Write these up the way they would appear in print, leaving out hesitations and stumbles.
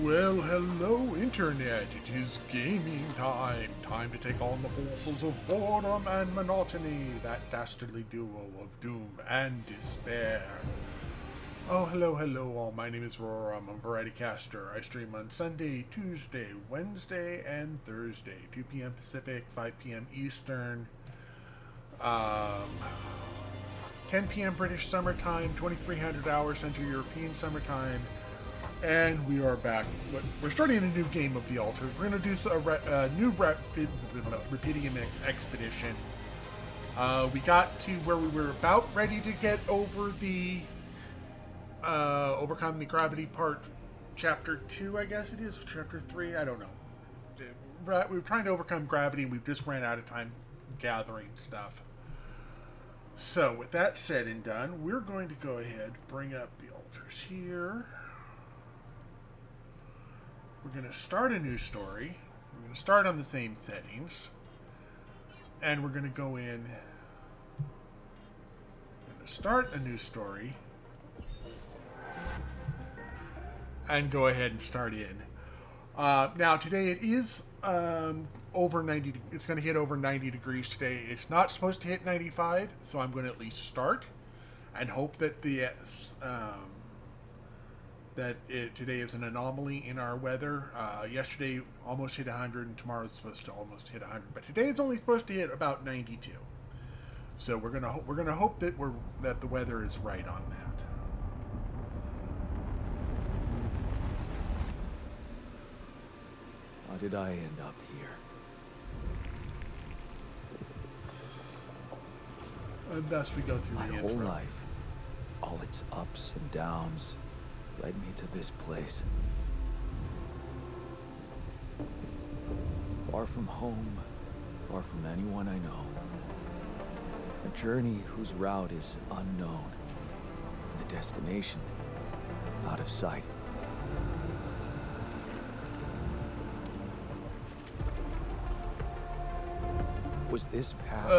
Well, hello, Internet. It is gaming time. Time to take on the forces of boredom and monotony, that dastardly duo of doom and despair. Oh, hello all. My name is Roar. I'm a variety caster. I stream on Sunday, Tuesday, Wednesday, and Thursday. 2 p.m. Pacific, 5 p.m. Eastern. 10 p.m. British summertime, 2300 hours Central European summertime. And we are back. We're starting a new game of the Altars. We're going to do a new Rapidium expedition. We got to where we were about ready to get over the overcome the gravity part, chapter 2, I guess it is, chapter 3, I don't know. We were trying to overcome gravity and we just ran out of time gathering stuff. So with that said and done, we're going to go ahead, bring up the Altars here. We're going to start a new story. We're going to start on the same settings. And we're going to go in. We're going to start a new story. And go ahead and start in. Now, today it is over 90. It's going to hit over 90 degrees today. It's not supposed to hit 95, so I'm going to at least start and hope that today is an anomaly in our weather. Yesterday almost hit 100, and tomorrow's supposed to almost hit 100. But today it's only supposed to hit about 92. So we're gonna hope that the weather is right on that. How did I end up here? And thus we go through My the whole intro. life, all its ups and downs, led me to this place. Far from home, far from anyone I know. A journey whose route is unknown. The destination, out of sight. Was this path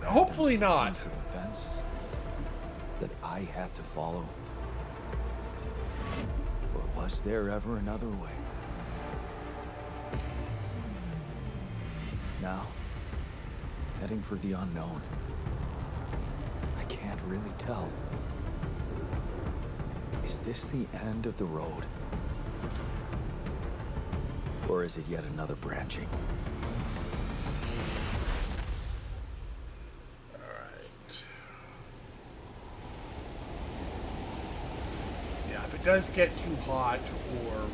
hopefully not. Events that I had to follow? Or was there ever another way? Now, heading for the unknown. I can't really tell. Is this the end of the road? Or is it yet another branching? If it does get too hot or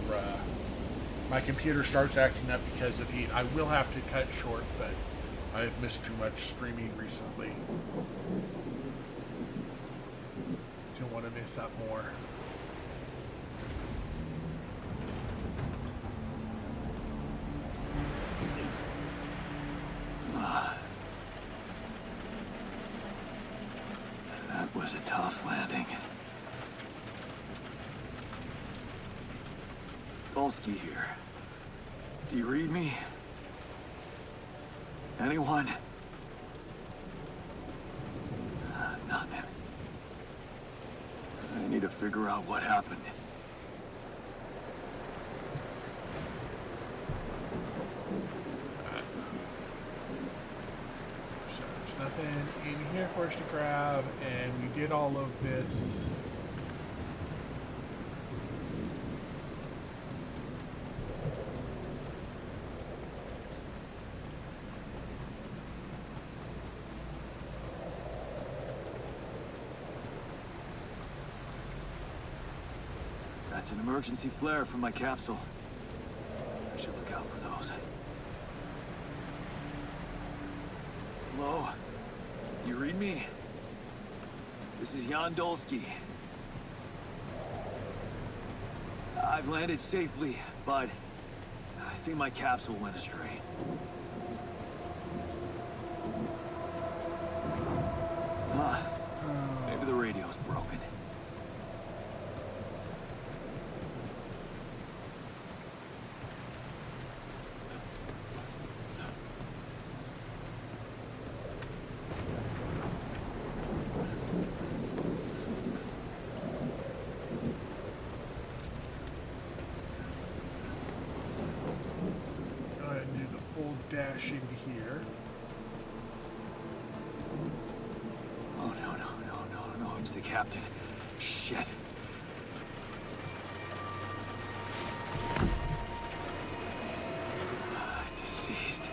my computer starts acting up because of heat, I will have to cut short, but I've missed too much streaming recently. Don't want to miss out more. That was a tough landing. Polsky here. Do you read me? Anyone? Nothing. I need to figure out what happened. So there's nothing in here for us to grab, and we did all of this. That's an emergency flare from my capsule. I should look out for those. Hello? You read me? This is Jan Dolsky. I've landed safely, but I think my capsule went astray. Maybe the radio's broken. dash into here. Oh, no, it's the captain. Shit. Deceased.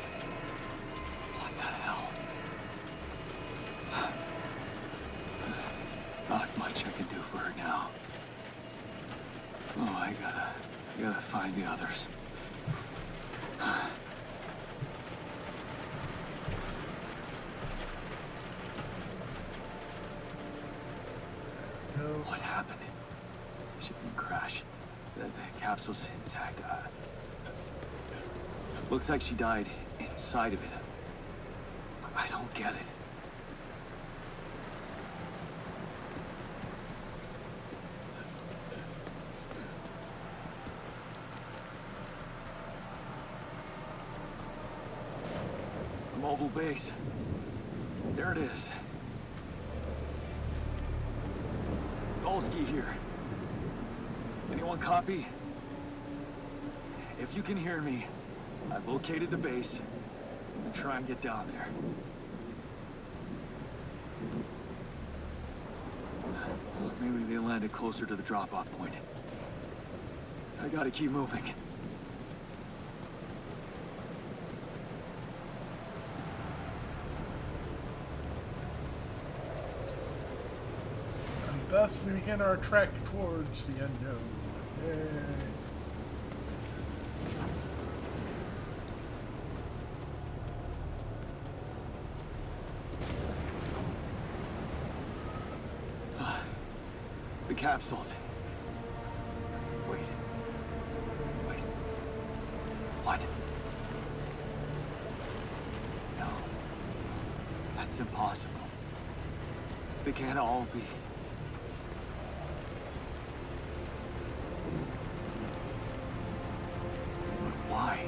What the hell? Not much I can do for her now. Oh, I gotta find the others. What happened? Shipping crash. The capsule's intact. Looks like she died inside of it. I don't get it. The mobile base. There it is. Olski here. Anyone copy? If you can hear me, I've located the base. I'm gonna try and get down there. Maybe they landed closer to the drop-off point. I gotta keep moving. Thus we begin our trek towards the unknown. Yay. The capsules. Wait. What? No. That's impossible. They can't all be. Why?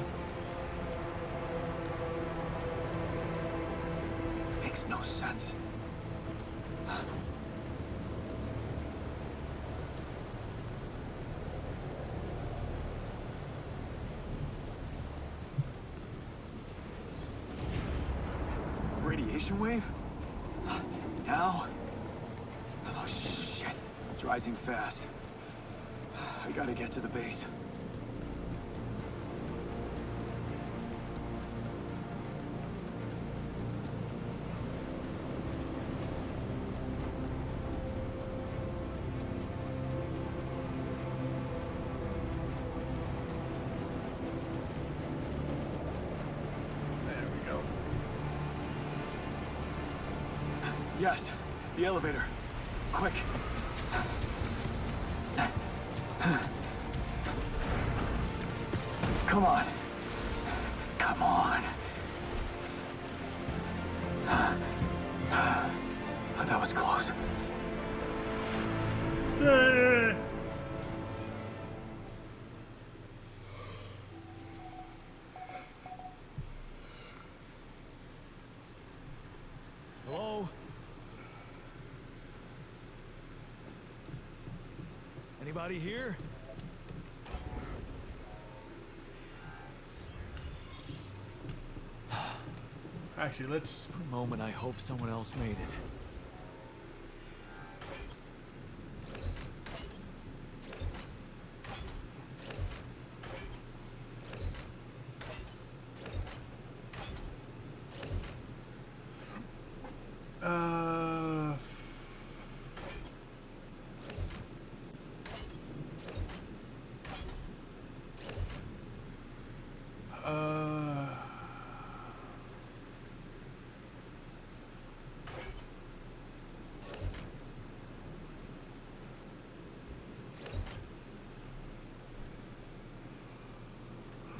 Makes no sense. Radiation wave? Now? Oh, shit. It's rising fast. I gotta get to the base. Yes, the elevator. Quick. Come on. Come on. That was close. Hello? Anybody here? Actually, let's... For a moment, I hope someone else made it.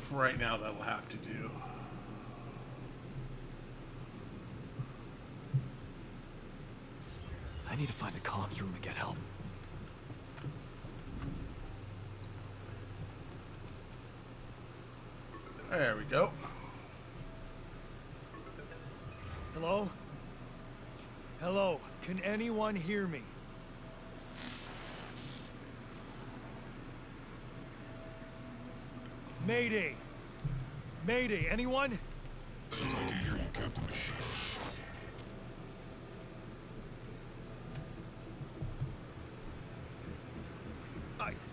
For right now, that'll have to do. I need to find the comms room and get help. There we go. Hello? Hello? Can anyone hear me? Mayday! Mayday, anyone? Since I can hear you, Captain Machine.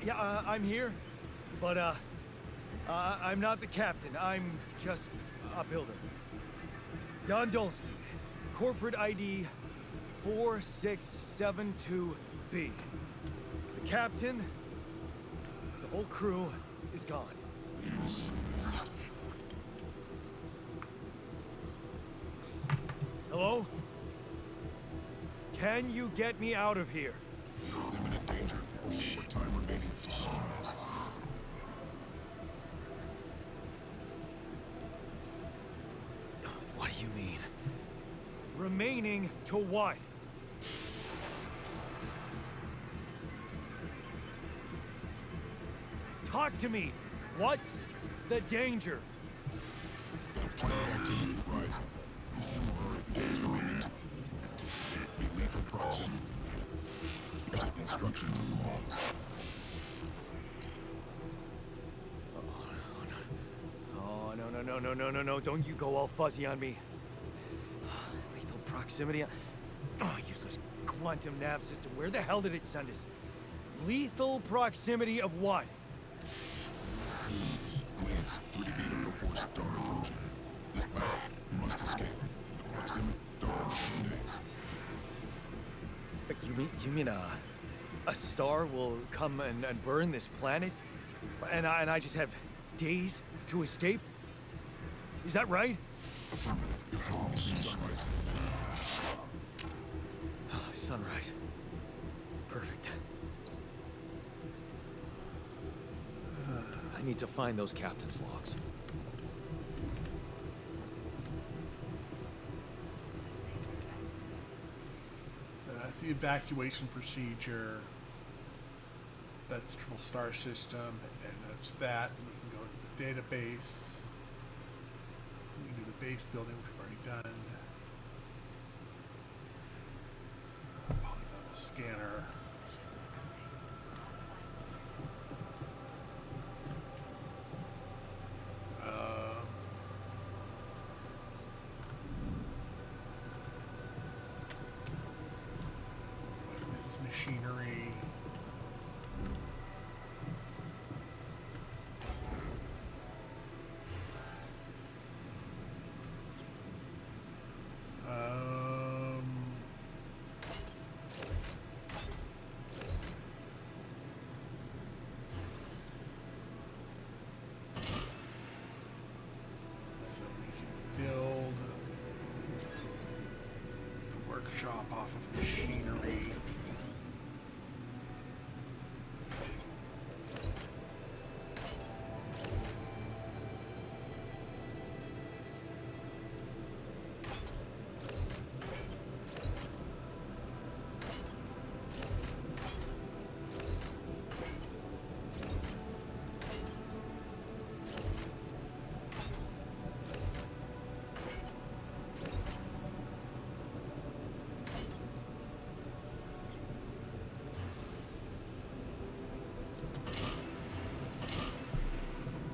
Yeah, I'm here, but I'm not the captain. I'm just a builder. Jan Dolsky, corporate ID 4672B. The captain, the whole crew is gone. Hello? Can you get me out of here? Imminent danger. More time remaining to sunrise. What do you mean? Remaining to what? Talk to me! What's the danger? Planet activity rising. 4 days remaining. Be lethal proximity. Exit instructions in the logs. Oh, no, don't you go all fuzzy on me. Lethal proximity. Oh, useless quantum nav system. Where the hell did it send us? Lethal proximity of what? Please, 3 meter before star approaching. This path, you must escape. The proximity star in 10 days. You mean a star will come and burn this planet? And I just have days to escape? Is that right? Affirmative. Your phone is in sunrise. Sunrise. Perfect. I need to find those captain's logs. That's the evacuation procedure. That's the triple star system, and that's that. We can go to the database. We can do the base building, which we've already done. Polygonal scanner. This is machinery. So we can build the workshop off of machinery.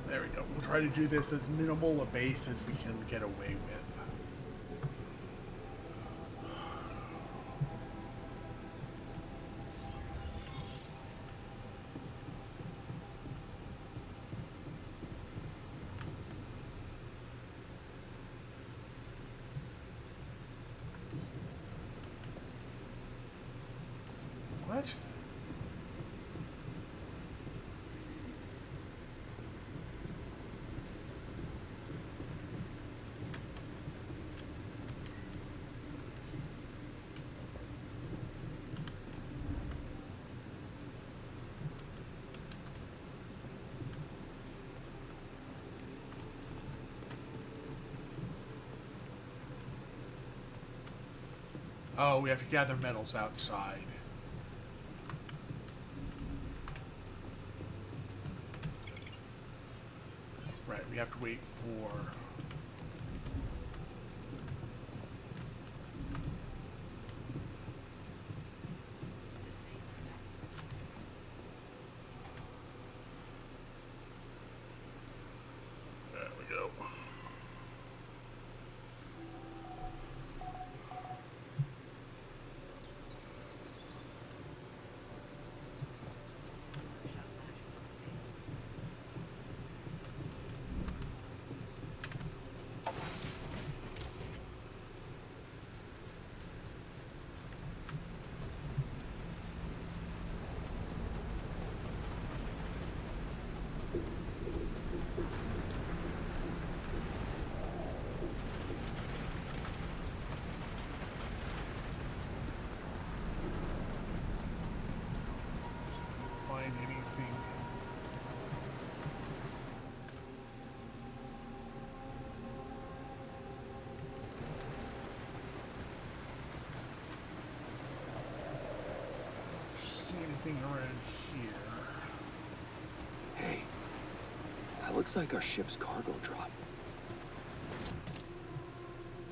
There we go. We'll try to do this as minimal a base as we can get away with. What? Oh, we have to gather metals outside. Right, we have to wait for... There we go. anything around here? Hey, that looks like our ship's cargo drop.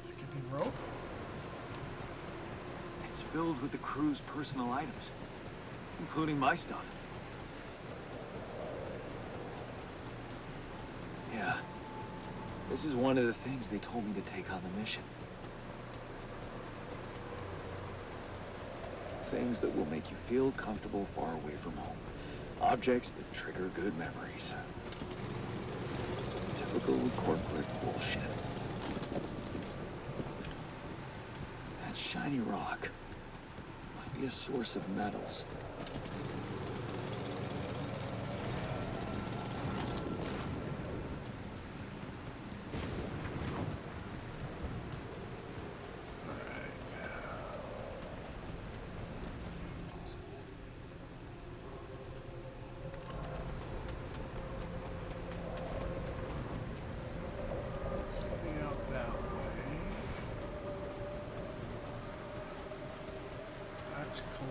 Skipping rope? It's filled with the crew's personal items, including my stuff. Yeah, this is one of the things they told me to take on the mission. Things that will make you feel comfortable far away from home. Objects that trigger good memories. Typical corporate bullshit. That shiny rock might be a source of metals.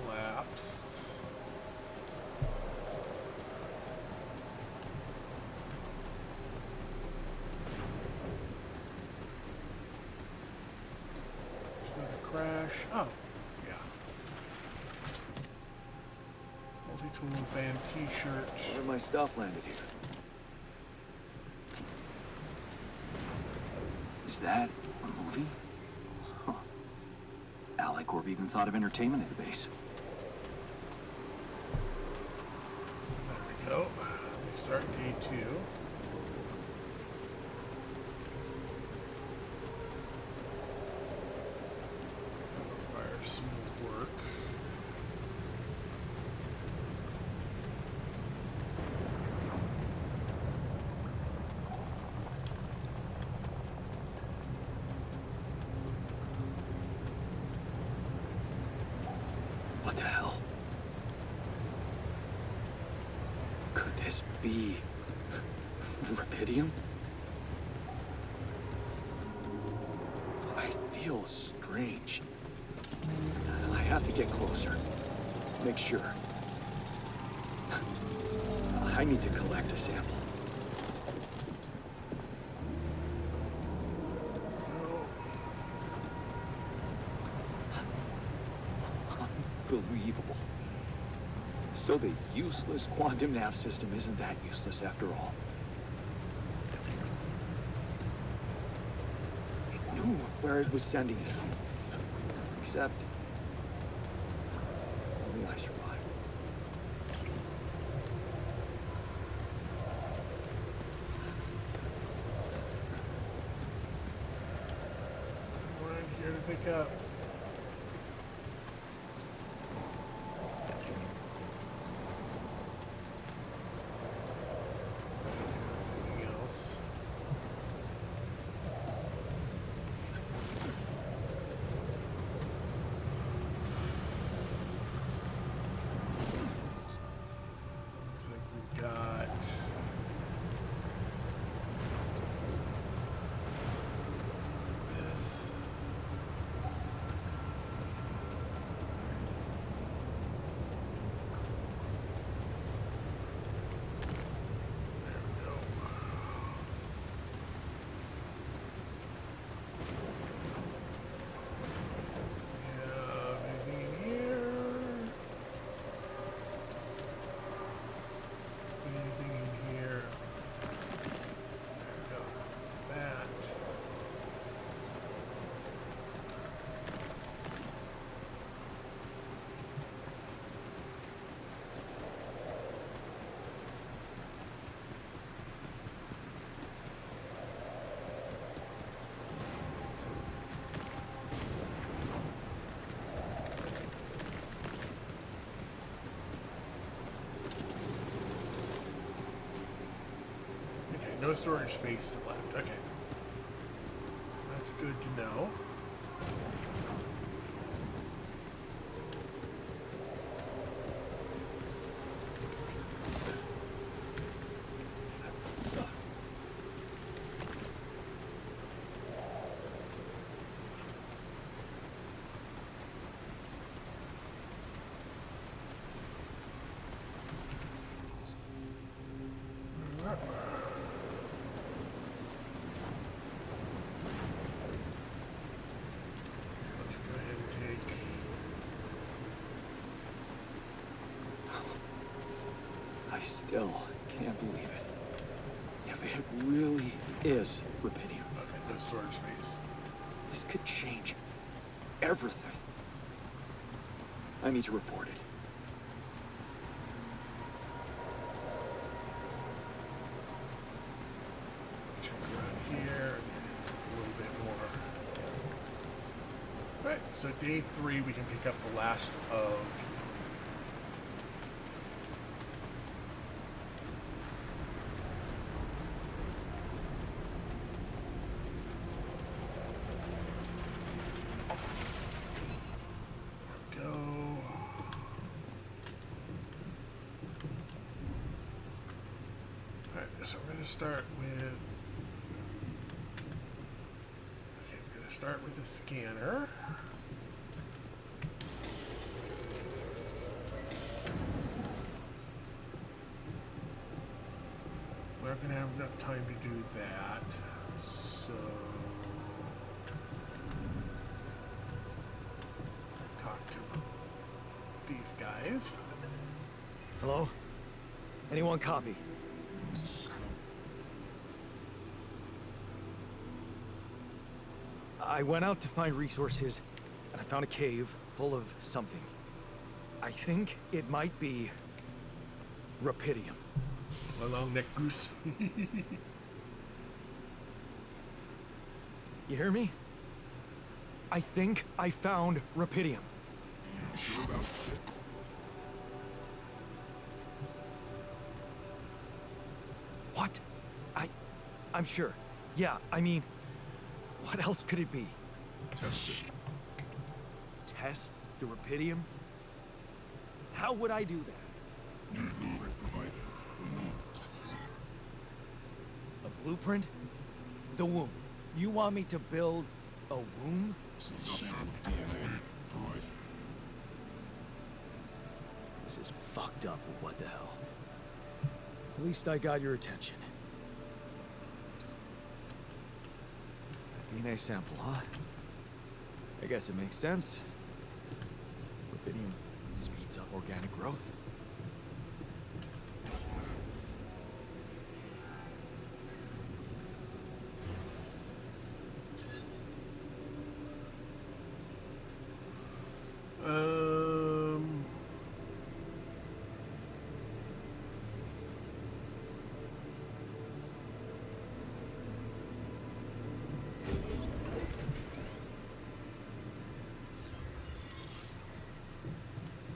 Collapsed. There's another crash. Oh, yeah. Multi-tool band T-shirt. Where my stuff landed here. Is that a movie? Huh. Alicorp even thought of entertainment at the base. There we go. We start day 2. Requires some more work. What the hell? Could this be Rapidium? I feel strange. I have to get closer. Make sure. I need to collect a sample. Unbelievable. So the useless quantum nav system isn't that useless after all. It knew where it was sending us. Except... only I survived. We're in here to pick up. No storage space left. Okay. That's good to know. I still can't believe it. If it really is Rapidium, Okay, no storage space. this could change everything. I need to report it. Check around here. A little bit more. Alright, so day 3 we can pick up the last of go. Alright, so we're gonna start with we're gonna start with the scanner. We're not gonna have enough time to do that, so talk to these guys. Hello? Anyone copy? I went out to find resources, and I found a cave full of something. I think it might be Rapidium. Long neck goose. You hear me? I think I found Rapidium. You sure about it? What? I'm sure. Yeah, I mean, what else could it be? Test it. Test the Rapidium? How would I do that? Use blueprint provided. A blueprint? The womb. You want me to build a womb? Some sample of DNA provided. This is fucked up, but what the hell? At least I got your attention. DNA sample, huh? I guess it makes sense. Rapidium speeds up organic growth.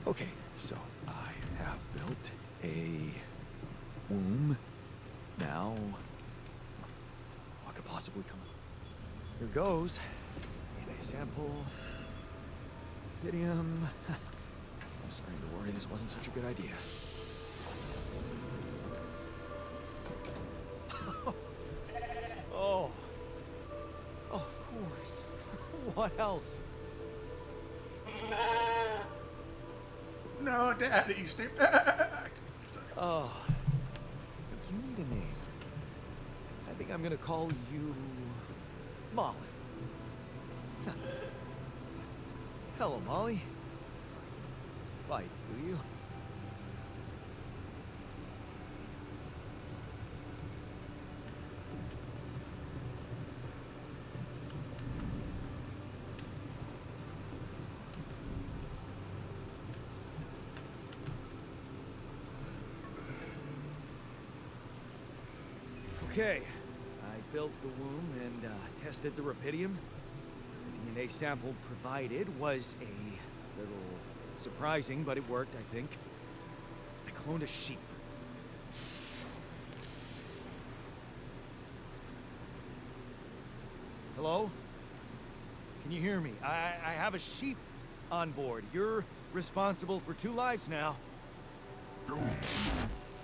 Okay, so I have built a womb. Now, what could possibly come? Here goes. DNA sample. Rapidium. I'm starting to worry this wasn't such a good idea. Oh. Of course. What else? No, Daddy, stay back. Oh. You need a name. I think I'm gonna call you Molly. Hello, Molly. Bite, will you? Okay, I built the womb and tested the Rapidium. The DNA sample provided was a little surprising, but it worked, I think. I cloned a sheep. Hello? Can you hear me? I have a sheep on board. You're responsible for 2 lives now. Go.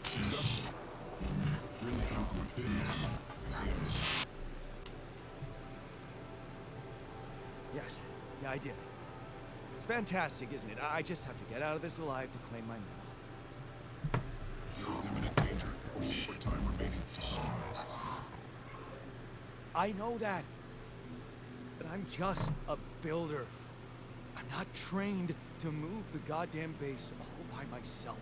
Successful. Really found Rapidium. Yes, yeah, I did. It's fantastic, isn't it? I just have to get out of this alive to claim my medal. You're in imminent danger. Only what time remaining to sunrise. I know that. But I'm just a builder. I'm not trained to move the goddamn base all by myself.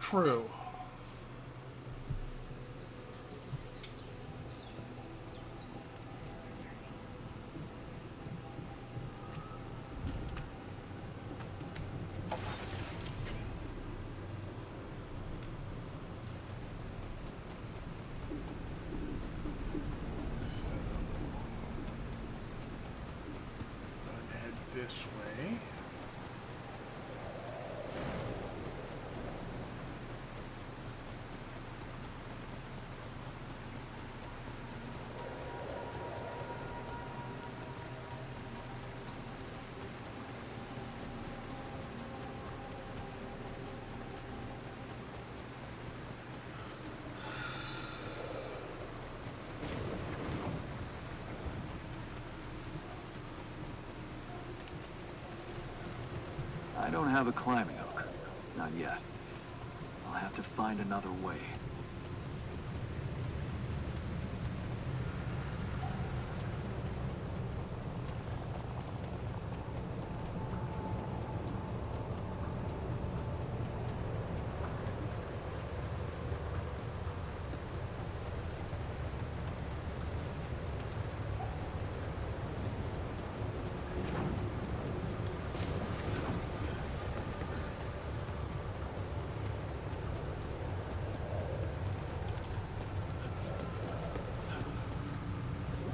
True. This way. I don't have a climbing hook. Not yet. I'll have to find another way.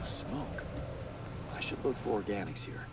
Smoke. I should look for organics here.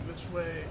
This way.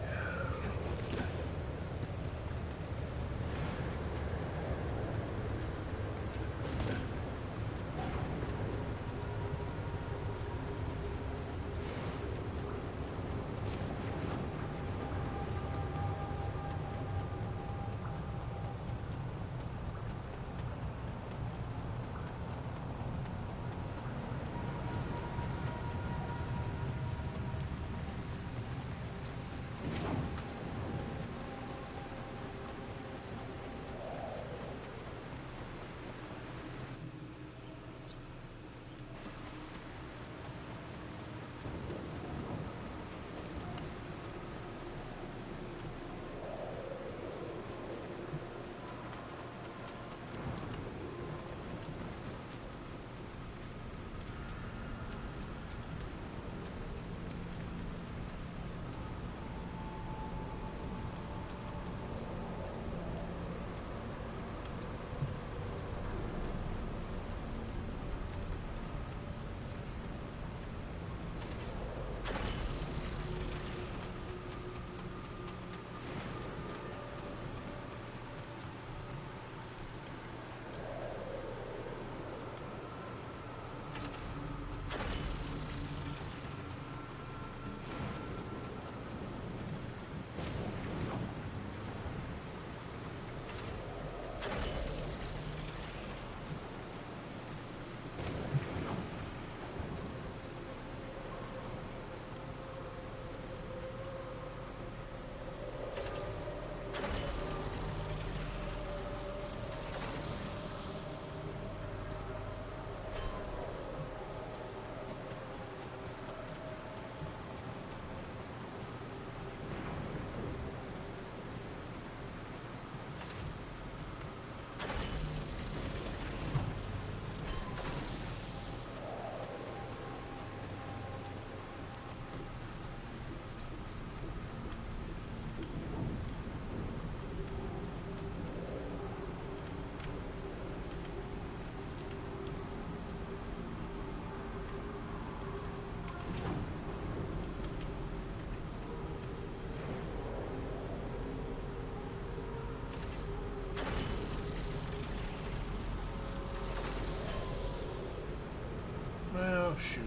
Oh, shoot.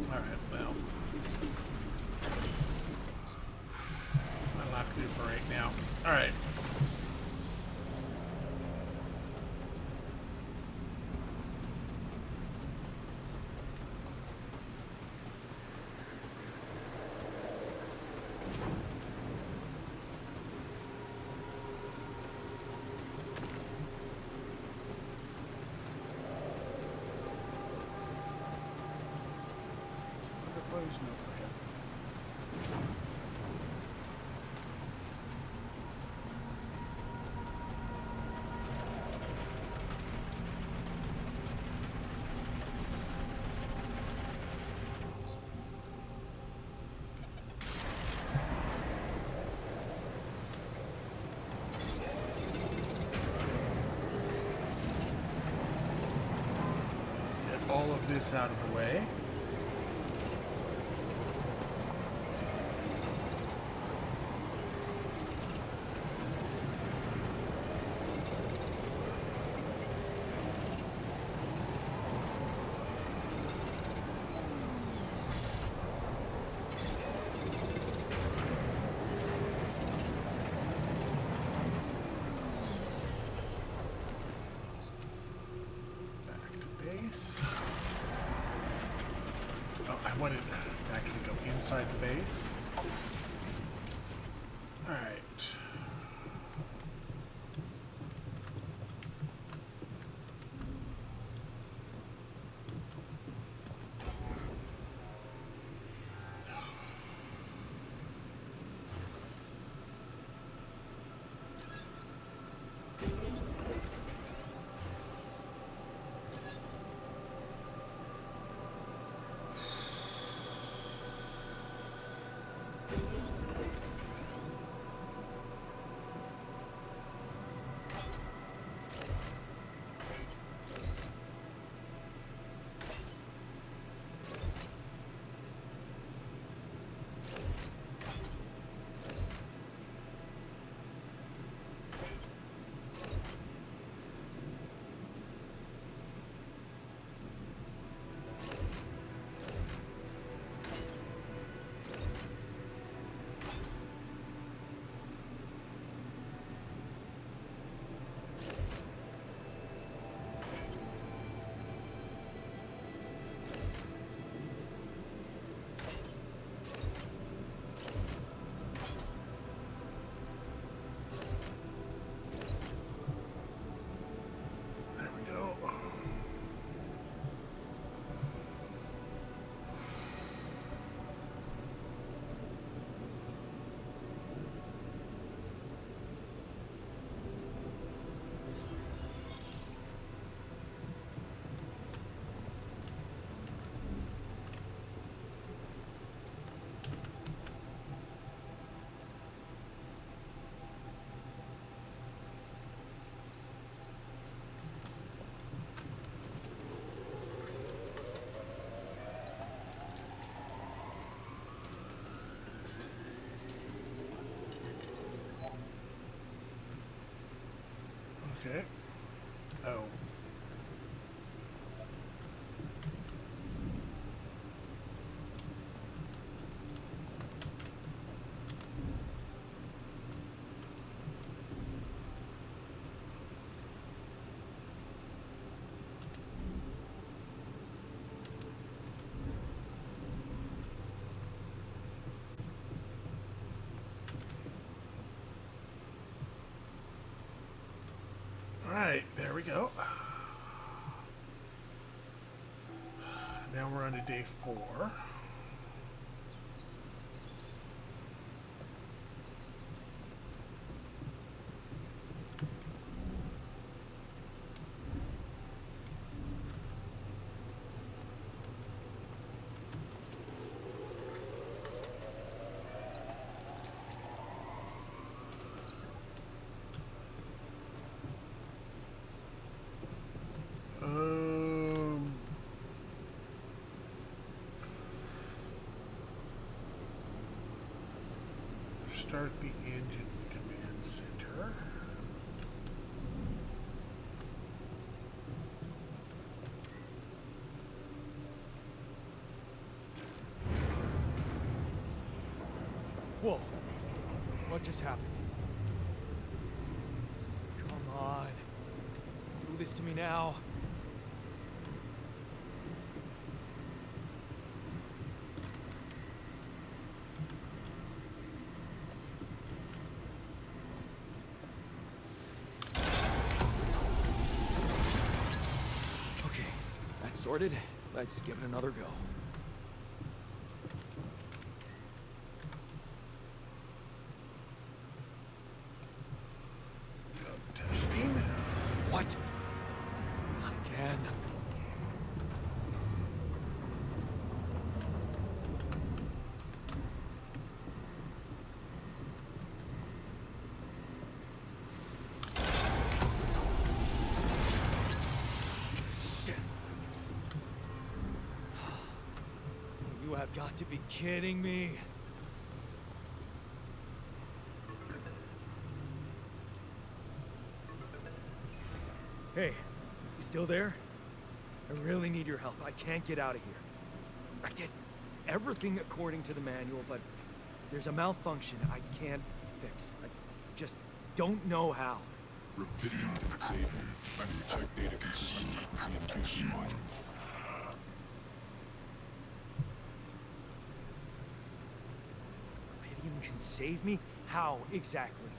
Alright, well. That'll have to do for right now. Alright. All of this out of the way. Back to base. I wanted to actually go inside the base. Alright. Okay. Oh. Alright, there we go. Now we're on to day 4. Start the engine command center. What just happened? Come on. Do this to me now. Okay, that's sorted. Let's give it another go. Testing? What? Not again. Shit. You have got to be kidding me. Hey, you still there? I really need your help. I can't get out of here. I did everything according to the manual, but there's a malfunction I can't fix. I just don't know how. Rapidium can save you. I've checked data consistency and QC modules. Rapidium can save me? How exactly?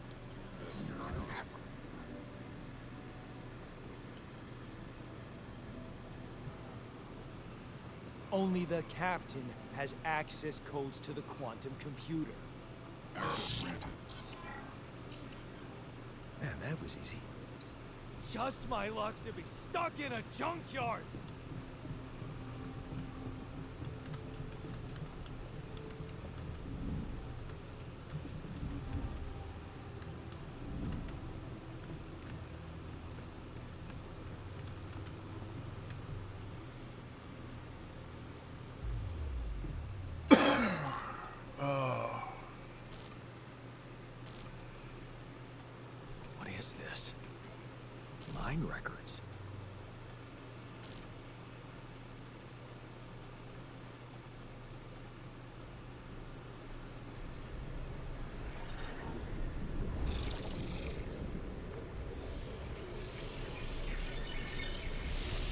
Only the captain has access codes to the quantum computer. Access granted. Man, that was easy. Just my luck to be stuck in a junkyard! What is this? Mine records.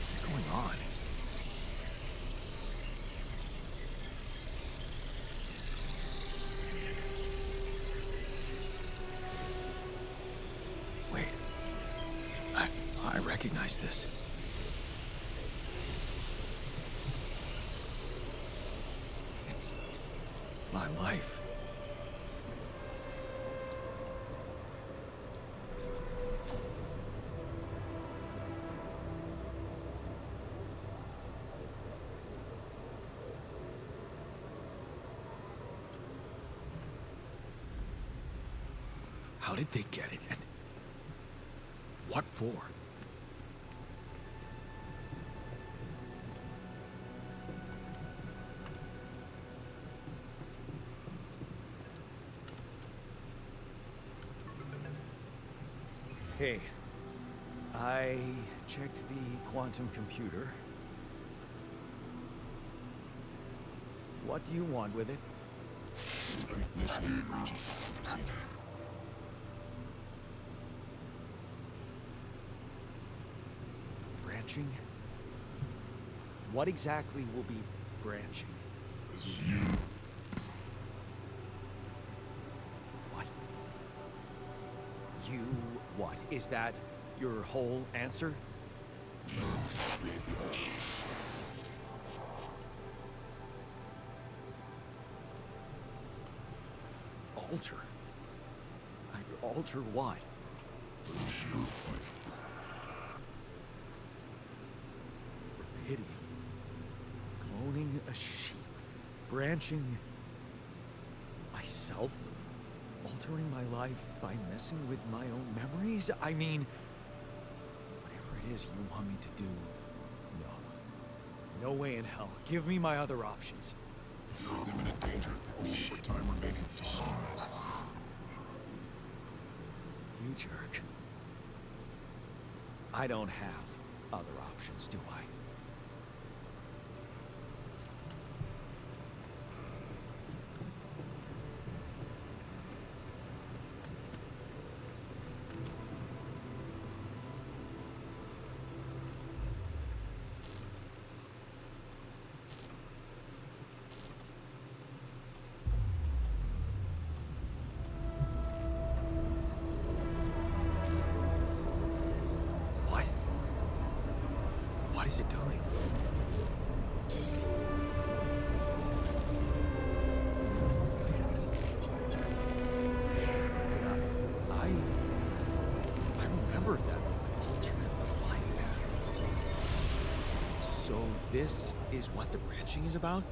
What's going on? Wait. I recognize this. It's my life. How did they get it, and what for? Hey, I checked the quantum computer. What do you want with it? Initiating breaching procedure. Branching? What exactly will be branching? This is you. What? You what? Is that your whole answer? Create the altar. Alter? Alter what? Produce your life. Rapidium. Cloning a sheep. Branching myself? Altering my life by messing with my own memories? I mean, whatever it is you want me to do, no. No way in hell. Give me my other options. You're in imminent danger. Over time remaining to sunrise. You jerk. I don't have other options, do I? What is it doing? I remember that alternate life pattern. So this is what the branching is about?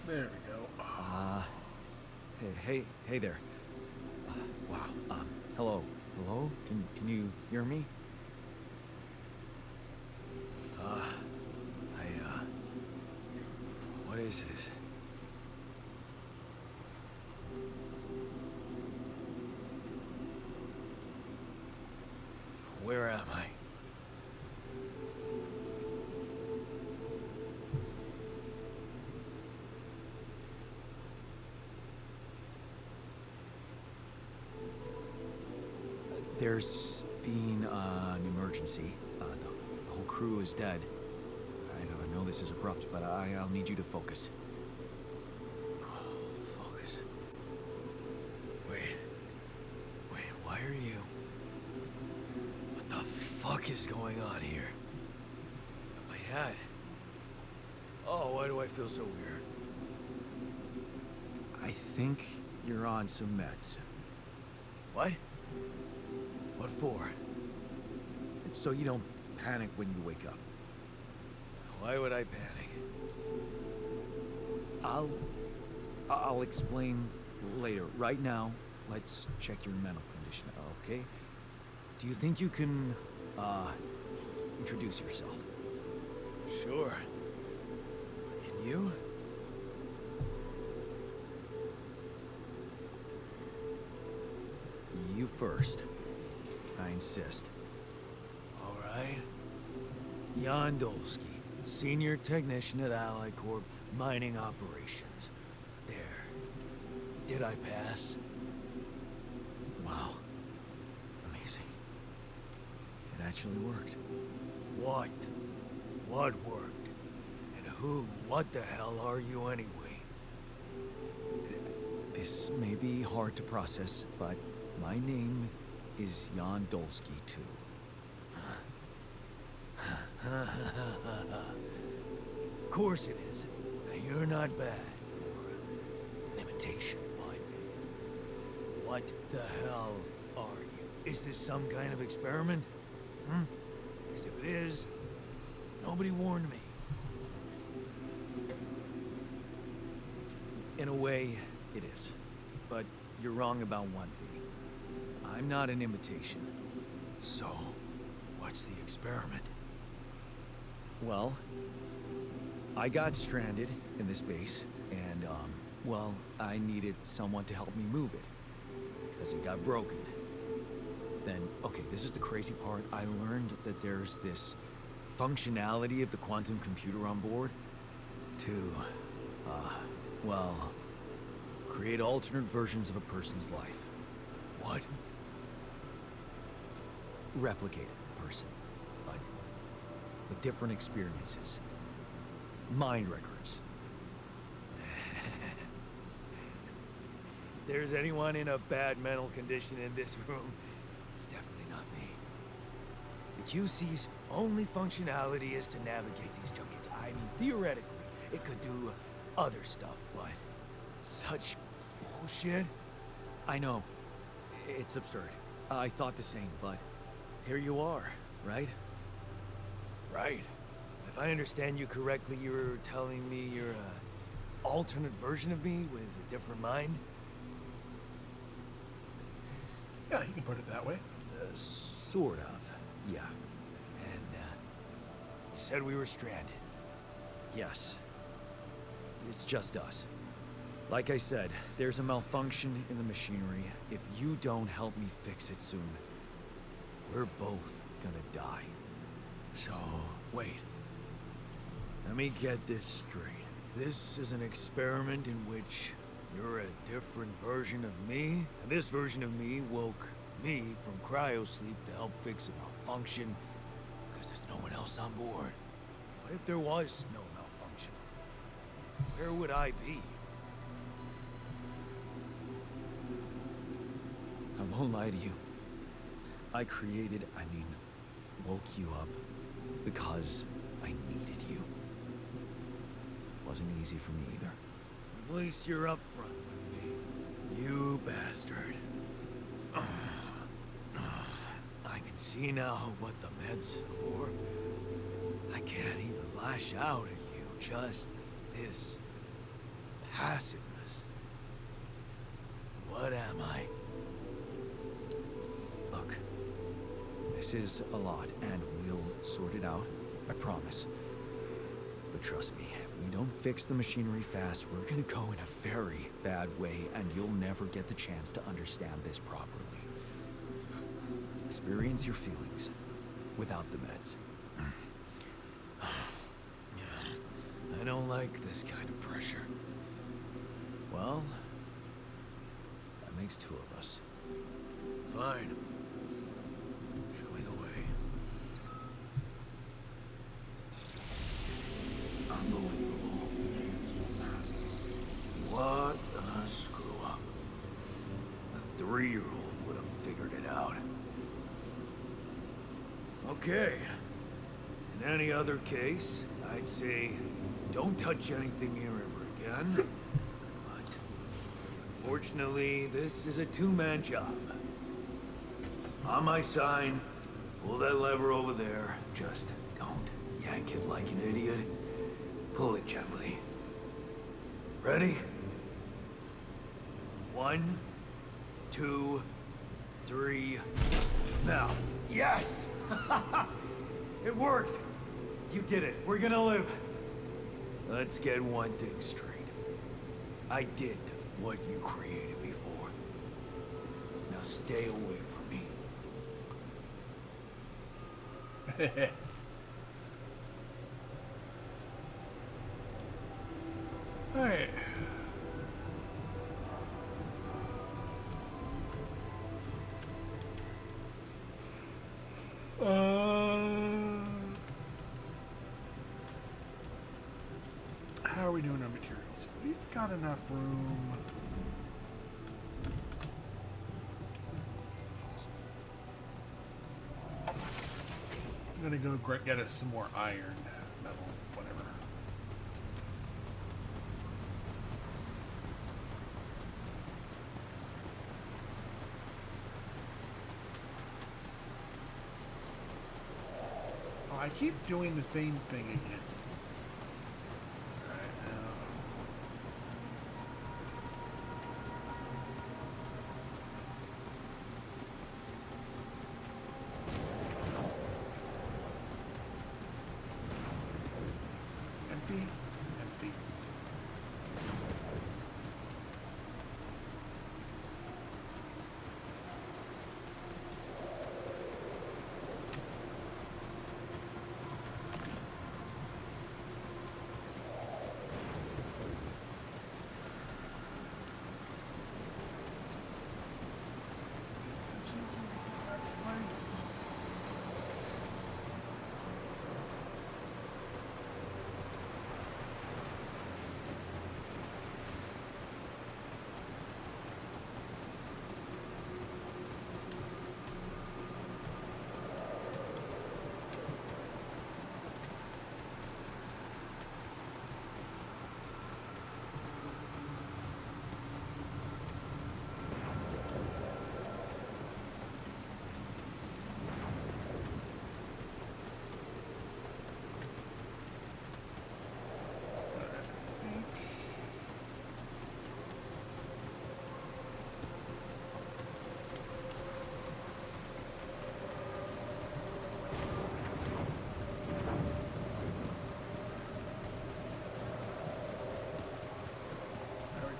There we go. Hey there. Wow. Hello. Hello? Can you hear me? What is this? Where am I? There's been an emergency. The whole crew is dead. I know this is abrupt, but I'll need you to focus. Focus. Wait, why are you... What the fuck is going on here? My head. Oh, why do I feel so weird? I think you're on some meds. What? What for? It's so you don't panic when you wake up. Why would I panic? I'll explain later. Right now, let's check your mental condition, okay? Do you think you can, introduce yourself? Sure. Can you? You first. I insist. All right. Jan Dolsky, Senior Technician at Ally Corp Mining Operations. There. Did I pass? Wow. Amazing. It actually worked. What? What worked? And who, what the hell are you anyway? This may be hard to process, but my name is Jan Dolsky, too. Of course it is. Now, you're not bad for an imitation, but... What the hell are you? Is this some kind of experiment? Because if it is, nobody warned me. In a way, it is. But you're wrong about one thing. I'm not an imitation. So, what's the experiment? Well, I got stranded in this base, and, well, I needed someone to help me move it. Because it got broken. Then, okay, this is the crazy part. I learned that there's this functionality of the quantum computer on board to, well, create alternate versions of a person's life. What? Replicate a person, but with different experiences. Mind records. If there's anyone in a bad mental condition in this room, it's definitely not me. The QC's only functionality is to navigate these junkets. I mean, theoretically, it could do other stuff, but such bullshit. I know, it's absurd. I thought the same, but here you are, right? Right. If I understand you correctly, you're telling me you're an alternate version of me with a different mind? Yeah, you can put it that way. Sort of, yeah. And, you said we were stranded. Yes. It's just us. Like I said, there's a malfunction in the machinery. If you don't help me fix it soon, we're both gonna die. So, wait. Let me get this straight. This is an experiment in which you're a different version of me, and this version of me woke me from cryosleep to help fix a malfunction, because there's no one else on board. What if there was no malfunction? Where would I be? I won't lie to you. I woke you up because I needed you. Wasn't easy for me either. At least you're up front with me. You bastard. I can see now what the meds are for. I can't even lash out at you, just this passiveness. What am I? Look, this is a lot, and we'll sort it out, I promise. But trust me, if we don't fix the machinery fast, we're gonna go in a very bad way, and you'll never get the chance to understand this properly. Experience your feelings without the meds. I don't like this kind of pressure. Well, that makes two of us. Fine. Show me the way. Unbelievable. What a screw up. A 3-year-old would have figured it out. Okay. In any other case, I'd say don't touch anything here ever again. But unfortunately, this is a two-man job. On my sign, pull that lever over there. Just don't yank it like an idiot. Pull it gently. Ready? 1, 2, 3. Now. Yes! It worked! You did it. We're gonna live. Let's get one thing straight. I did what you created before. Now stay away from me. Hey. How are we doing on materials? We've got enough room. I'm gonna go get us some more iron, metal, whatever. Oh, I keep doing the same thing again. Empty. Empty.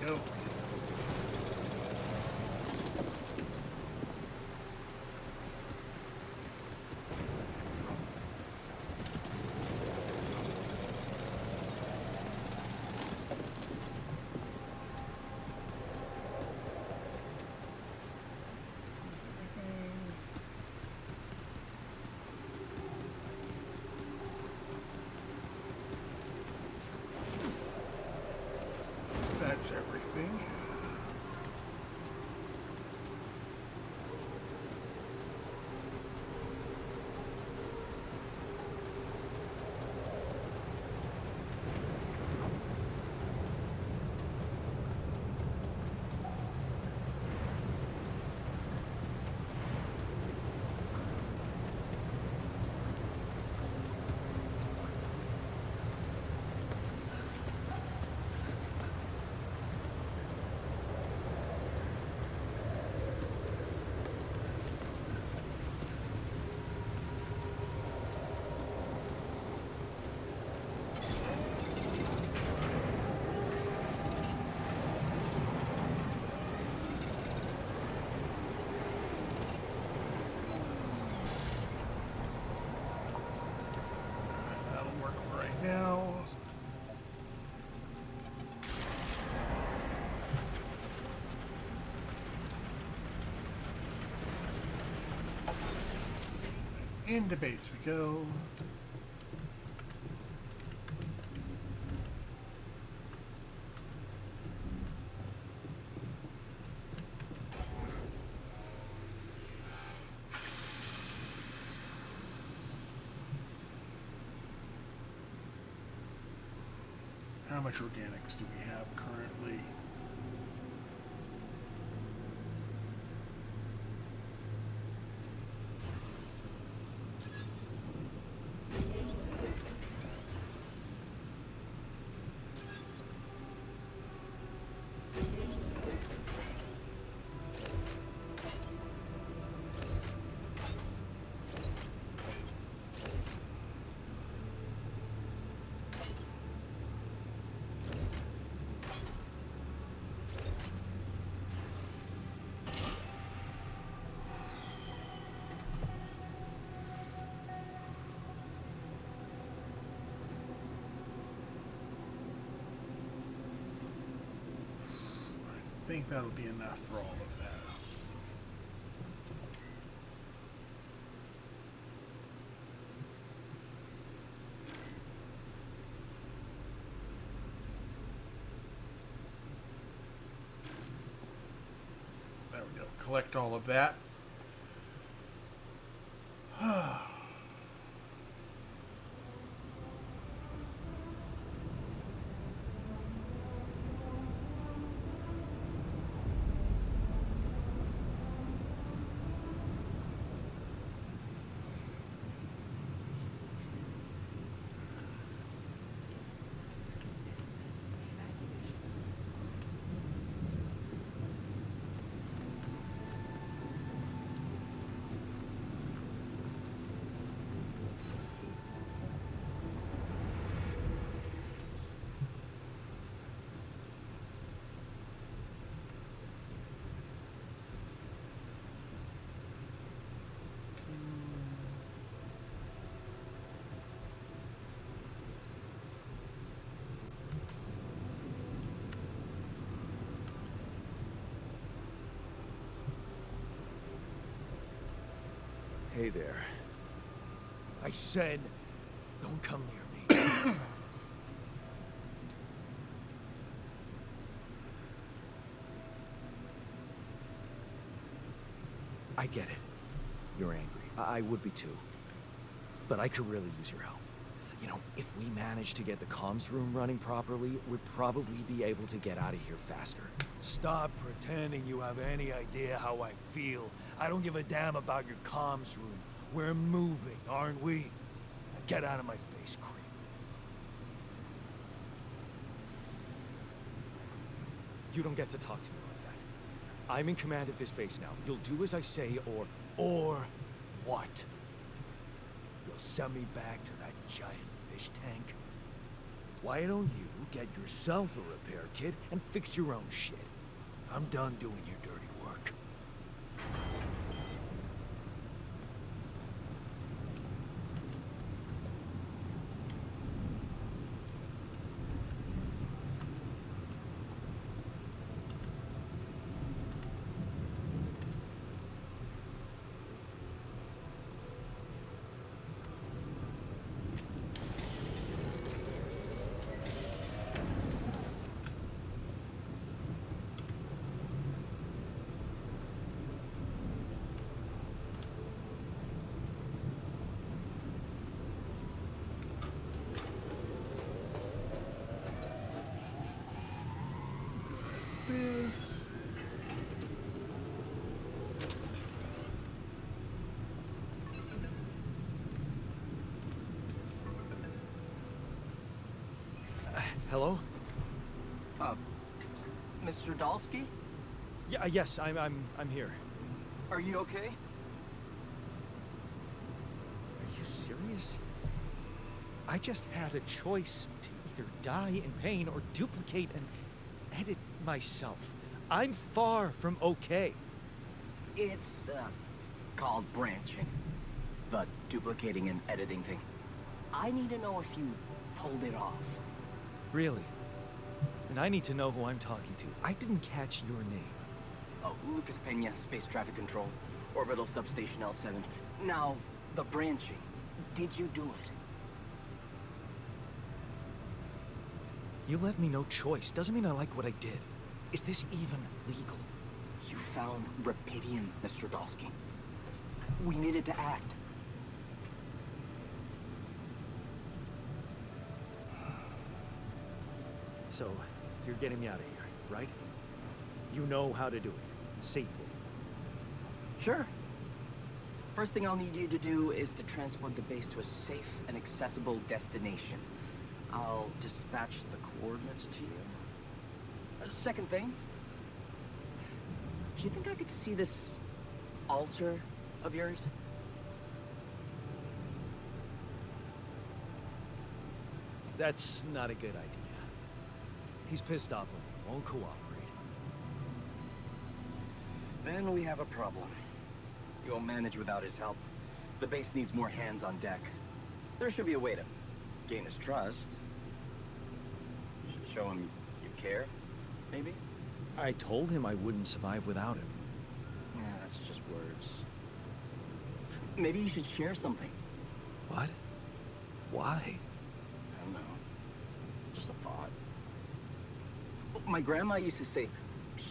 Go. That's everything. Now, into base we go. How much organics do we have currently? I think that'll be enough for all of that. There we go. Collect all of that. Hey there. I said, don't come near me. I get it. You're angry. I would be too. But I could really use your help. You know, if we manage to get the comms room running properly, we'd probably be able to get out of here faster. Stop pretending you have any idea how I feel. I don't give a damn about your comms room. We're moving, aren't we? Now get out of my face, creep. You don't get to talk to me like that. I'm in command of this base now. You'll do as I say, or what? You'll send me back to that giant fish tank? Why don't you get yourself a repair kit and fix your own shit? I'm done doing your dirty work. This. Hello? Mr. Dalsky? Yeah, yes, I'm here. Are you okay? Are you serious? I just had a choice to either die in pain or duplicate and edit myself. I'm far from okay. It's, called branching. The duplicating and editing thing. I need to know if you pulled it off. Really? And I need to know who I'm talking to. I didn't catch your name. Oh, Lucas Pena, Space Traffic Control, Orbital Substation L7. Now, the branching. Did you do it? You left me no choice. Doesn't mean I like what I did. Is this even legal? You found Rapidium, Mr. Dalsky. We needed to act. So, you're getting me out of here, right? You know how to do it. Safely. Sure. First thing I'll need you to do is to transport the base to a safe and accessible destination. I'll dispatch the coordinates to you. Second thing, do you think I could see this altar of yours? That's not a good idea. He's pissed off at me, won't cooperate. Then we have a problem. You won't manage without his help. The base needs more hands on deck. There should be a way to gain his trust. Show him you care, maybe? I told him I wouldn't survive without him. Yeah, that's just words. Maybe you should share something. What? Why? I don't know. Just a thought. My grandma used to say,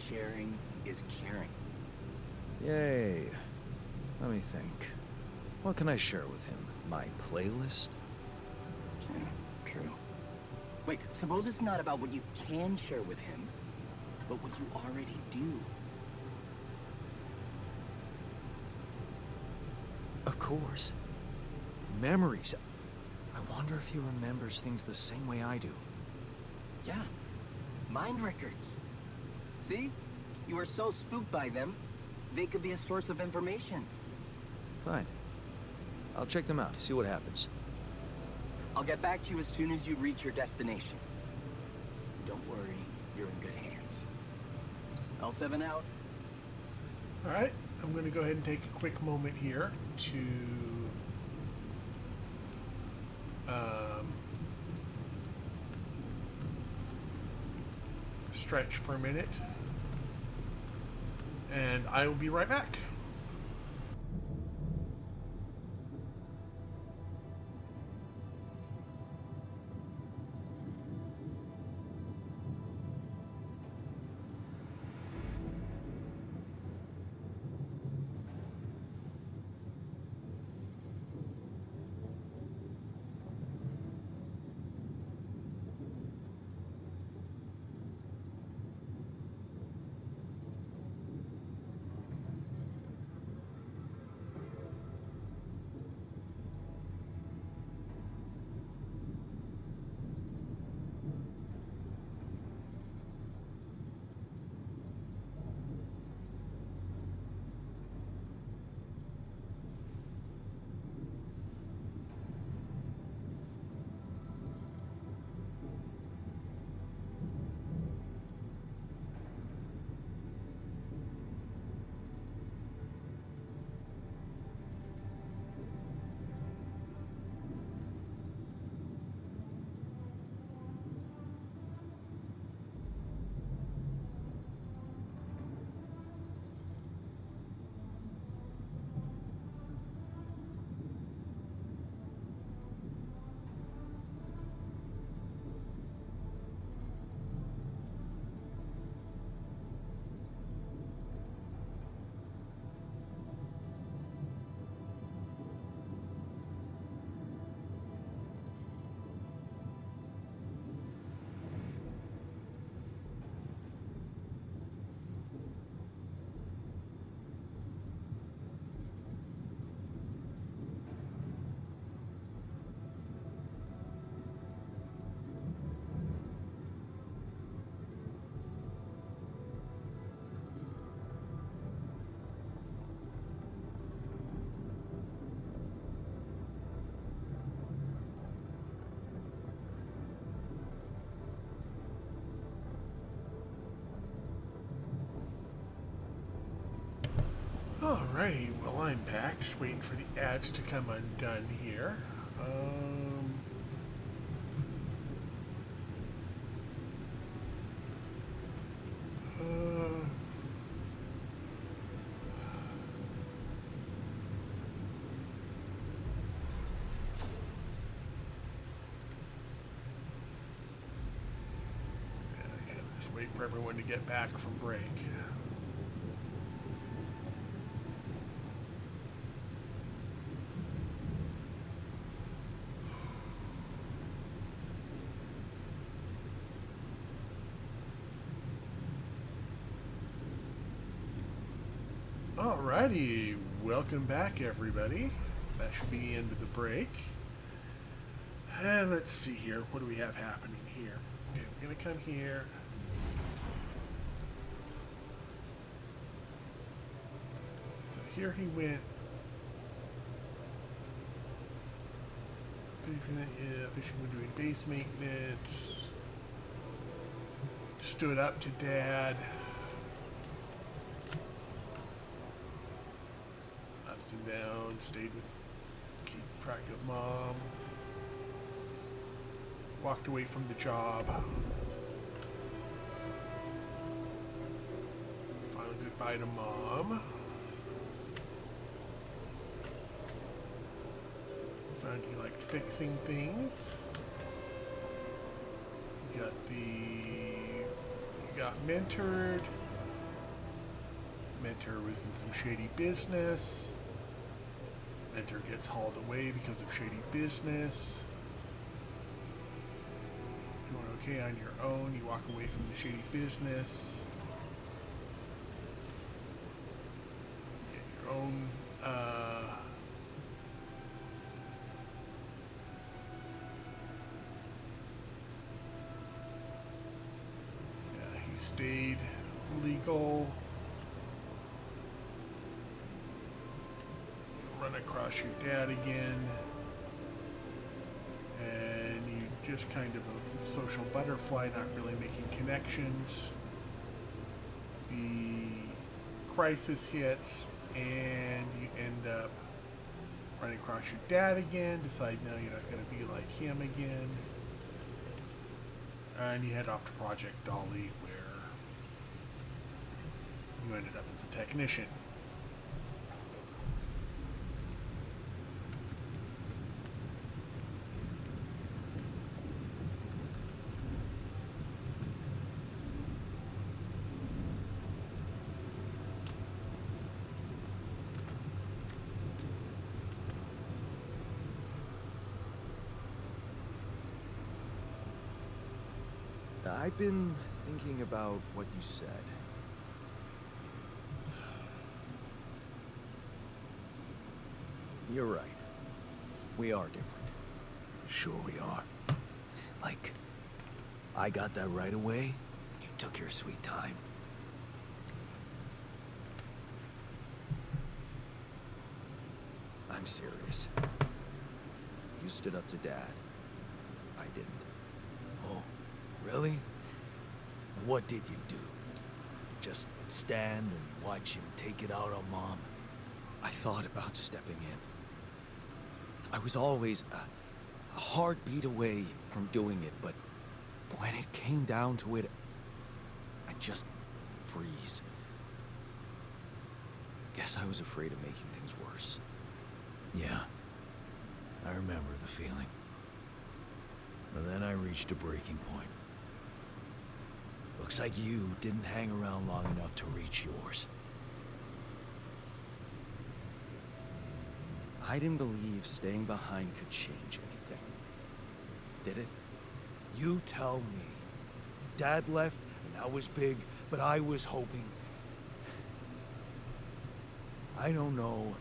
sharing is caring. Yay. Let me think. What can I share with him? My playlist? Yeah, true. Wait, suppose it's not about what you can share with him, but what you already do. Of course. Memories. I wonder if he remembers things the same way I do. Yeah, mind records. See? You were so spooked by them, they could be a source of information. Fine. I'll check them out, see what happens. I'll get back to you as soon as you reach your destination. Don't worry, you're in good hands. L7 out. Alright, I'm going to go ahead and take a quick moment here to stretch for a minute, and I will be right back. Alrighty, well I'm back, just waiting for the ads to come undone here. Okay, just wait for everyone to get back from break. Alrighty, welcome back everybody. That should be the end of the break. And let's see here, what do we have happening here? Okay, we're gonna come here. So here he went. Fishing when doing base maintenance. Stood up to Dad. Ups and downs, stayed with, keep track of Mom. Walked away from the job. Final goodbye to Mom. Found he liked fixing things. You got mentored. Mentor was in some shady business. Mentor gets hauled away because of shady business. Doing okay on your own, you walk away from the shady business. Get your own he stayed legal. Run across your dad again, and you just kind of a social butterfly, not really making connections. The crisis hits, and you end up running across your dad again, decide now you're not going to be like him again, and you head off to Project Dolly, where you ended up as a technician. I've been thinking about what you said. You're right. We are different. Sure we are. Like, I got that right away, and you took your sweet time. I'm serious. You stood up to Dad. I didn't. Oh, really? What did you do? Just stand and watch him take it out on Mom? I thought about stepping in. I was always a heartbeat away from doing it, but when it came down to it, I'd just freeze. Guess I was afraid of making things worse. Yeah, I remember the feeling. But then I reached a breaking point. Looks like you didn't hang around long enough to reach yours. I didn't believe staying behind could change anything. Did it? You tell me. Dad left, and that was big, but I was hoping. I don't know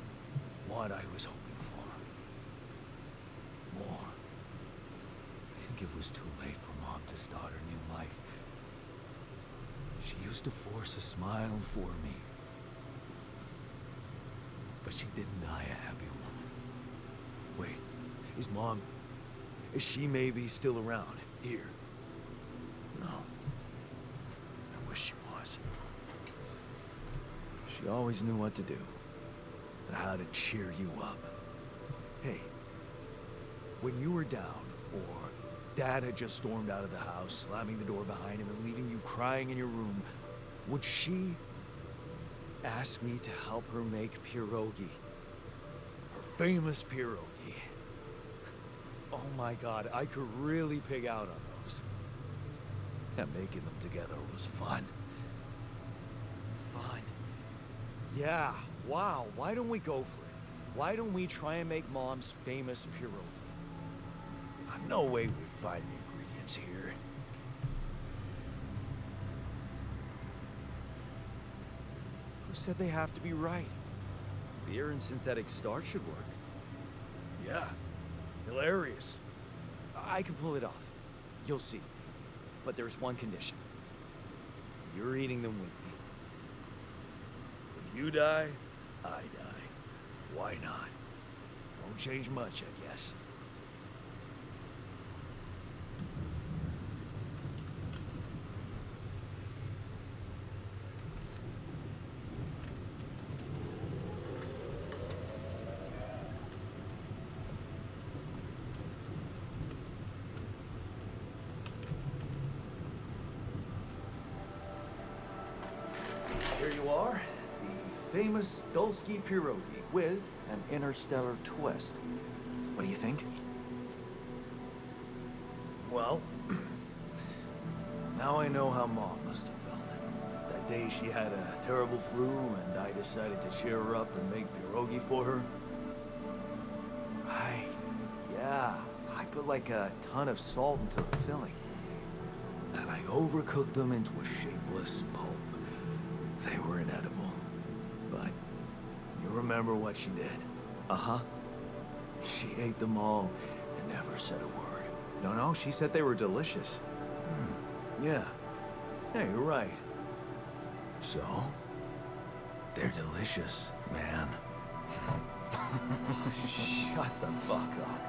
what I was hoping for. More. I think it was too late for Mom to start her new life. She used to force a smile for me. But she didn't die a happy woman. Wait, is Mom... is she maybe still around, here? No. I wish she was. She always knew what to do. on how to cheer you up. Hey, when you were down, or Dad had just stormed out of the house, slamming the door behind him and leaving you crying in your room, would she ask me to help her make pierogi? Her famous pierogi. Oh my God, I could really pig out on those. Yeah, making them together was fun. Fun. Yeah, wow, why don't we go for it? Why don't we try and make Mom's famous pierogi? No way we'd find the ingredients here. Who said they have to be right? Beer and synthetic starch should work. Yeah, hilarious. I can pull it off. You'll see. But there's one condition. You're eating them with me. If you die, I die. Why not? Won't change much, I guess. Here you are, the famous Dulski pierogi with an interstellar twist. What do you think? Well, now I know how Mom must have felt. That day she had a terrible flu and I decided to cheer her up and make pierogi for her. Right, yeah. I put like a ton of salt into the filling. And I overcooked them into a shapeless pulp. They were inedible, but you remember what she did? Uh-huh. She ate them all and never said a word. No, she said they were delicious. Yeah. Yeah, you're right. So, they're delicious, man. Shut the fuck up.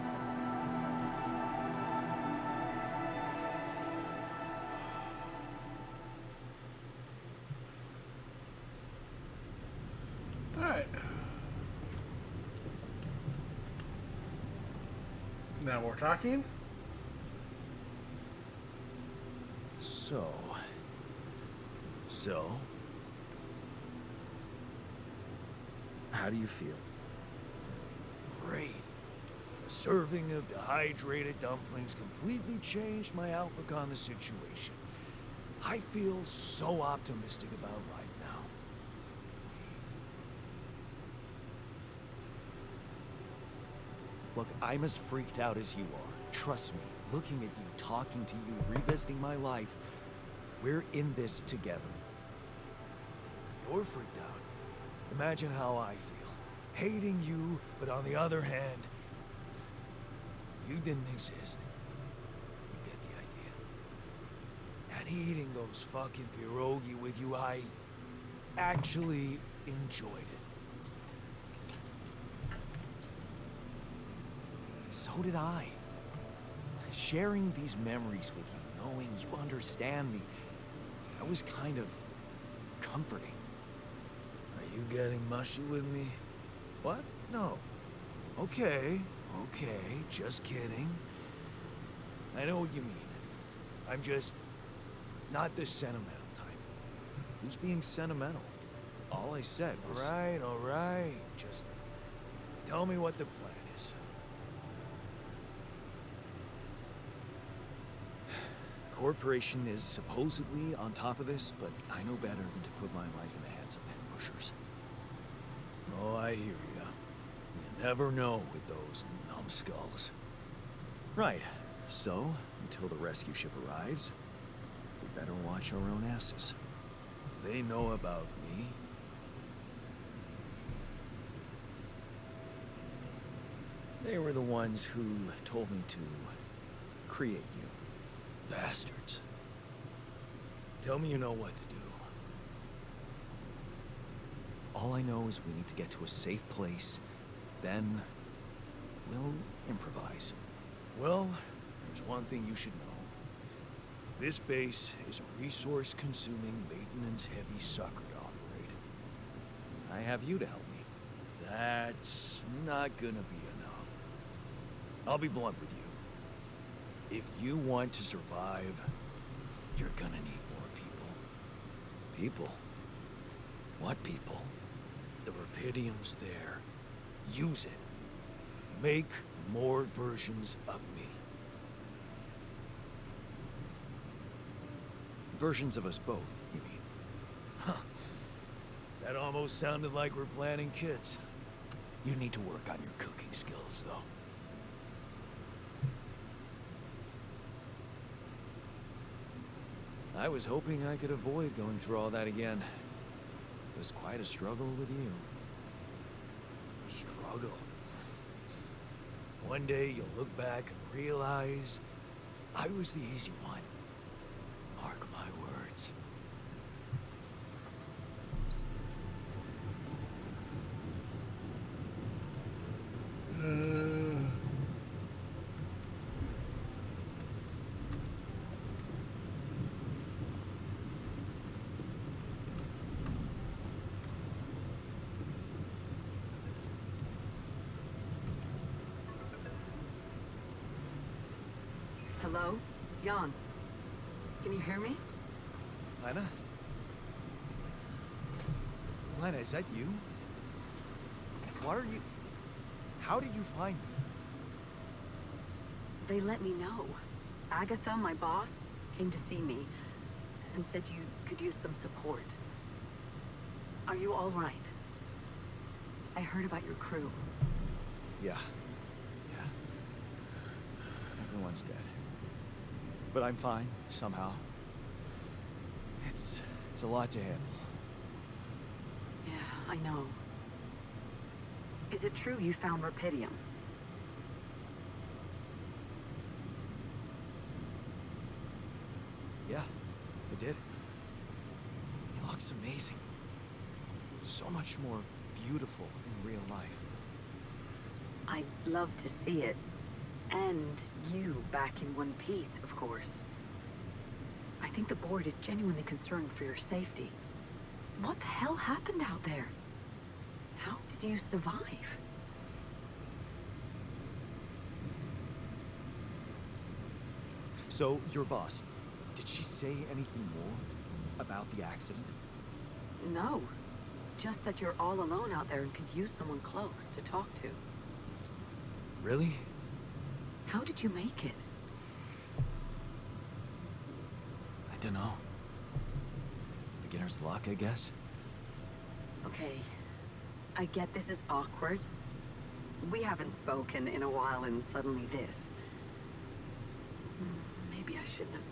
Alright. Now we're talking. So, how do you feel? Great. A serving of dehydrated dumplings completely changed my outlook on the situation. I feel so optimistic about life now. Look, I'm as freaked out as you are. Trust me, looking at you, talking to you, revisiting my life, we're in this together. You're freaked out. Imagine how I feel. Hating you, but on the other hand, if you didn't exist, you get the idea. And eating those fucking pierogi with you, I actually enjoyed it. So did I. Sharing these memories with you, knowing you understand me, that was kind of comforting. Are you getting mushy with me? What? No. Okay, just kidding. I know what you mean. I'm just not the sentimental type. Who's being sentimental? All I said was... All right. Just tell me what the plan is. The corporation is supposedly on top of this, but I know better than to put my life in the hands of pen pushers. Oh, I hear ya. You never know with those numbskulls. Right. So, until the rescue ship arrives, we better watch our own asses. They know about me. They were the ones who told me to create you. Bastards. Tell me you know what to do. All I know is we need to get to a safe place, then we'll improvise. Well, there's one thing you should know. This base is a resource-consuming, maintenance-heavy sucker to operate. I have you to help me. That's not gonna be enough. I'll be blunt with you. If you want to survive, you're gonna need more people. People? What people? The Rapidium's there. Use it. Make more versions of me. Versions of us both, you mean? Huh. That almost sounded like we're planning kids. You need to work on your cooking skills, though. I was hoping I could avoid going through all that again. It was quite a struggle with you. Struggle? One day you'll look back and realize I was the easy one. Mark my words. Hello? Jan. Can you hear me? Lena? Lena, is that you? What are you... How did you find me? They let me know. Agatha, my boss, came to see me and said you could use some support. Are you all right? I heard about your crew. Yeah. Everyone's dead. But I'm fine, somehow. It's a lot to handle. Yeah, I know. Is it true you found Rapidium? Yeah, I did. It looks amazing. So much more beautiful in real life. I'd love to see it. And you back in one piece, of course. I think the board is genuinely concerned for your safety. What the hell happened out there? How did you survive? So, your boss, did she say anything more about the accident? No. Just that you're all alone out there and could use someone close to talk to. Really? How did you make it? I don't know. Beginner's luck, I guess. Okay. I get this is awkward. We haven't spoken in a while and suddenly this. Maybe I shouldn't have.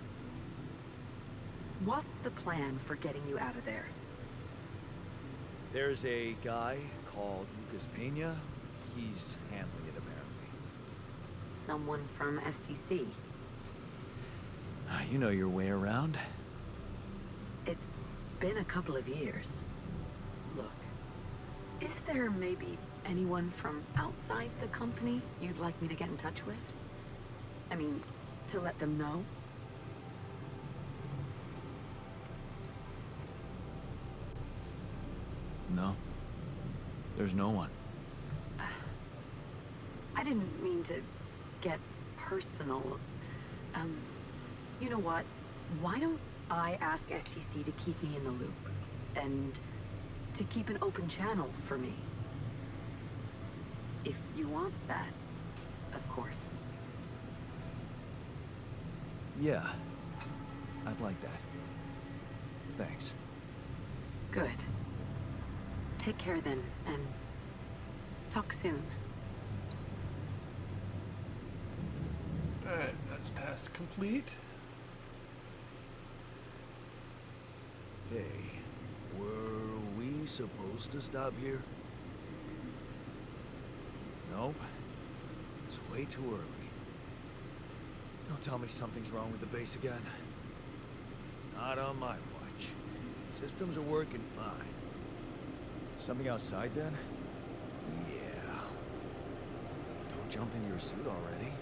What's the plan for getting you out of there? There's a guy called Lucas Pena. He's handling it, apparently. Someone from STC. You know your way around. It's been a couple of years. Look, is there maybe anyone from outside the company you'd like me to get in touch with? I mean, to let them know? No. There's no one. I didn't mean to get personal. You know what? Why don't I ask STC to keep me in the loop? And to keep an open channel for me? If you want that, of course. Yeah. I'd like that. Thanks. Good. Take care then, and talk soon. Alright, that's task complete. Hey, were we supposed to stop here? Nope. It's way too early. Don't tell me something's wrong with the base again. Not on my watch. Systems are working fine. Something outside then? Yeah. Don't jump into your suit already.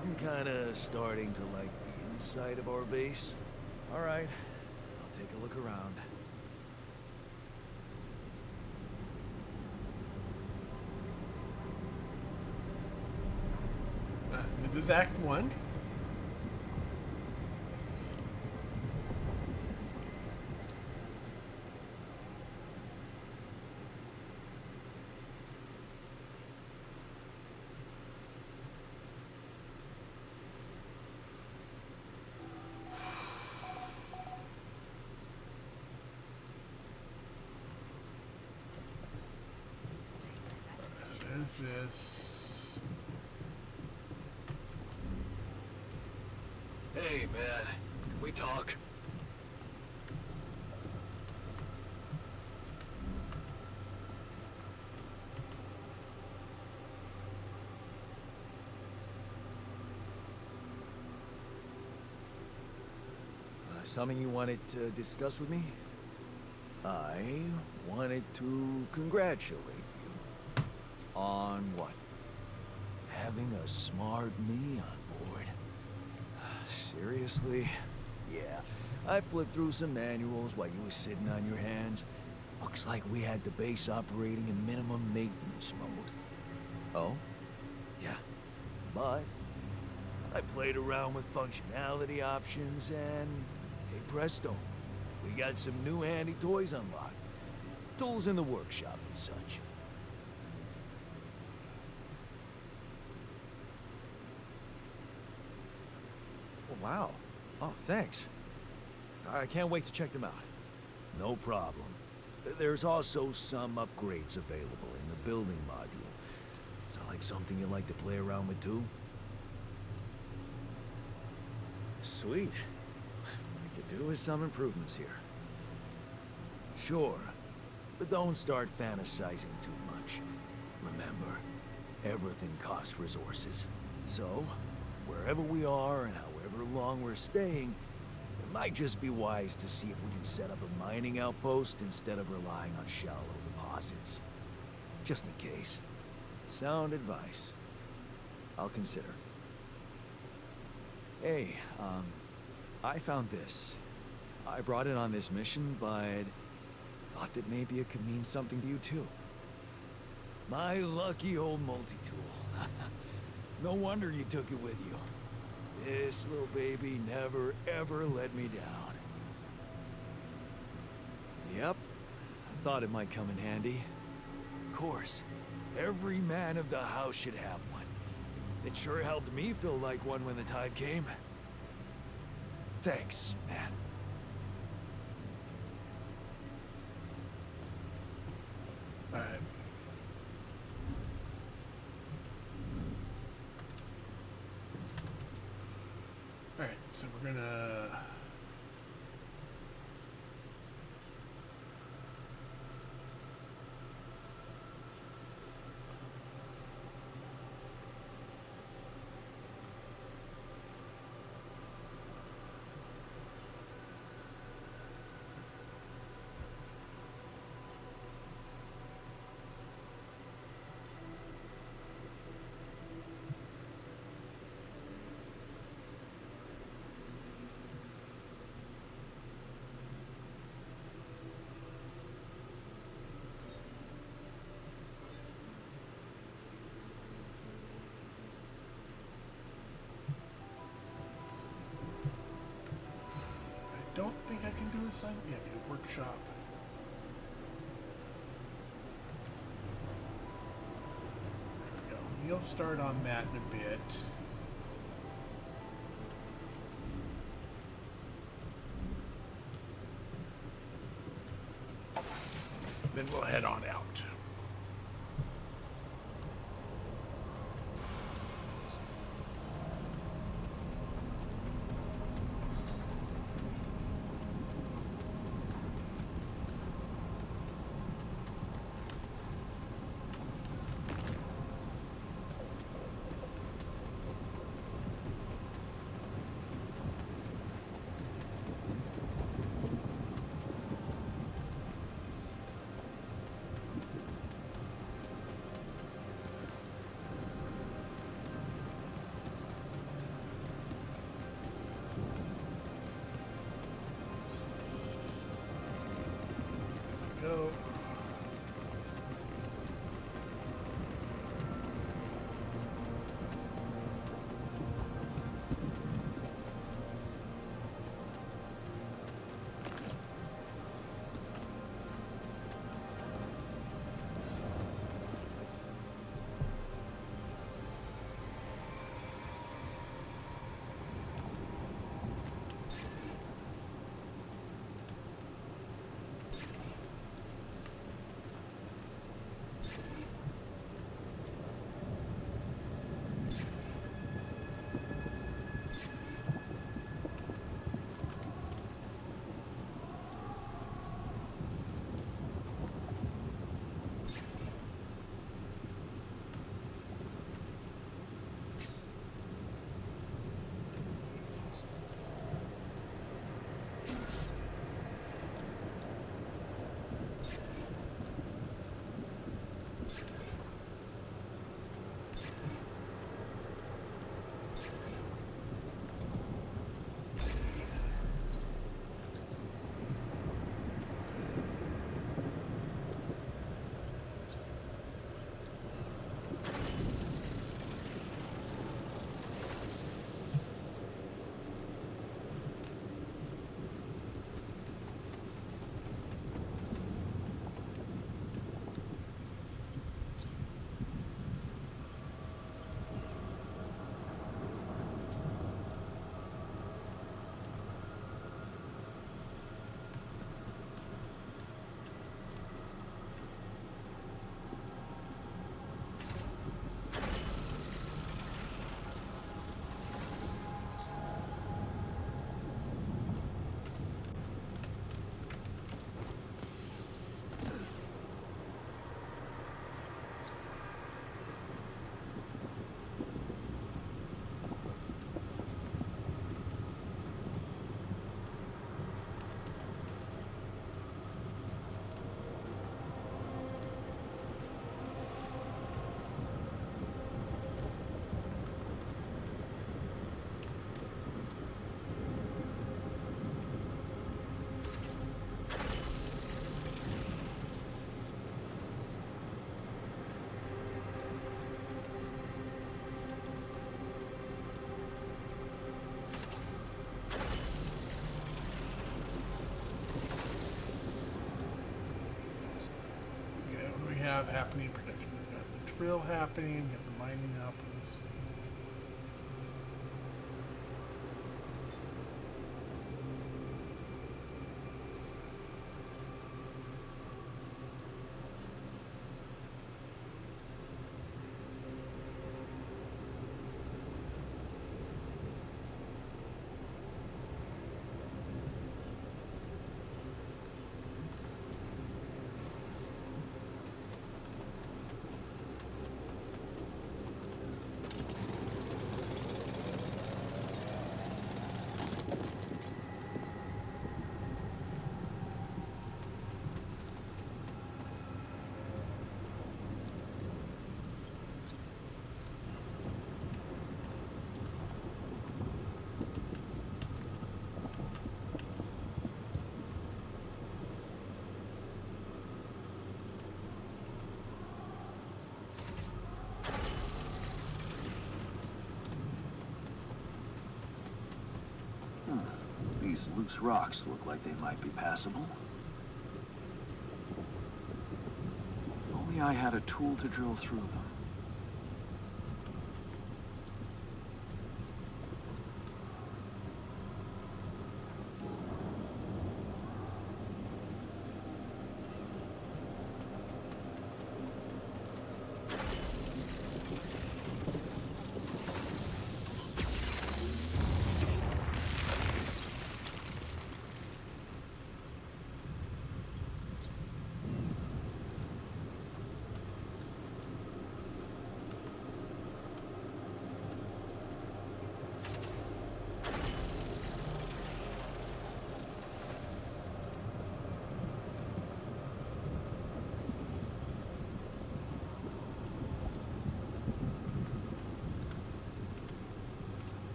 I'm kinda starting to like the inside of our base. Alright, I'll take a look around. is Act 1. This. Hey, man. Can we talk? Something you wanted to discuss with me? I wanted to congratulate you. On what? Having a smart me on board. Seriously? Yeah, I flipped through some manuals while you were sitting on your hands. Looks like we had the base operating in minimum maintenance mode. Oh? Yeah. But I played around with functionality options and, hey presto, we got some new handy toys unlocked. Tools in the workshop and such. Oh, wow. Oh, thanks. I can't wait to check them out. No problem. There's also some upgrades available in the building module. Sound like something you'd like to play around with too? Sweet. We could do with some improvements here. Sure, but don't start fantasizing too much. Remember, everything costs resources. So, wherever we are and however long we're staying, it might just be wise to see if we can set up a mining outpost instead of relying on shallow deposits. Just in case. Sound advice. I'll consider. Hey, I found this. I brought it on this mission, but thought that maybe it could mean something to you too. My lucky old multi-tool. No wonder you took it with you. This little baby never ever let me down. Yep, I thought it might come in handy. Of course, every man of the house should have one. It sure helped me feel like one when the time came. Thanks, man. Alright. Alright, so we're gonna... I don't think I can do a sign. Yeah, do workshop. There we go. We'll start on that in a bit. Then we'll head on out. happening, protection. We've got the drill happening, we've got the mining outpost. These loose rocks look like they might be passable. If only I had a tool to drill through them.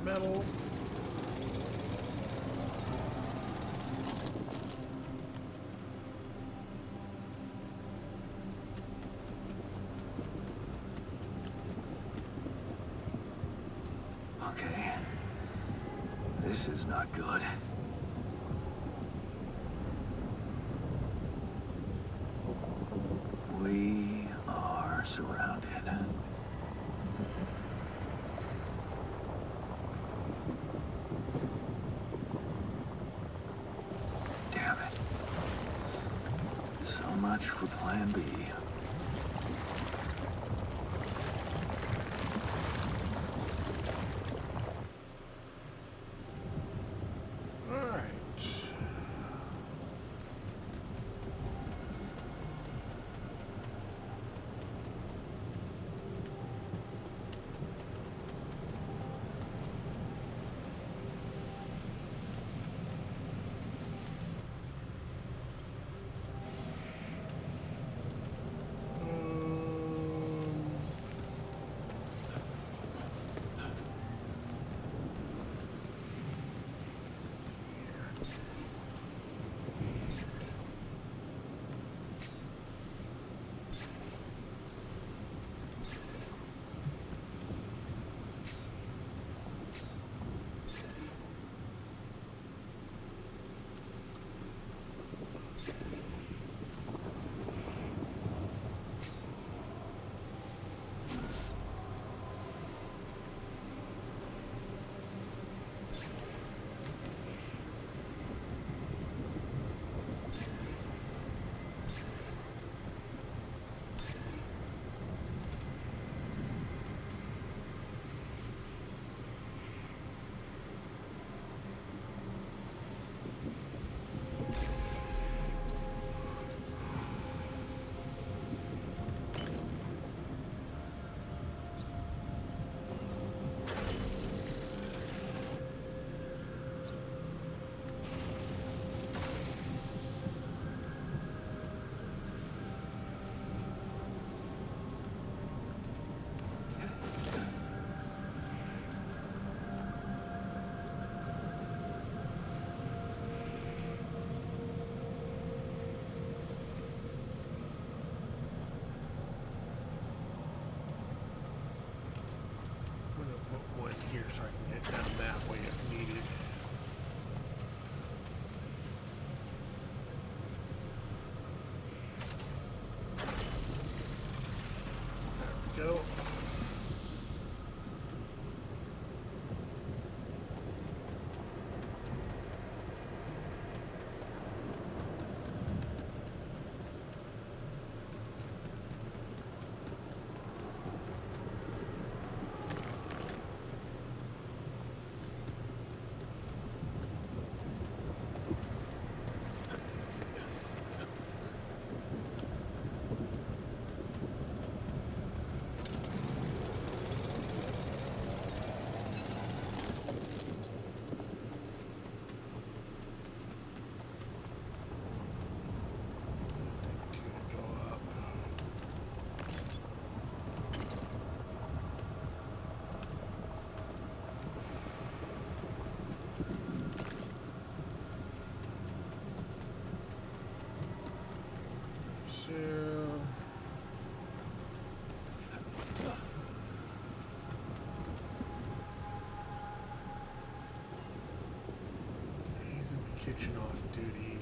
Metal. Okay. This is not good. We are surrounded. Damn it. So much for Plan B. go. Kitchen off duty.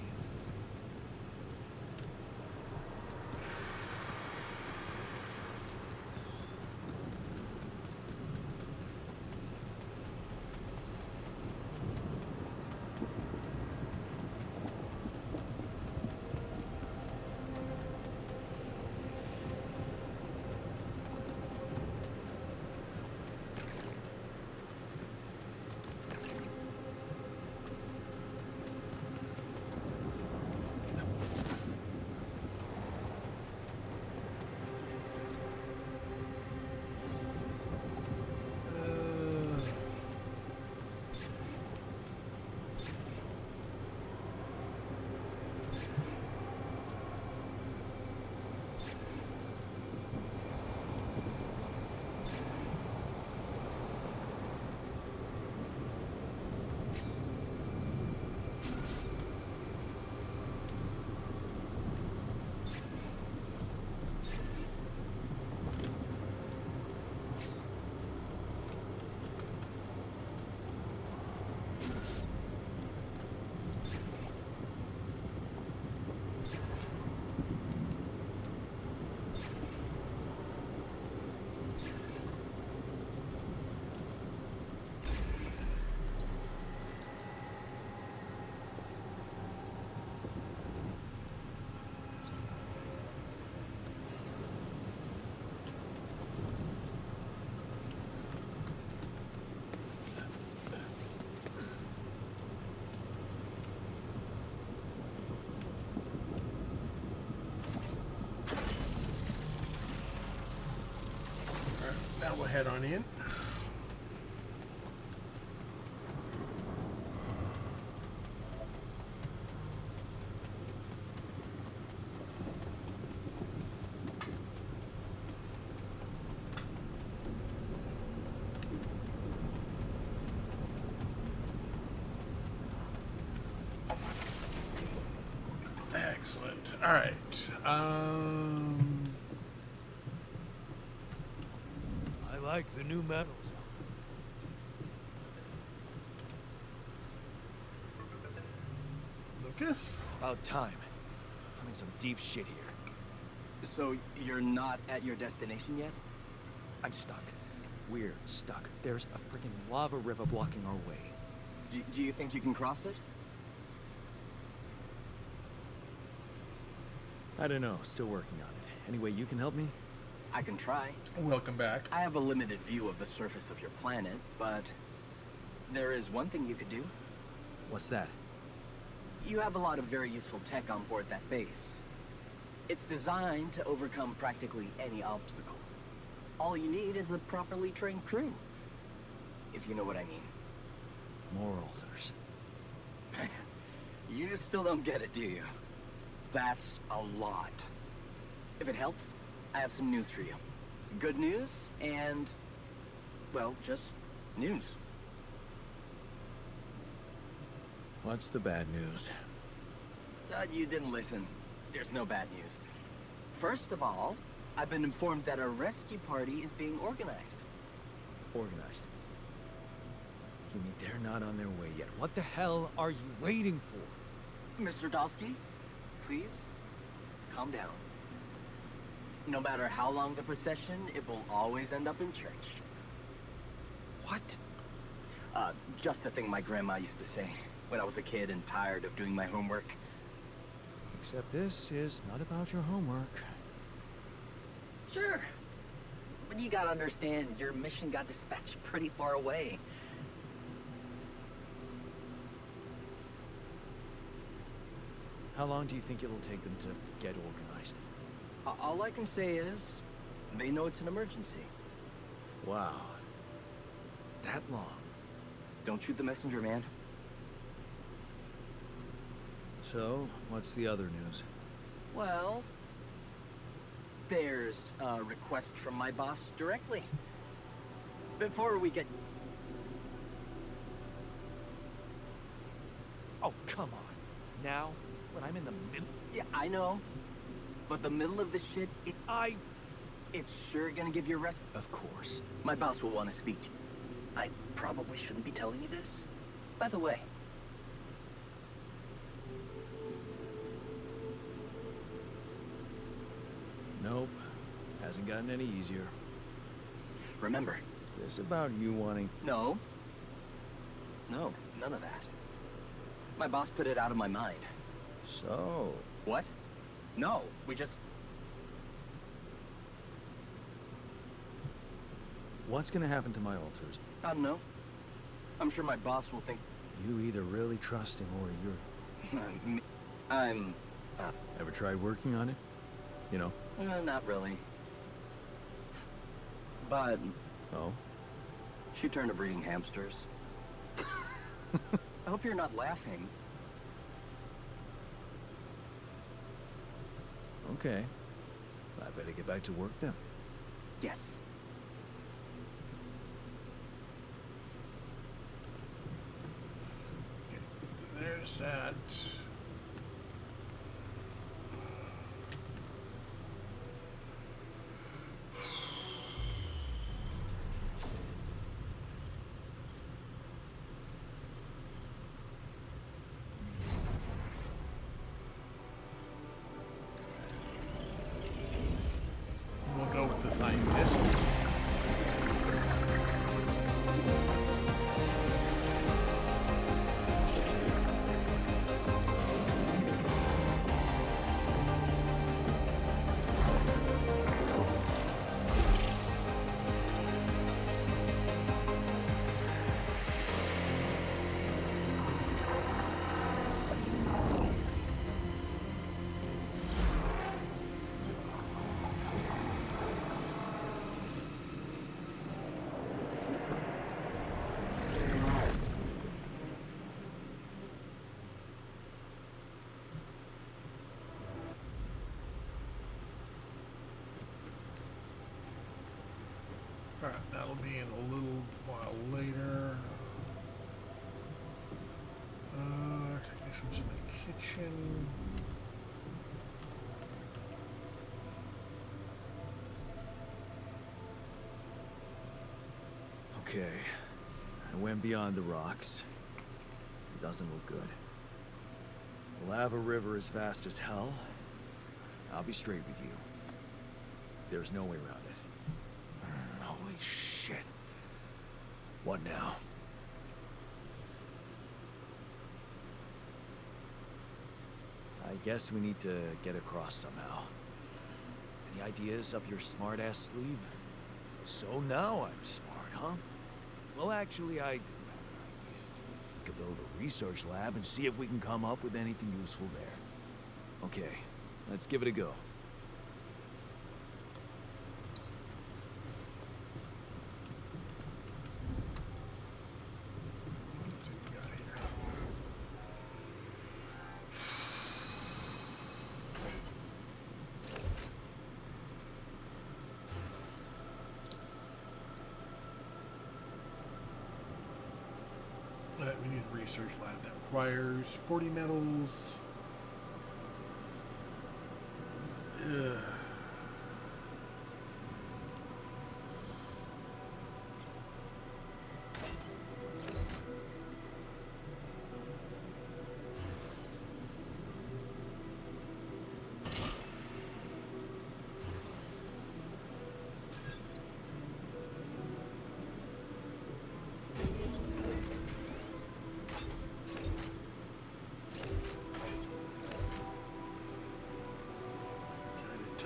Now we'll head on in. Excellent. All right. I like the new metals. Lucas? About time. I'm in some deep shit here. So you're not at your destination yet? I'm stuck. We're stuck. There's a freaking lava river blocking our way. Do you think you can cross it? I don't know. Still working on it. Any way you can help me? I can try. Welcome back. I have a limited view of the surface of your planet, but there is one thing you could do. What's that? You have a lot of very useful tech on board that base. It's designed to overcome practically any obstacle. All you need is a properly trained crew, if you know what I mean. More altars. You still don't get it, do you? That's a lot. If it helps, I have some news for you. Good news and, well, just news. What's the bad news? You didn't listen. There's no bad news. First of all, I've been informed that a rescue party is being organized. Organized. You mean they're not on their way yet? What the hell are you waiting for? Mr. Dalsky, please, calm down. No matter how long the procession, it will always end up in church. What? Just a thing my grandma used to say when I was a kid and tired of doing my homework. Except this is not about your homework. Sure. But you gotta understand, your mission got dispatched pretty far away. How long do you think it'll take them to get organized? All I can say is, they know it's an emergency. Wow. That long? Don't shoot the messenger, man. So, what's the other news? Well, there's a request from my boss directly. Before we get... Oh, come on. Now? When I'm in the middle... Yeah, I know. But the middle of this shit, it's sure gonna give you a rest. Of course. My boss will want to speak to you. I probably shouldn't be telling you this. By the way. Nope. Hasn't gotten any easier. Remember. Is this about you wanting... No. No, none of that. My boss put it out of my mind. So... What? No, we just... What's gonna happen to my altars? I don't know. I'm sure my boss will think... You either really trust him or you're... I'm... Ever tried working on it? You know? Not really. But... Oh? she turned to breeding hamsters. I hope you're not laughing. Okay. I better get back to work then. Yes. There's that. We'll go with the scientist. Alright, that'll be in a little while later. Technicians in the kitchen. Okay. I went beyond the rocks. It doesn't look good. The lava river is fast as hell. I'll be straight with you. There's no way around it. Holy shit. What now? I guess we need to get across somehow. Any ideas up your smart-ass sleeve? So now I'm smart, huh? Well, actually, I do have an idea. We could build a research lab and see if we can come up with anything useful there. Okay, let's give it a go. Let's see what we got here. We need a research lab that requires 40 metals. Ugh.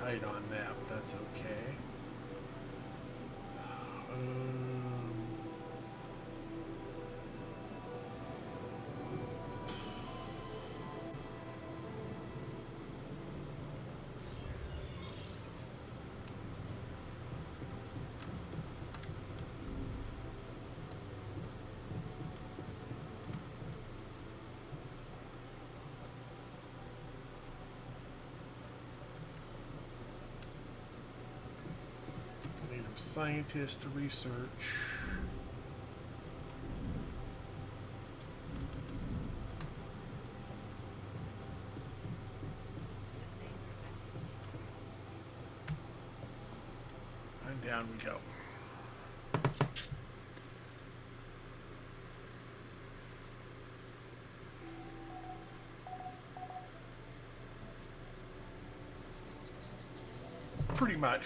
tight on that, but that's okay. Scientists to research. And down we go. Pretty much.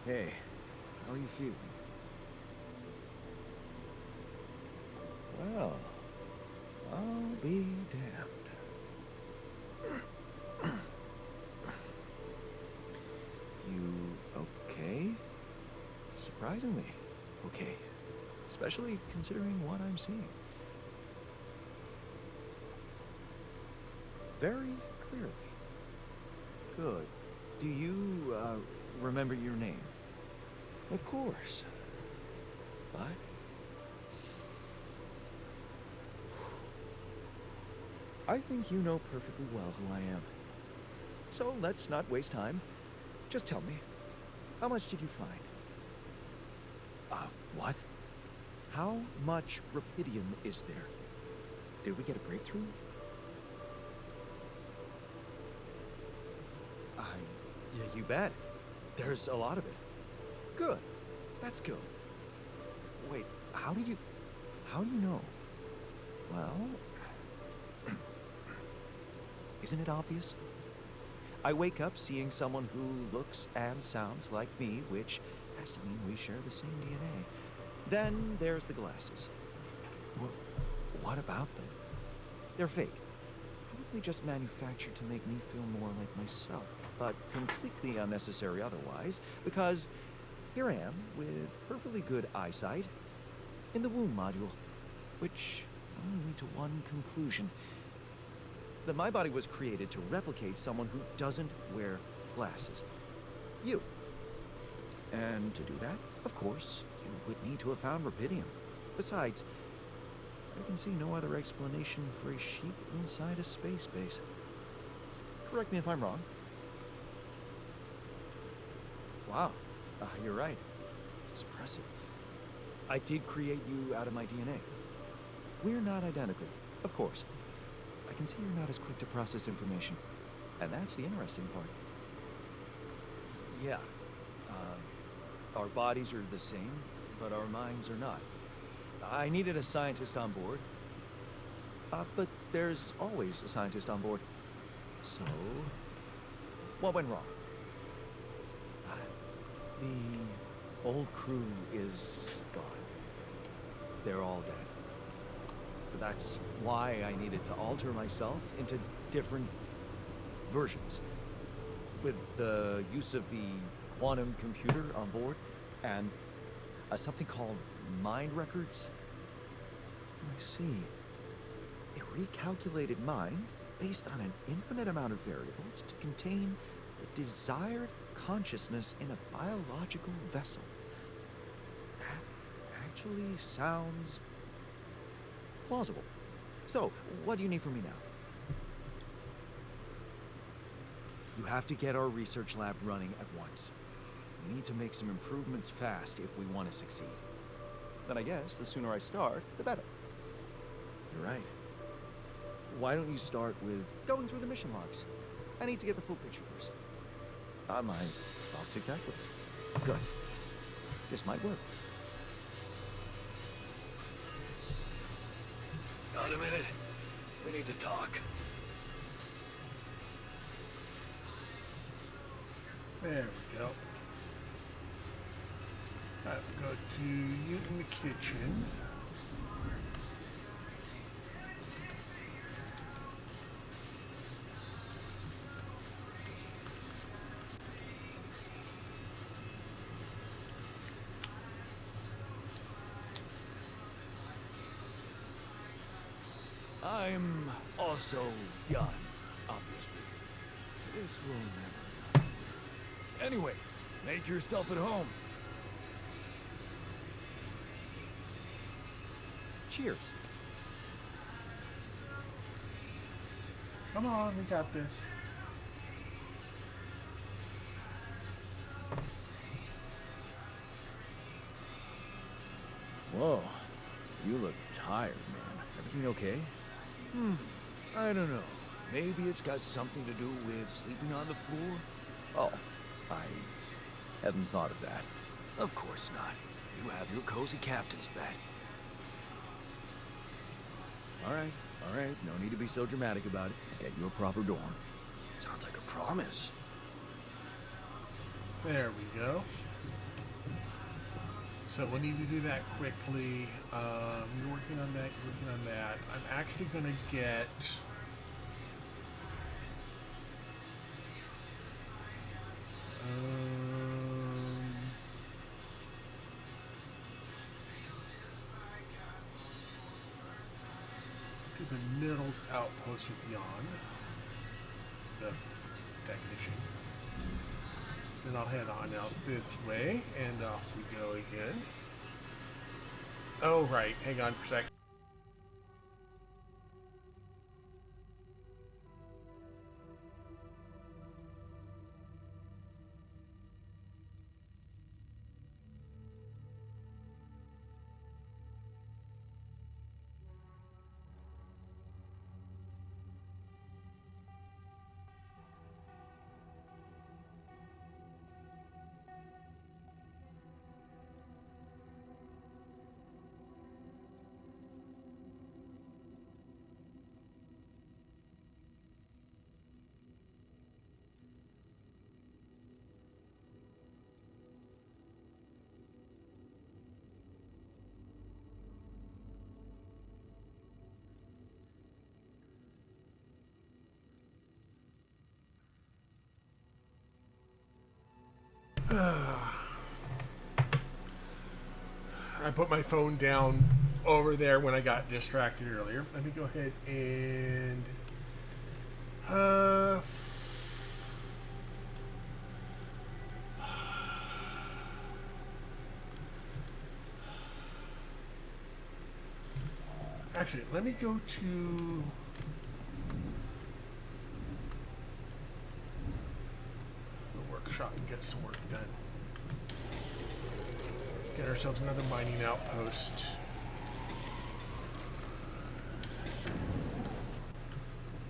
Hey, how are you feeling? Well, I'll be damned. You okay? Surprisingly okay. Especially considering what I'm seeing. Very clearly. Good. Do you, remember your name? Of course. But... I think you know perfectly well who I am. So let's not waste time. Just tell me, how much did you find? What? How much Rapidium is there? Did we get a breakthrough? Yeah, you bet. There's a lot of it. Good. That's good. Wait, how do you know? Well, isn't it obvious? I wake up seeing someone who looks and sounds like me, which has to mean we share the same DNA. Then there's the glasses. What about them? They're fake. Probably just manufactured to make me feel more like myself, but completely unnecessary otherwise, because here I am with perfectly good eyesight in the womb module, which can only lead to one conclusion. That my body was created to replicate someone who doesn't wear glasses. You. And to do that, of course, you would need to have found Rapidium. Besides, I can see no other explanation for a sheep inside a space base. Correct me if I'm wrong. Wow, you're right. It's impressive. I did create you out of my DNA. We're not identical, of course. I can see you're not as quick to process information. And that's the interesting part. Yeah. Our bodies are the same, but our minds are not. I needed a scientist on board. But there's always a scientist on board. So, what went wrong? The old crew is gone. They're all dead. That's why I needed to alter myself into different versions. With the use of the quantum computer on board and something called mind records. I see. A recalculated mind based on an infinite amount of variables to contain the desired consciousness in a biological vessel. That actually sounds plausible. So, what do you need from me now? You have to get our research lab running at once. We need to make some improvements fast if we want to succeed. Then I guess the sooner I start, the better. You're right. Why don't you start with going through the mission logs? I need to get the full picture first. My thoughts exactly. Good. This might work. Got a minute? We need to talk. There we go. Alright, we'll go to you in the kitchen. I'm also young, obviously. This will never. Anyway, make yourself at home. Cheers. Come on, we got this. Whoa, you look tired, man. Everything okay? I don't know. Maybe it's got something to do with sleeping on the floor? Oh, I hadn't thought of that. Of course not. You have your cozy captain's bed. All right. No need to be so dramatic about it. Get you a proper dorm. Sounds like a promise. There we go. So we'll need to do that quickly. You're working on that, you're working on that. I'm actually going to get... do the middle's outpost with Jan, the technician. Then I'll head on out this way, and off we go again. Oh, right. Hang on for a sec. I put my phone down over there when I got distracted earlier. Let me go ahead and actually, let me go to the workshop and get some work done. Get ourselves another mining outpost.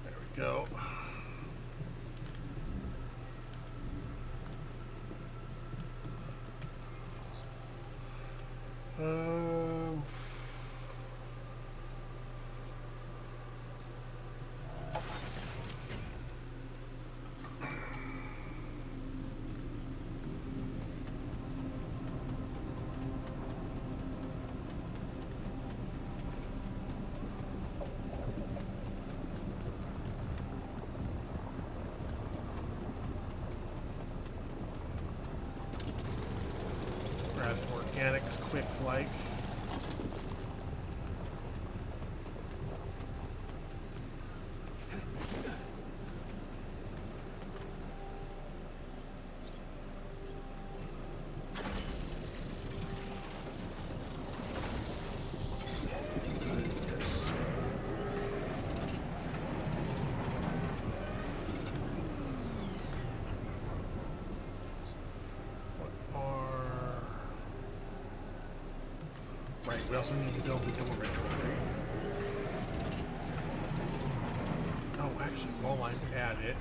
There we go. Grab some organics quick like. Right, we also need to build the dormitory. Oh, actually, while I'm at it...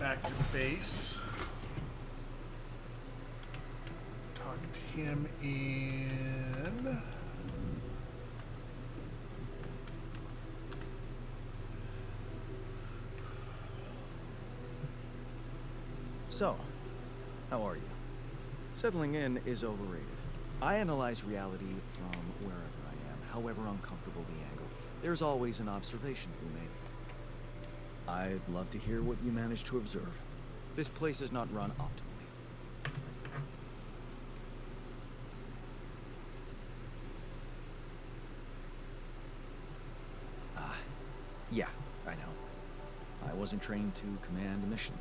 back to the base. Talk to him in. So, how are you? Settling in is overrated. I analyze reality from wherever I am, however uncomfortable the angle. There's always an observation to be made. I'd love to hear what you managed to observe. This place is not run optimally. Yeah, I know. I wasn't trained to command a mission.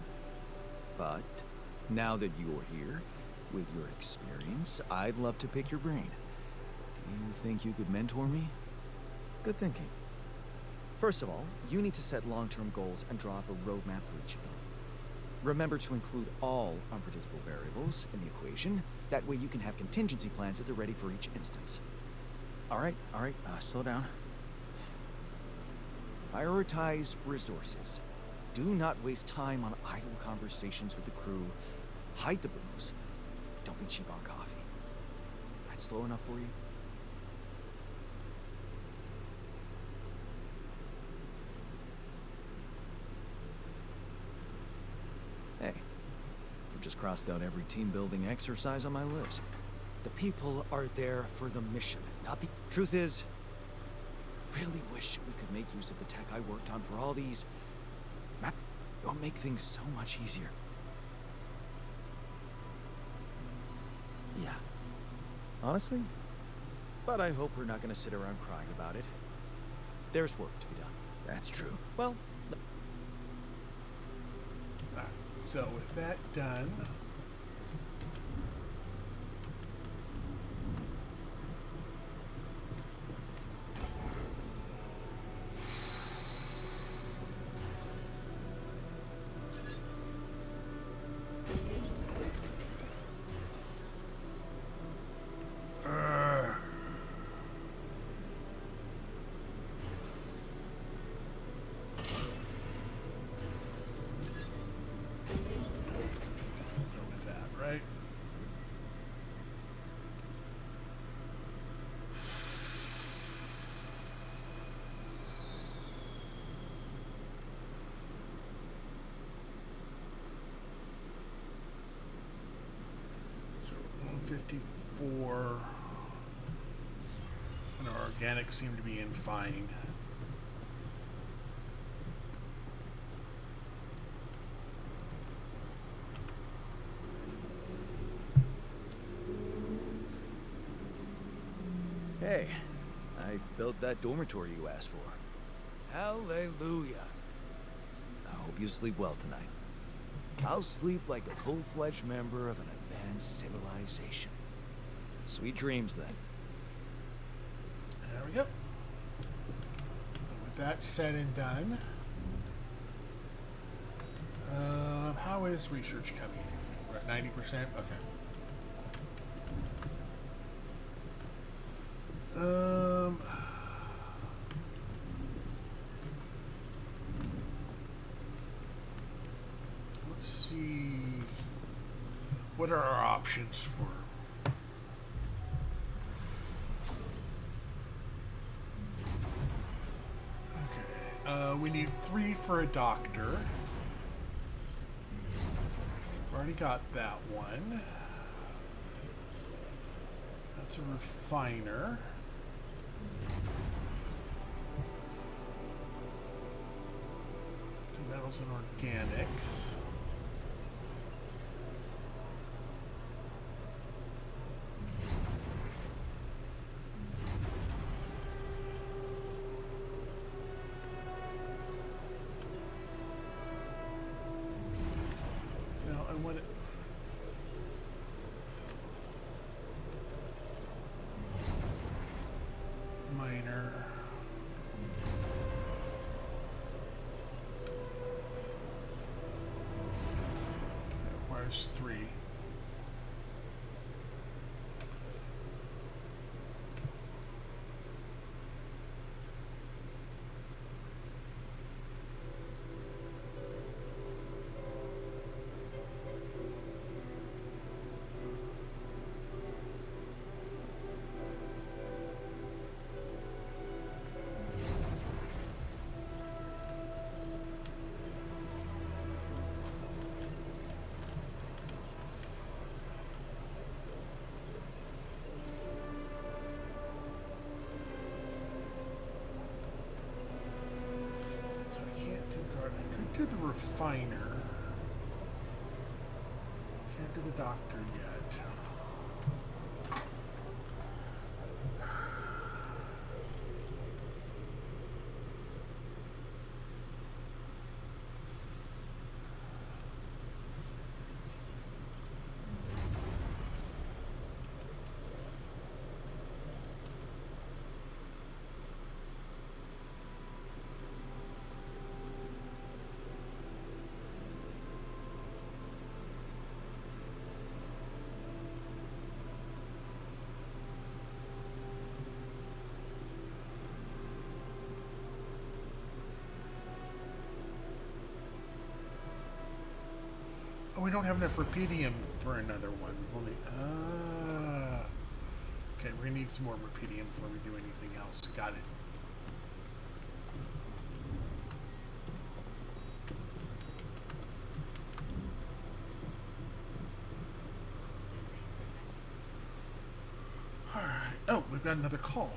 But now that you're here, with your experience, I'd love to pick your brain. Do you think you could mentor me? Good thinking. First of all, you need to set long-term goals and draw up a roadmap for each of them. Remember to include all unpredictable variables in the equation. That way you can have contingency plans at the ready for each instance. All right, slow down. Prioritize resources. Do not waste time on idle conversations with the crew. Hide the booze. Don't be cheap on coffee. That's slow enough for you? Hey, I've just crossed out every team-building exercise on my list. The people are there for the mission, not the... Truth is, I really wish we could make use of the tech I worked on for all these... It'll make things so much easier. Yeah. Honestly? But I hope we're not gonna sit around crying about it. There's work to be done. That's true. Well... So with that done... Right? So 154, and our organics seem to be in fine. Hey, I built that dormitory you asked for. Hallelujah. I hope you sleep well tonight. I'll sleep like a full-fledged member of an advanced civilization. Sweet dreams, then. There we go. And with that said and done, how is research coming? We're at 90%? Okay. Let's see. What are our options for? Okay. We need 3 for a doctor. We've already got that one. That's a refiner. Metals and organics. Now I want it. Minor. Requires 3. the refiner. Can't do the doctor yet. Oh, we don't have enough Rapidium for another one. We've only... Okay, we're gonna need some more Rapidium before we do anything else. Got it. Alright. Oh, we've got another call.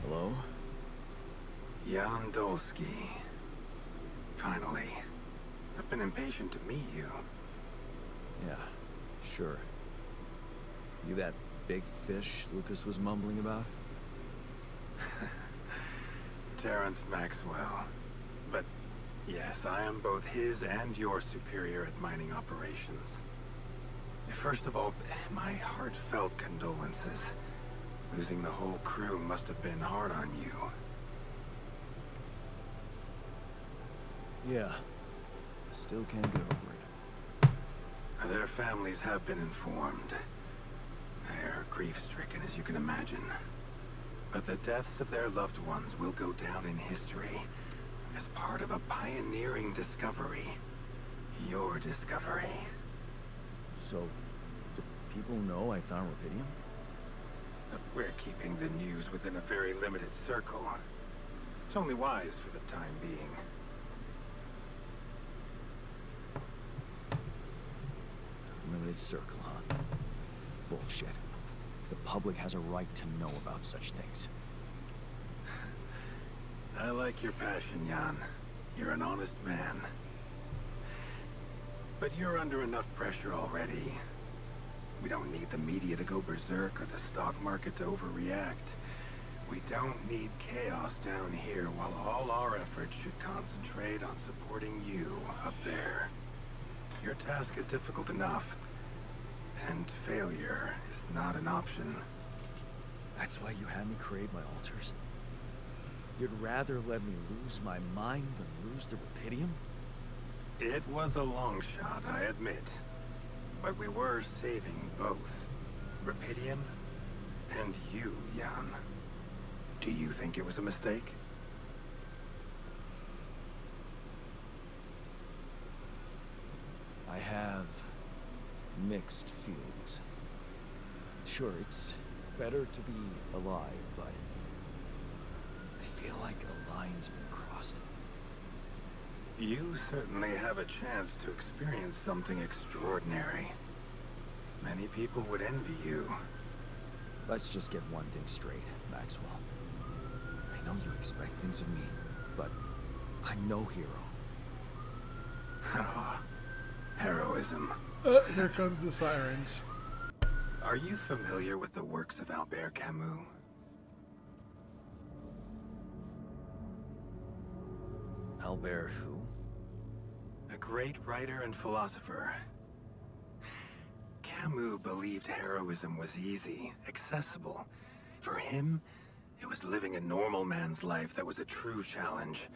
Hello? Jan Dolsky. Finally. I've been impatient to meet you. Yeah, sure. You that big fish Lucas was mumbling about? Terrence Maxwell. But yes, I am both his and your superior at mining operations. First of all, my heartfelt condolences. Losing the whole crew must have been hard on you. Yeah. I still can't get over it. Their families have been informed. They're grief-stricken, as you can imagine. But the deaths of their loved ones will go down in history as part of a pioneering discovery. Your discovery. So, do people know I found Rapidium? We're keeping the news within a very limited circle. It's only wise for the time being. Limited circle, huh? Bullshit. The public has a right to know about such things. I like your passion, Jan. You're an honest man. But you're under enough pressure already. We don't need the media to go berserk or the stock market to overreact. We don't need chaos down here while all our efforts should concentrate on supporting you up there. Your task is difficult enough, and failure is not an option. That's why you had me create my altars? You'd rather let me lose my mind than lose the Rapidium? It was a long shot, I admit. But we were saving both. Rapidium and you, Jan. Do you think it was a mistake? I have mixed feelings. Sure, it's better to be alive, but I feel like a line's been crossed. You certainly have a chance to experience something extraordinary. Many people would envy you. Let's just get one thing straight, Maxwell. I know you expect things of me, but I'm no hero. Ah, heroism. Here comes the sirens. Are you familiar with the works of Albert Camus? Albert who? A great writer and philosopher. Camus believed heroism was easy, accessible. For him, it was living a normal man's life that was a true challenge.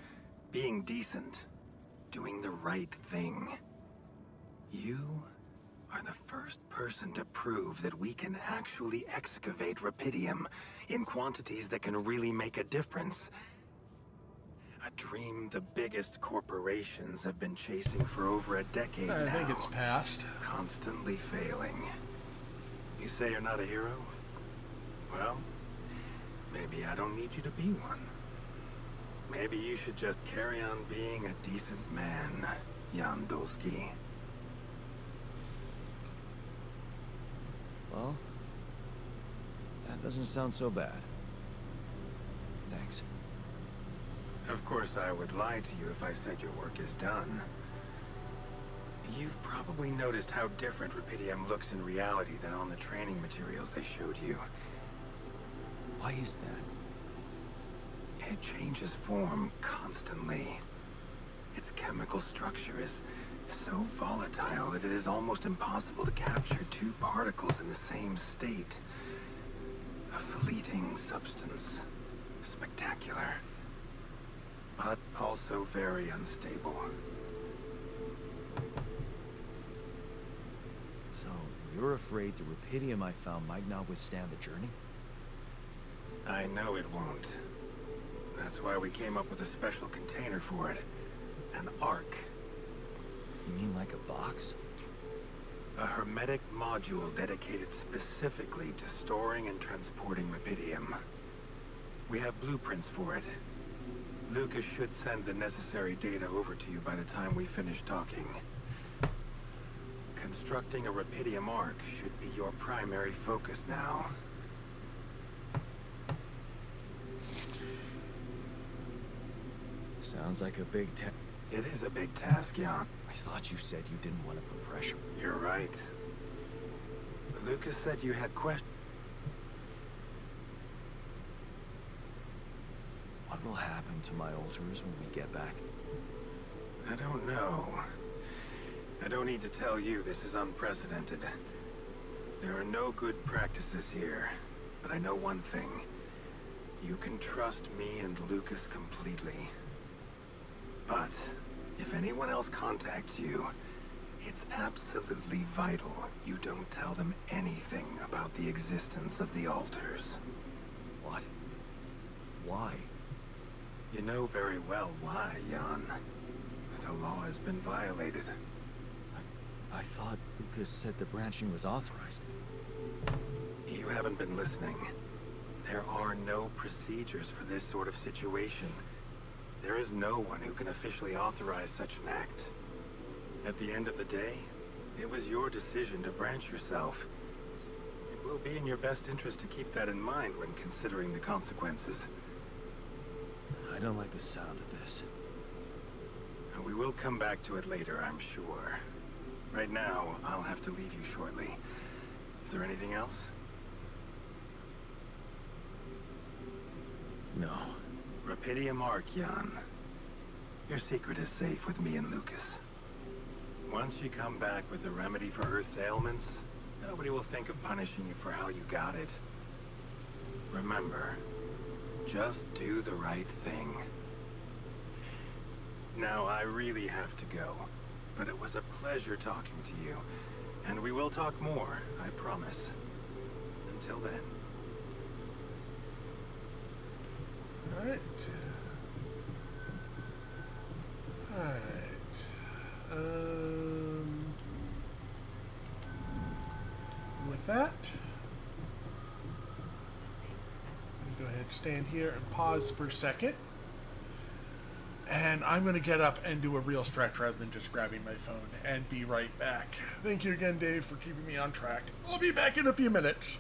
Being decent. Doing the right thing. You are the first person to prove that we can actually excavate Rapidium in quantities that can really make a difference. A dream the biggest corporations have been chasing for over a decade now. I think it's past. Constantly failing. You say you're not a hero? Well, maybe I don't need you to be one. Maybe you should just carry on being a decent man, Jan Dolsky. Well, that doesn't sound so bad. Thanks. Of course, I would lie to you if I said your work is done. You've probably noticed how different Rapidium looks in reality than on the training materials they showed you. Why is that? It changes form constantly. Its chemical structure is so volatile that it is almost impossible to capture two particles in the same state. A fleeting substance. Spectacular. But also very unstable. So, you're afraid the Rapidium I found might not withstand the journey? I know it won't. That's why we came up with a special container for it. An ark. You mean like a box? A hermetic module dedicated specifically to storing and transporting Rapidium. We have blueprints for it. Lucas should send the necessary data over to you by the time we finish talking. Constructing a Rapidium ark should be your primary focus now. Sounds like a big task. It is a big task, Jan. I thought you said you didn't want to put pressure. You're right. Lucas said you had questions. What will happen to my altars when we get back? I don't know. I don't need to tell you this is unprecedented. There are no good practices here, but I know one thing. You can trust me and Lucas completely. But if anyone else contacts you, it's absolutely vital you don't tell them anything about the existence of the altars. What? Why? You know very well why, Jan. The law has been violated. I thought Lucas said the branching was authorized. You haven't been listening. There are no procedures for this sort of situation. There is no one who can officially authorize such an act. At the end of the day, it was your decision to branch yourself. It will be in your best interest to keep that in mind when considering the consequences. I don't like the sound of this. And we will come back to it later, I'm sure. Right now, I'll have to leave you shortly. Is there anything else? No. Rapidium ark, Jan. Your secret is safe with me and Lucas. Once you come back with the remedy for Earth's ailments, nobody will think of punishing you for how you got it. Remember, just do the right thing. Now, I really have to go, but it was a pleasure talking to you, and we will talk more, I promise. Until then. Alright. Alright. With that, I'm going to go ahead and stand here and pause for a second. And I'm going to get up and do a real stretch rather than just grabbing my phone, and be right back. Thank you again, Dave, for keeping me on track. I'll be back in a few minutes.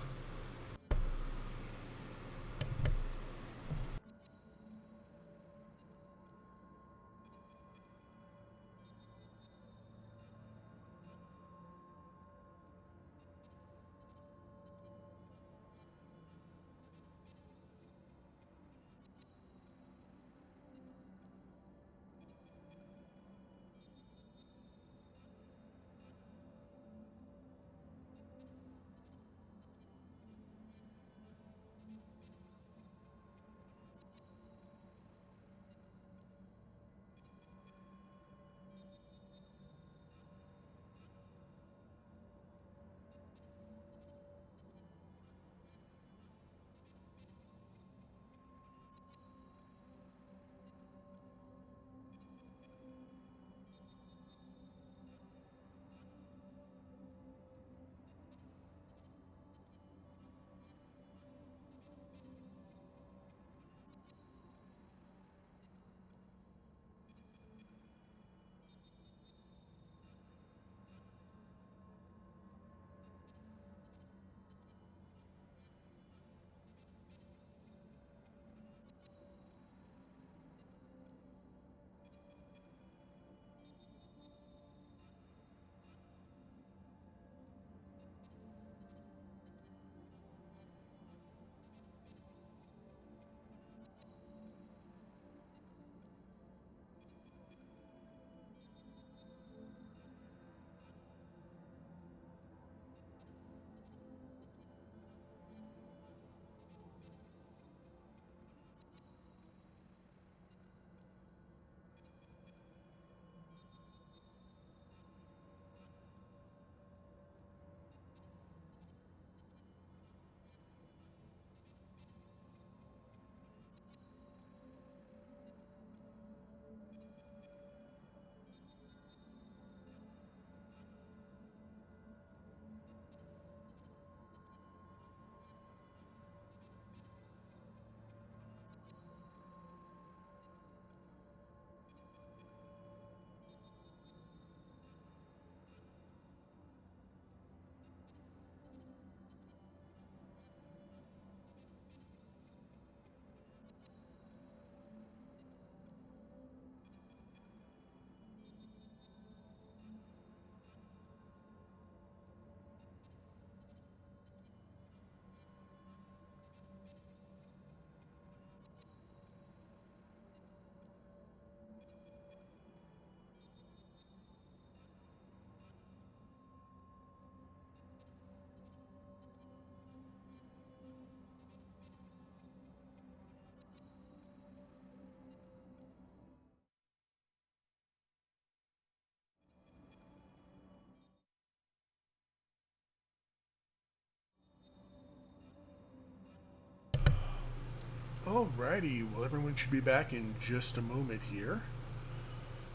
Alrighty, well, everyone should be back in just a moment here.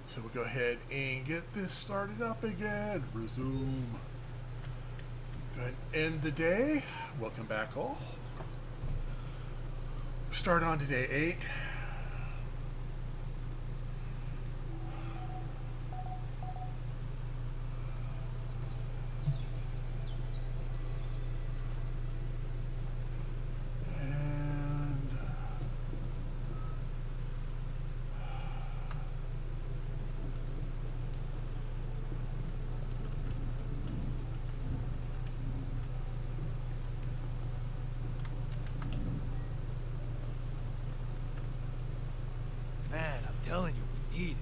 So we'll go ahead and get this started up again. Resume. Go ahead and end the day. Welcome back, all. Start on to day 8. Man, I'm telling you, we need it.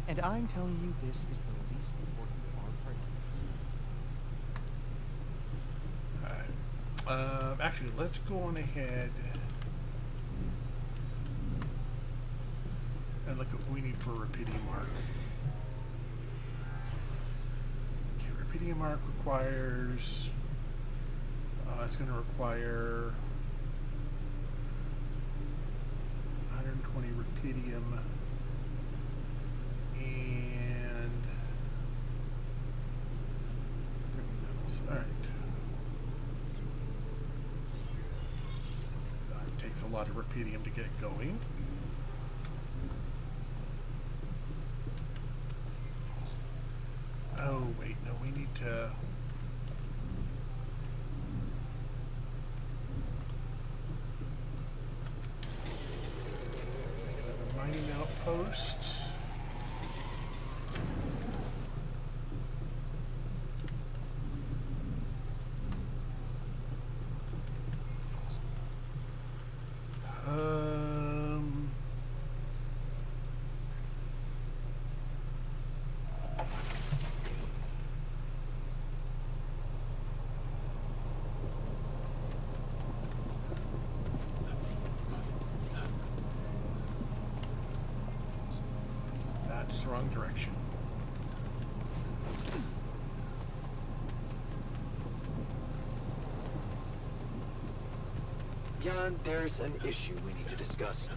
And I'm telling you, this is the least important of our priorities. Alright. Actually, let's go on ahead and look at what we need for Rapidium arc. Okay, Rapidium arc requires... it's going to require 120 Rapidium and 30 metals. Alright. It takes a lot of Rapidium to get going. Oh, wait, no, we need to... Another mining outpost. That's the wrong direction. Jan, there's an issue we need to discuss.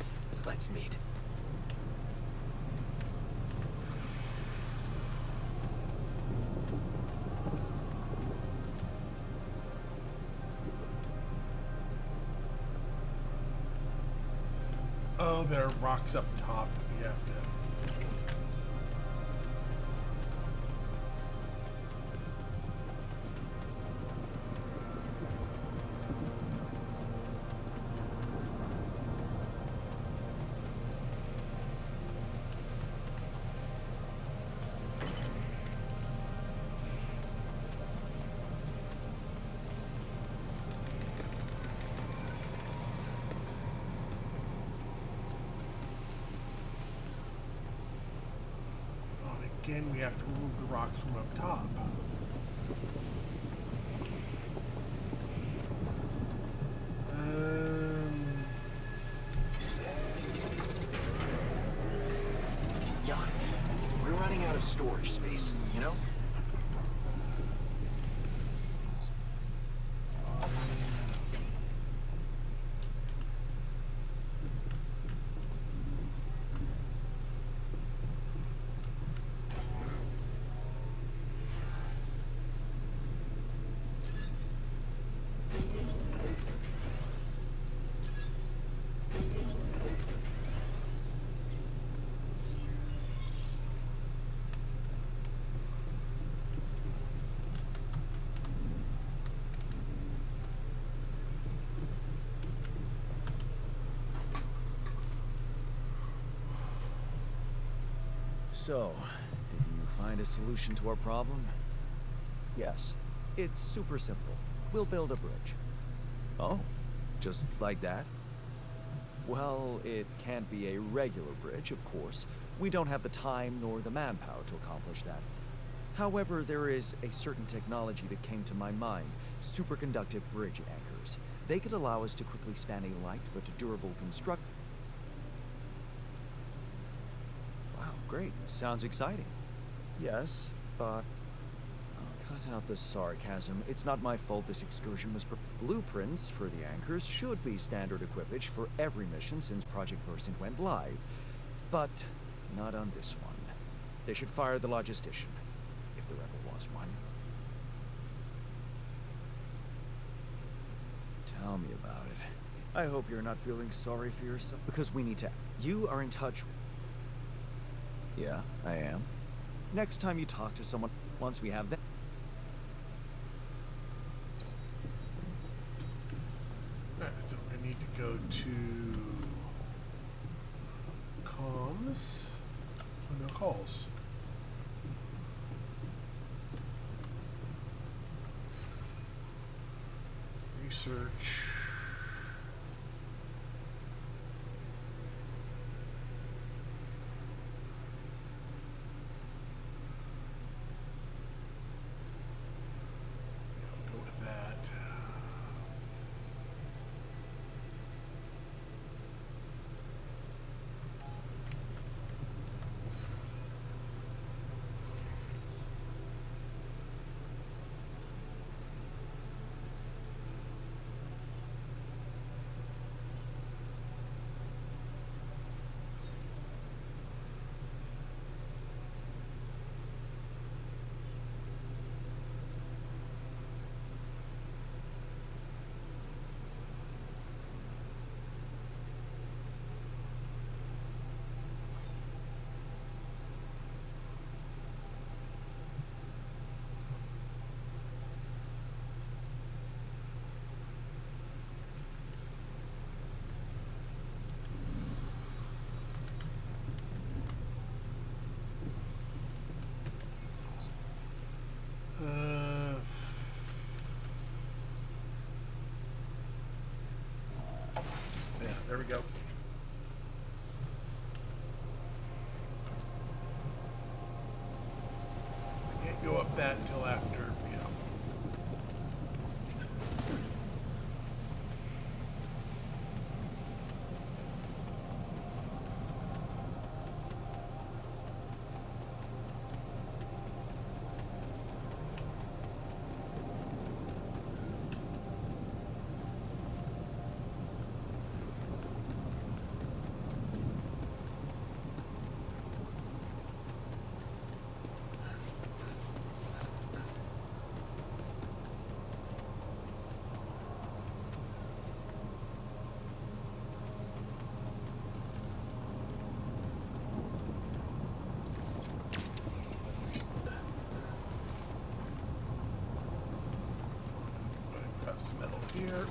Let's meet. Oh, there are rocks up top that we have to... Again, we have to remove the rocks from up top. Jan, we're running out of storage space, you know? So, did you find a solution to our problem? Yes. It's super simple. We'll build a bridge. Oh, just like that? Well, it can't be a regular bridge, of course. We don't have the time nor the manpower to accomplish that. However, there is a certain technology that came to my mind. Superconductive bridge anchors. They could allow us to quickly span a light but durable construct... great. Sounds exciting. Yes, but... cut out the sarcasm. It's not my fault this excursion was... Blueprints for the anchors should be standard equipage for every mission since Project Versant went live. But not on this one. They should fire the logistician, if there ever was one. Tell me about it. I hope you're not feeling sorry for yourself, because we need to... You are in touch... Yeah, I am. Next time you talk to someone, once we have that... Alright, so I need to go to... comms? Oh, no calls. Research. Yeah, I'll go with that. Yeah, there we go. I can't go up that until after, you know. Grab some metal here.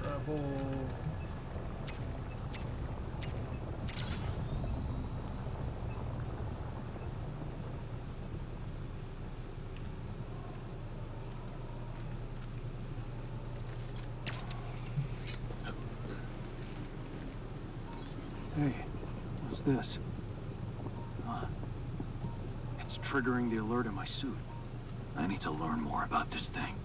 Travel. Hey, what's this? It's triggering the alert in my suit. I need to learn more about this thing.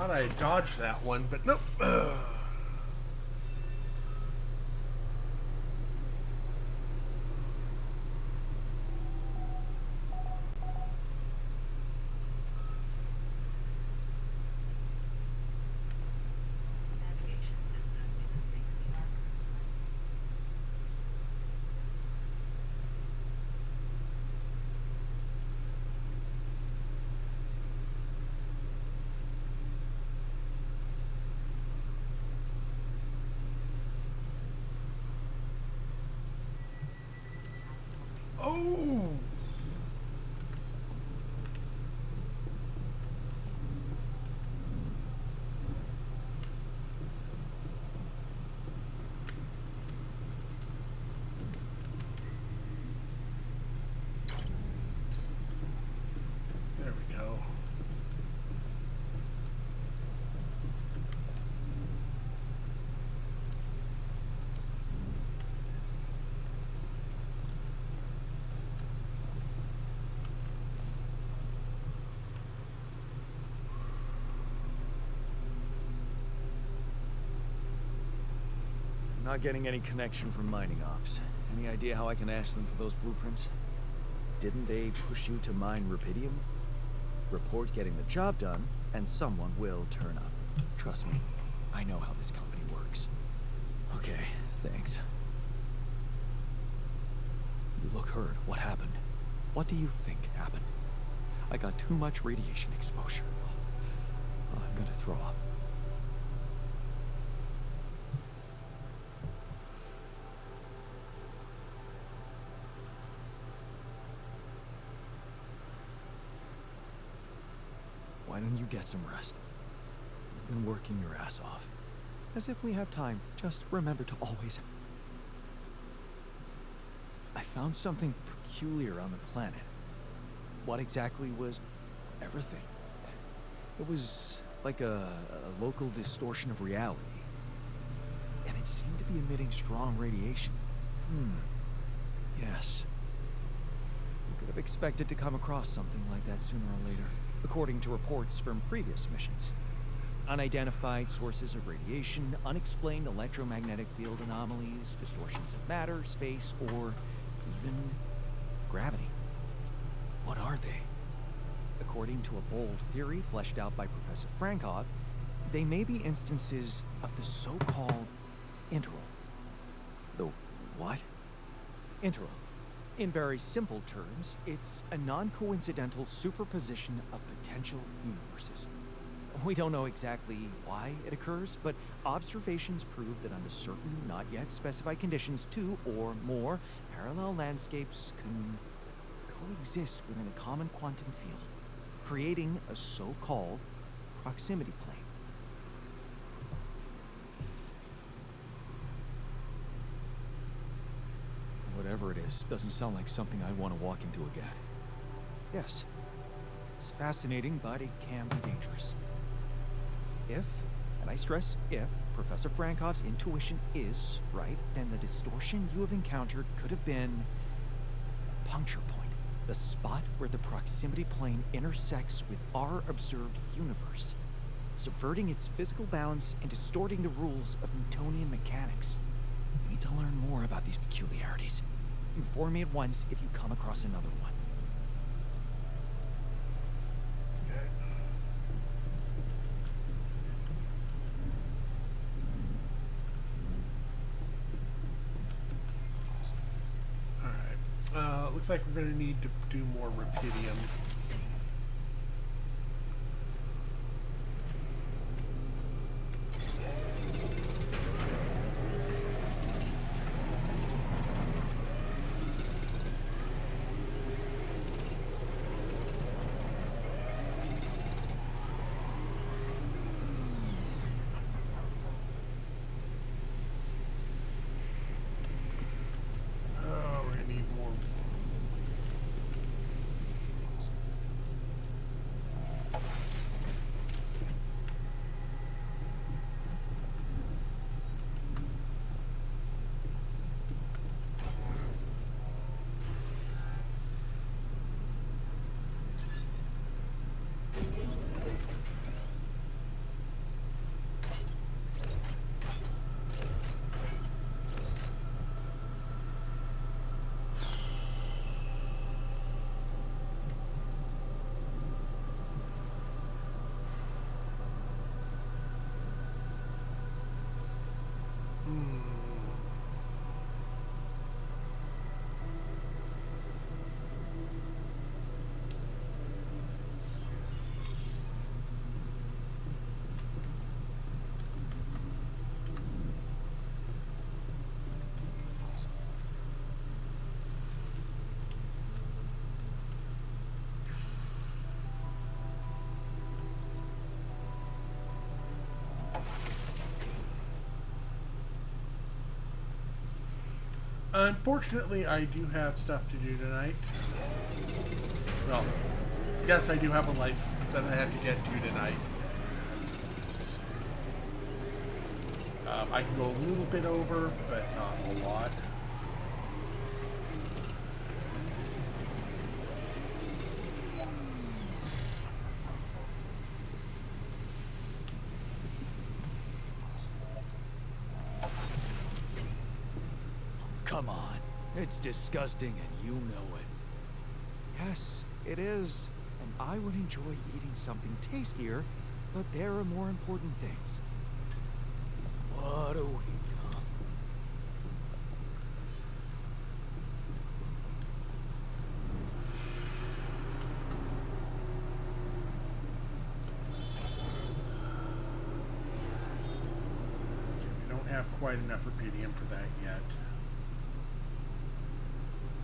Thought I had dodged that one, but nope. Oh! There we go. Not getting any connection from mining ops. Any idea how I can ask them for those blueprints? Didn't they push you to mine Rapidium? Report getting the job done, and someone will turn up. Trust me, I know how this company works. Okay, thanks. You look hurt. What happened? What do you think happened? I got too much radiation exposure. I'm gonna throw up. Why don't you get some rest? You've been working your ass off. As if we have time. Just remember to always... I found something peculiar on the planet. What exactly was everything? It was like a local distortion of reality. And it seemed to be emitting strong radiation. Yes. We could have expected to come across something like that sooner or later, according to reports from previous missions. Unidentified sources of radiation, unexplained electromagnetic field anomalies, distortions of matter, space, or even gravity. What are they? According to a bold theory fleshed out by Professor Frankov, they may be instances of the so-called integral. The what? Integral. In very simple terms, it's a non-coincidental superposition of potential universes. We don't know exactly why it occurs, but observations prove that under certain, not yet specified conditions, two or more parallel landscapes can coexist within a common quantum field, creating a so-called proximity plane. Whatever it is, doesn't sound like something I want to walk into again. Yes, it's fascinating, but it can be dangerous. If, and I stress if, Professor Frankov's intuition is right, then the distortion you have encountered could have been a puncture point, the spot where the proximity plane intersects with our observed universe, subverting its physical balance and distorting the rules of Newtonian mechanics. We need to learn more about these peculiarities. Inform me at once if you come across another one. Okay. Alright. Looks like we're going to need to do more Rapidium. Unfortunately, I do have stuff to do tonight. Well, yes, I do have a life that I have to get to tonight. I can go a little bit over, but not a lot. Come on. It's disgusting and you know it. Yes, it is. And I would enjoy eating something tastier, but there are more important things. What a week, huh? We don't have quite enough Rapidium for that yet.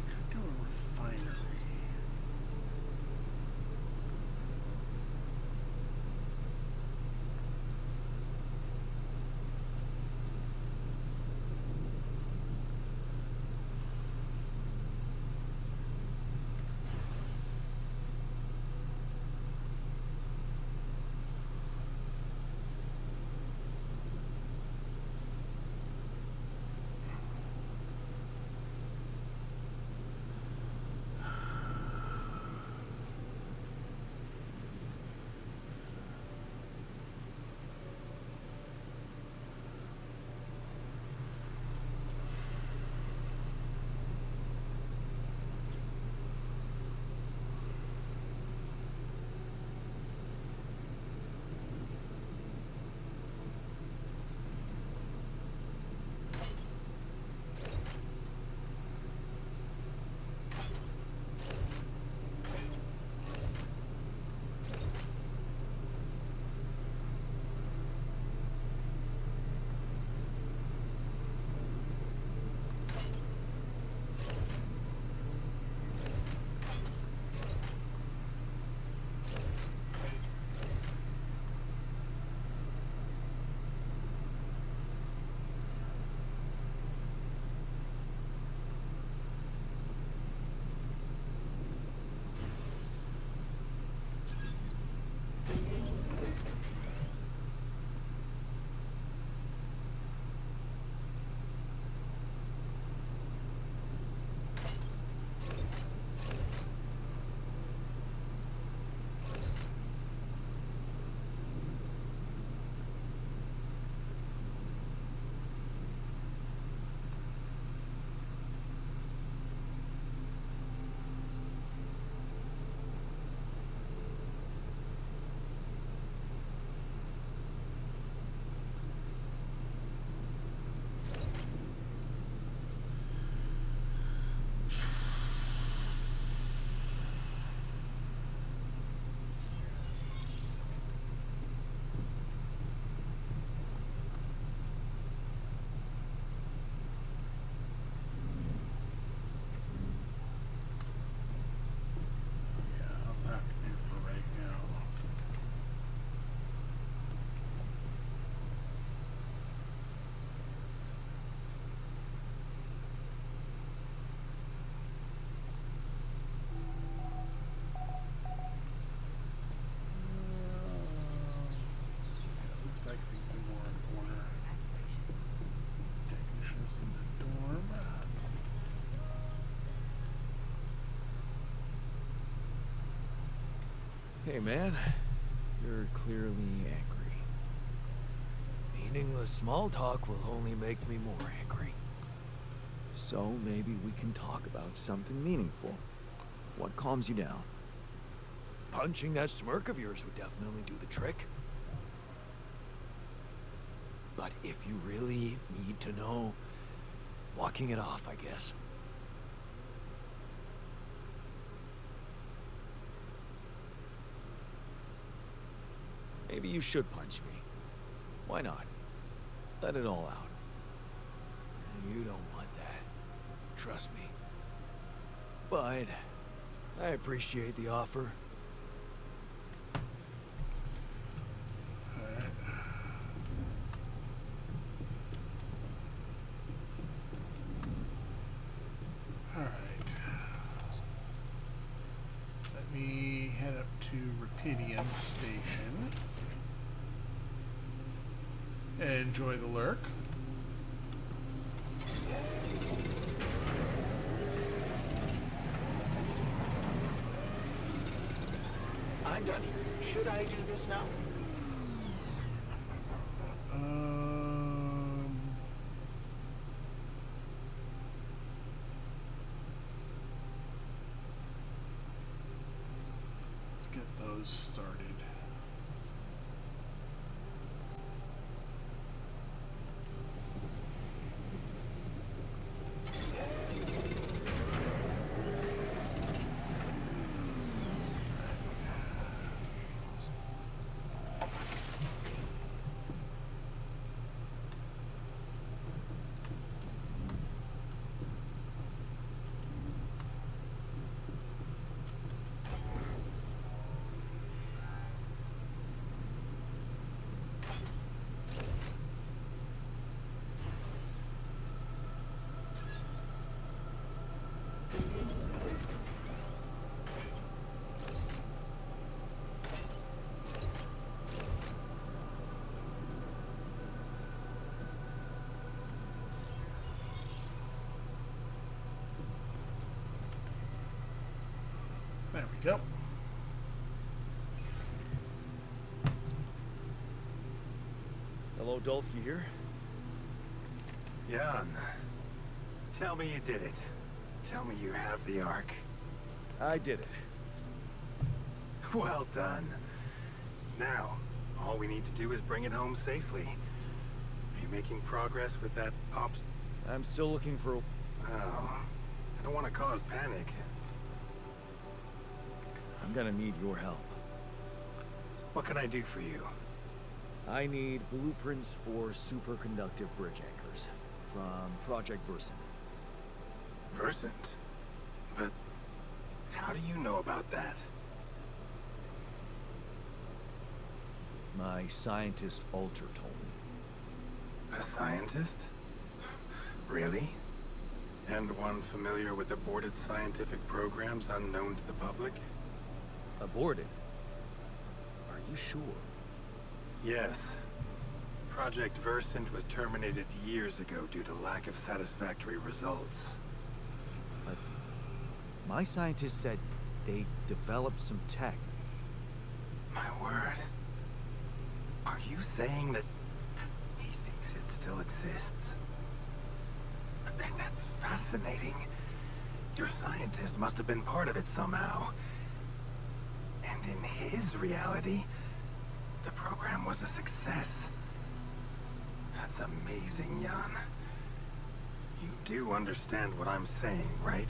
Could do a refinery. Hey, man. You're clearly angry. Meaningless small talk will only make me more angry. So maybe we can talk about something meaningful. What calms you down? Punching that smirk of yours would definitely do the trick. But if you really need to know, walking it off, I guess. Maybe you should punch me. Why not? Let it all out. You don't want that. Trust me. But I appreciate the offer. me head up to Rapidium Station. Enjoy the lurk. I'm done here. Should I do this now? Let's get those started. There we go. Hello, Dulski here. Jan, tell me you did it. Tell me you have the Ark. I did it. Well done. Now, all we need to do is bring it home safely. Are you making progress with that ops? I'm still looking for... Oh, I don't want to cause panic. I'm gonna need your help. What can I do for you? I need blueprints for superconductive bridge anchors from Project Versant. Versant? But how do you know about that? My scientist Alter told me. A scientist? Really? And one familiar with aborted scientific programs unknown to the public? Aborted? Are you sure? Yes. Project Versant was terminated years ago due to lack of satisfactory results. But my scientist said they developed some tech. My word. Are you saying that he thinks it still exists? That's fascinating. Your scientist must have been part of it somehow. And in his reality, the program was a success. That's amazing, Jan. You do understand what I'm saying, right?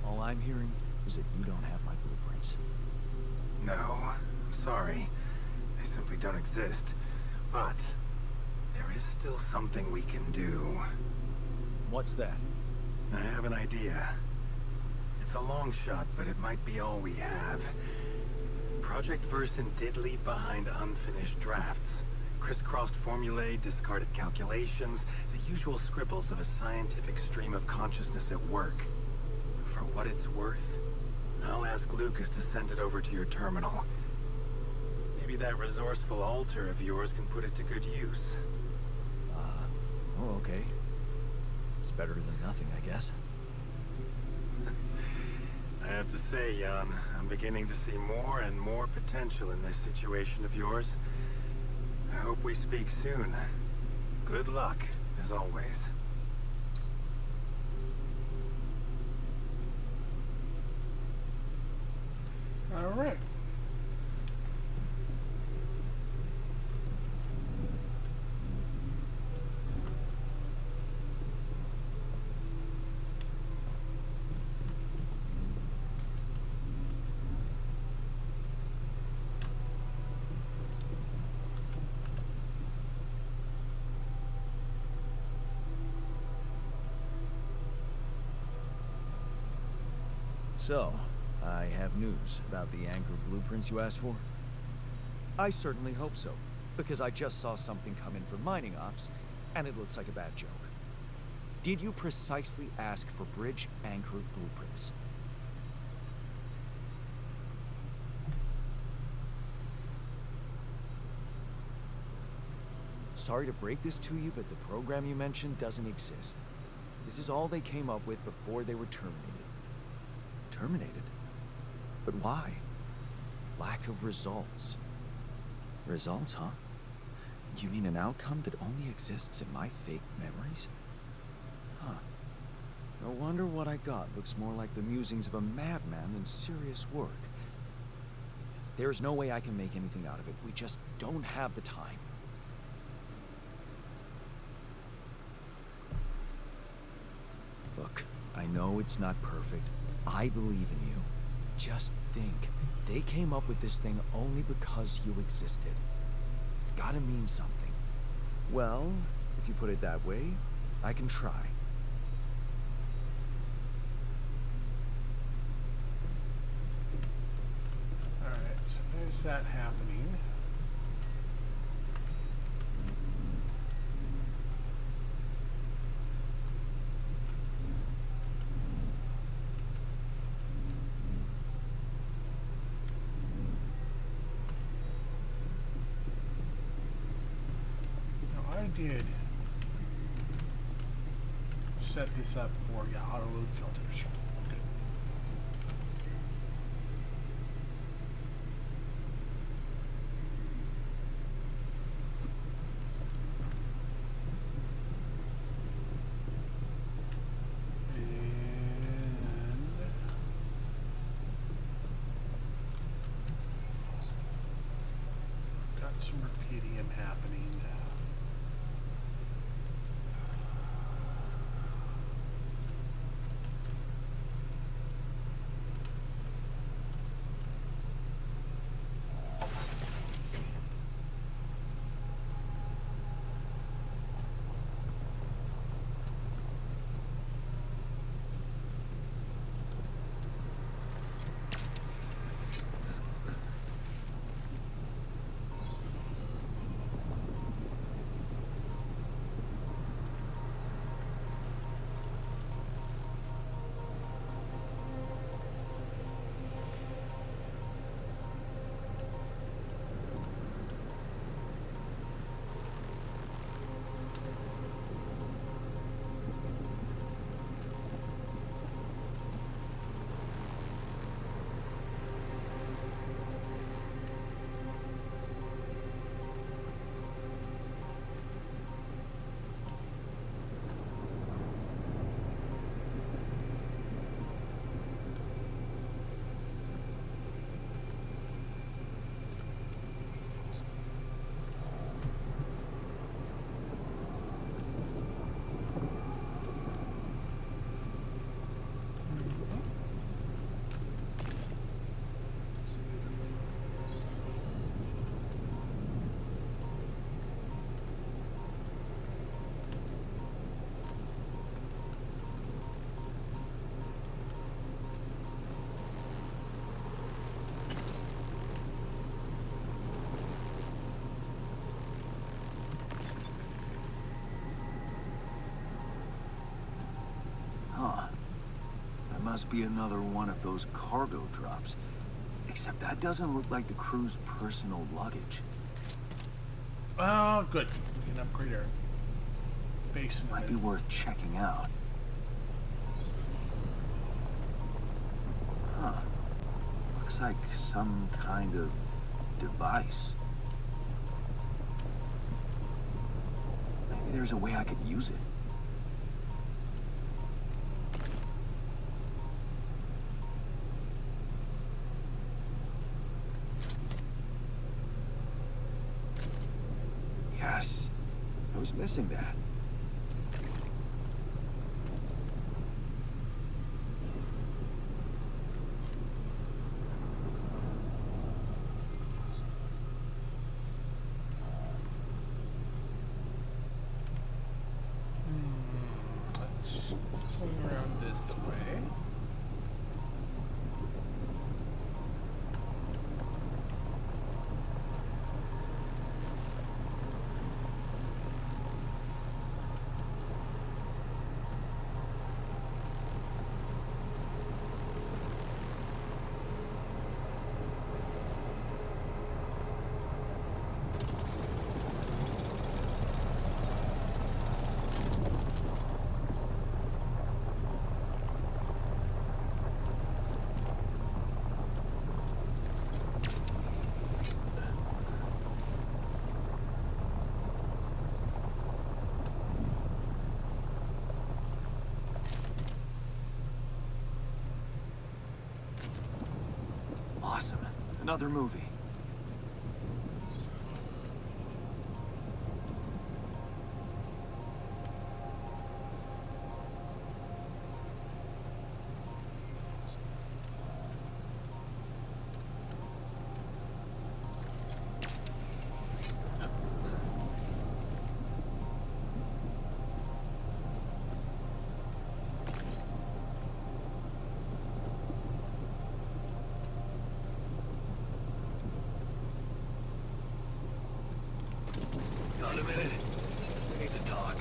All I'm hearing is that you don't have my blueprints. No, I'm sorry. They simply don't exist. But there is still something we can do. What's that? I have an idea. It's a long shot, but it might be all we have. Project Versant did leave behind unfinished drafts. Crisscrossed formulae, discarded calculations, the usual scribbles of a scientific stream of consciousness at work. For what it's worth, I'll ask Lucas to send it over to your terminal. Maybe that resourceful alter of yours can put it to good use. Oh, okay. It's better than nothing, I guess. I have to say, Jan, I'm beginning to see more and more potential in this situation of yours. I hope we speak soon. Good luck, as always. All right. So, I have news about the anchor blueprints you asked for? I certainly hope so, because I just saw something come in for mining ops, and it looks like a bad joke. Did you precisely ask for bridge anchor blueprints? Sorry to break this to you, but the program you mentioned doesn't exist. This is all they came up with before they were terminated. Terminated? But why? Lack of results. Results, huh? You mean an outcome that only exists in my fake memories? Huh. No wonder what I got looks more like the musings of a madman than serious work. There's no way I can make anything out of it. We just don't have the time. Look, I know it's not perfect. I believe in you. Just think, they came up with this thing only because you existed. It's gotta mean something. Well, if you put it that way, I can try. Alright, so there's that happening. I did set this up for auto load filters. Okay. And got some Rapidium happening. Must be another one of those cargo drops. Except that doesn't look like the crew's personal luggage. Oh, good. We can upgrade our base in a Might be minute. worth checking out. Huh. Looks like some kind of device. Maybe there's a way I could use it. Yes. I was missing that. Let's swing around this way. another movie. Got a minute? We need to talk.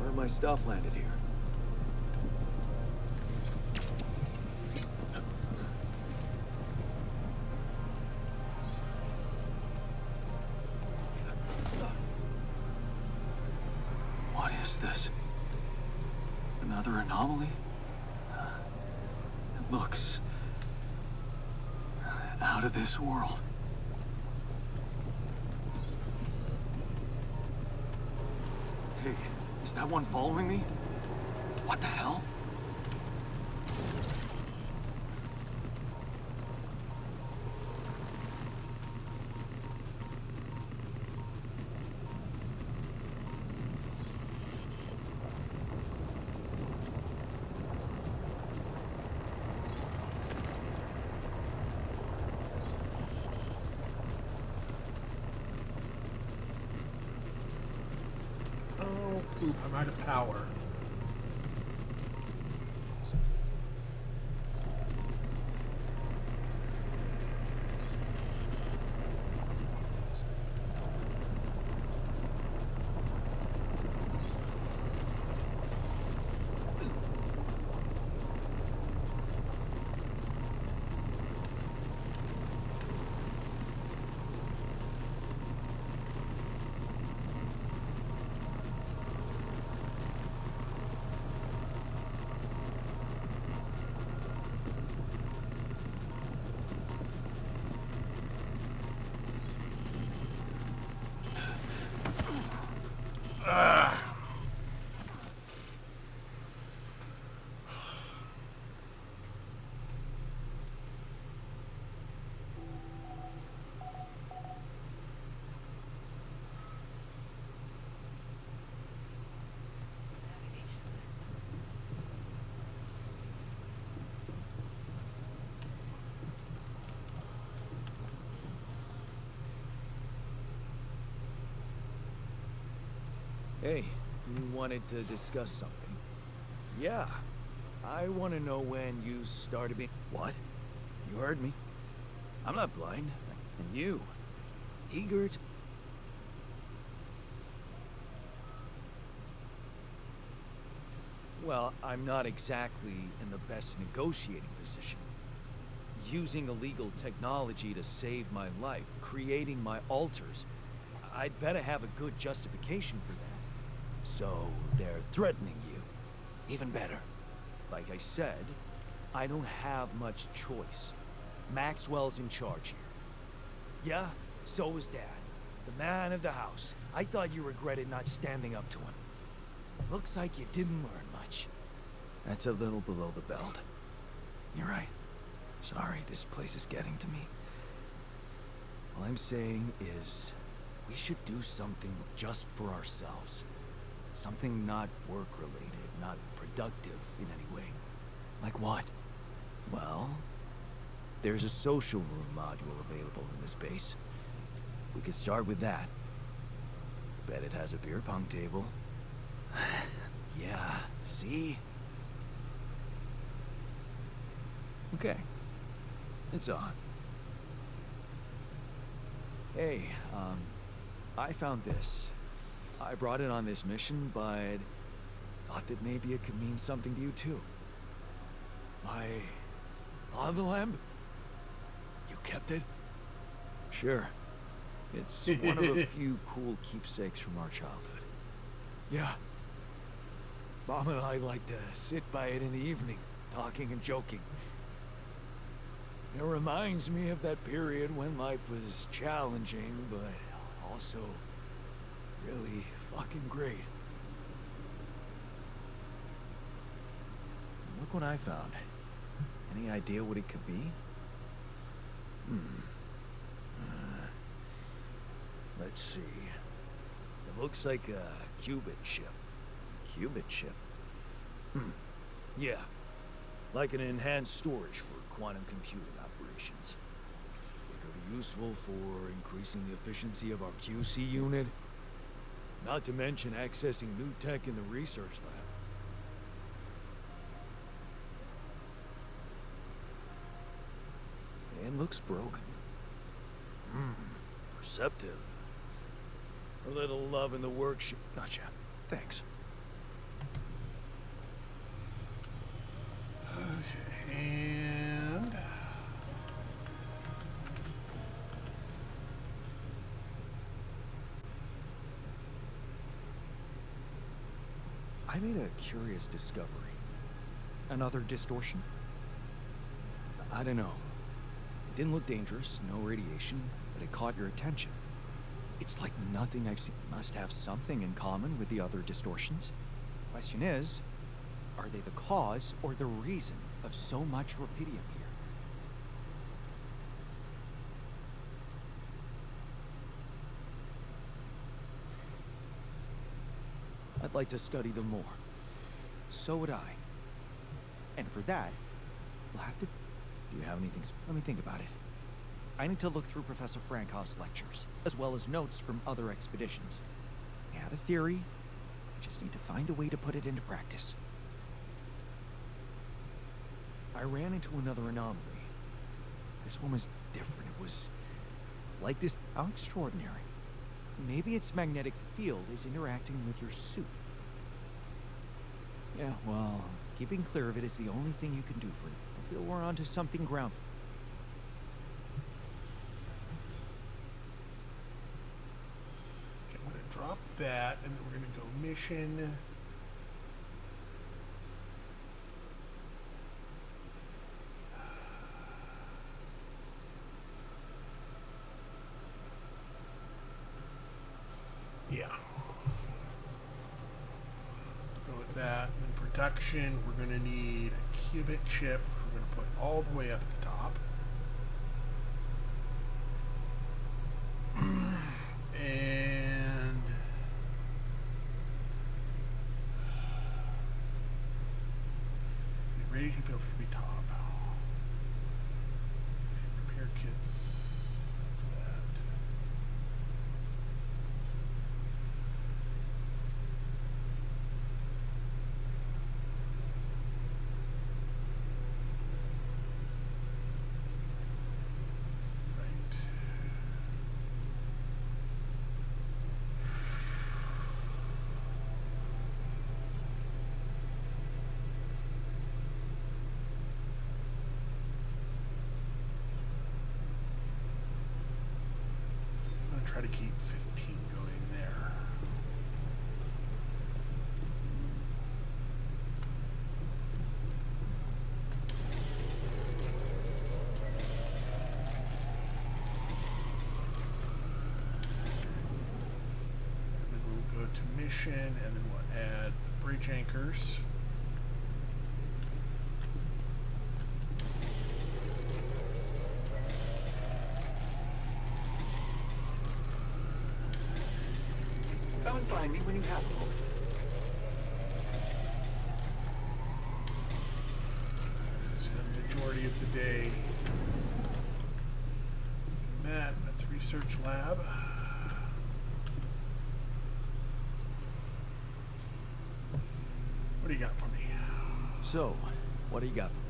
Where my stuff landed here? What is this? Another anomaly? It looks out of this world. Hey, is that one following me? What the hell? Oh, poop, I'm out of power. Hey, you wanted to discuss something? Yeah. I want to know when you started being... What? You heard me. I'm not blind. And you? Eager to... Well, I'm not exactly in the best negotiating position. Using illegal technology to save my life, creating my altars, I'd better have a good justification for that. So, they're threatening you. Even better. Like I said, I don't have much choice. Maxwell's in charge here. Yeah, so is Dad. The man of the house. I thought you regretted not standing up to him. Looks like you didn't learn much. That's a little below the belt. You're right. Sorry, this place is getting to me. All I'm saying is, we should do something just for ourselves. Something not work-related, not productive in any way. Like what? Well, there's a social room module available in this base. We could start with that. Bet it has a beer pong table. Yeah, see? Okay. It's on. Hey, I found this. I brought it on this mission, but thought that maybe it could mean something to you too. My lava lamp? You kept it? Sure. It's one of a few cool keepsakes from our childhood. Yeah. Mom and I like to sit by it in the evening, talking and joking. It reminds me of that period when life was challenging, but also really fucking great. Look what I found. Any idea what it could be? Let's see. It looks like a qubit chip. Qubit chip? Yeah. Like an enhanced storage for quantum computing operations. It could be useful for increasing the efficiency of our QC unit. Not to mention accessing new tech in the research lab. It looks broken. Perceptive. A little love in the workshop. Gotcha. Thanks. Okay, and I made a curious discovery. Another distortion? I don't know. It didn't look dangerous, no radiation, but it caught your attention. It's like nothing I've seen. Must have something in common with the other distortions. Question is, are they the cause or the reason of so much Rapidium here? I'd like to study them more. So would I. And for that, we'll have to... Do you have anything... Let me think about it. I need to look through Professor Frankov's lectures, as well as notes from other expeditions. I had a theory. I just need to find a way to put it into practice. I ran into another anomaly. This one was different. It was like this. How extraordinary. Maybe its magnetic field is interacting with your suit. Yeah, well, keeping clear of it is the only thing you can do for it. I feel we're onto something ground. okay, I'm gonna drop that, and then we're gonna go mission. Yeah. Go with that. And then production, we're going to need a qubit chip. We're going to put all the way up at the top. And radiation field should be top. Repair kits. That's that. Try to keep 15 going there. And then we'll go to mission, and then we'll add the bridge anchors. Come and find me when you have a moment. It's the majority of the day. Matt, that's research lab. What do you got for me? So, what do you got for me?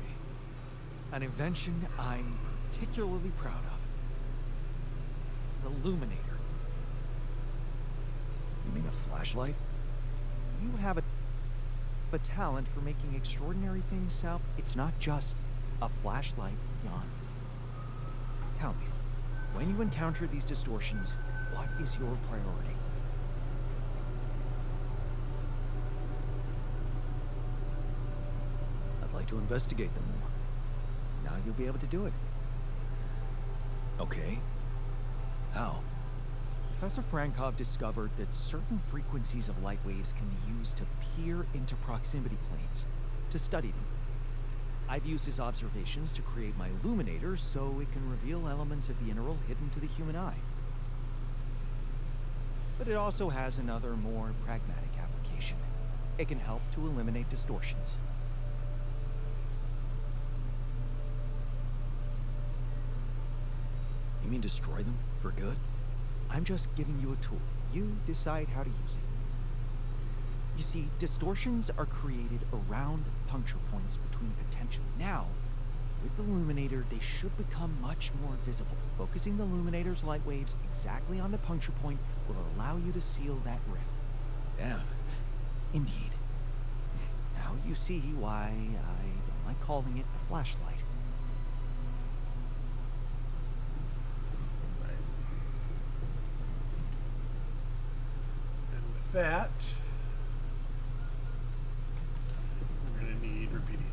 An invention I'm particularly proud of. The Luminator. You mean a flashlight? You have a talent for making extraordinary things sound. It's not just a flashlight, Jan. Tell me, when you encounter these distortions, what is your priority? I'd like to investigate them more. Now you'll be able to do it. Okay. How? Professor Frankov discovered that certain frequencies of light waves can be used to peer into proximity planes, to study them. I've used his observations to create my illuminator so it can reveal elements of the inner world hidden to the human eye. But it also has another, more pragmatic application. It can help to eliminate distortions. You mean destroy them for good? I'm just giving you a tool. You decide how to use it. You see, distortions are created around puncture points between potential. Now, with the illuminator, they should become much more visible. Focusing the illuminator's light waves exactly on the puncture point will allow you to seal that rift. Damn. Indeed. Now you see why I don't like calling it a flashlight. That we're going to need Rapidium.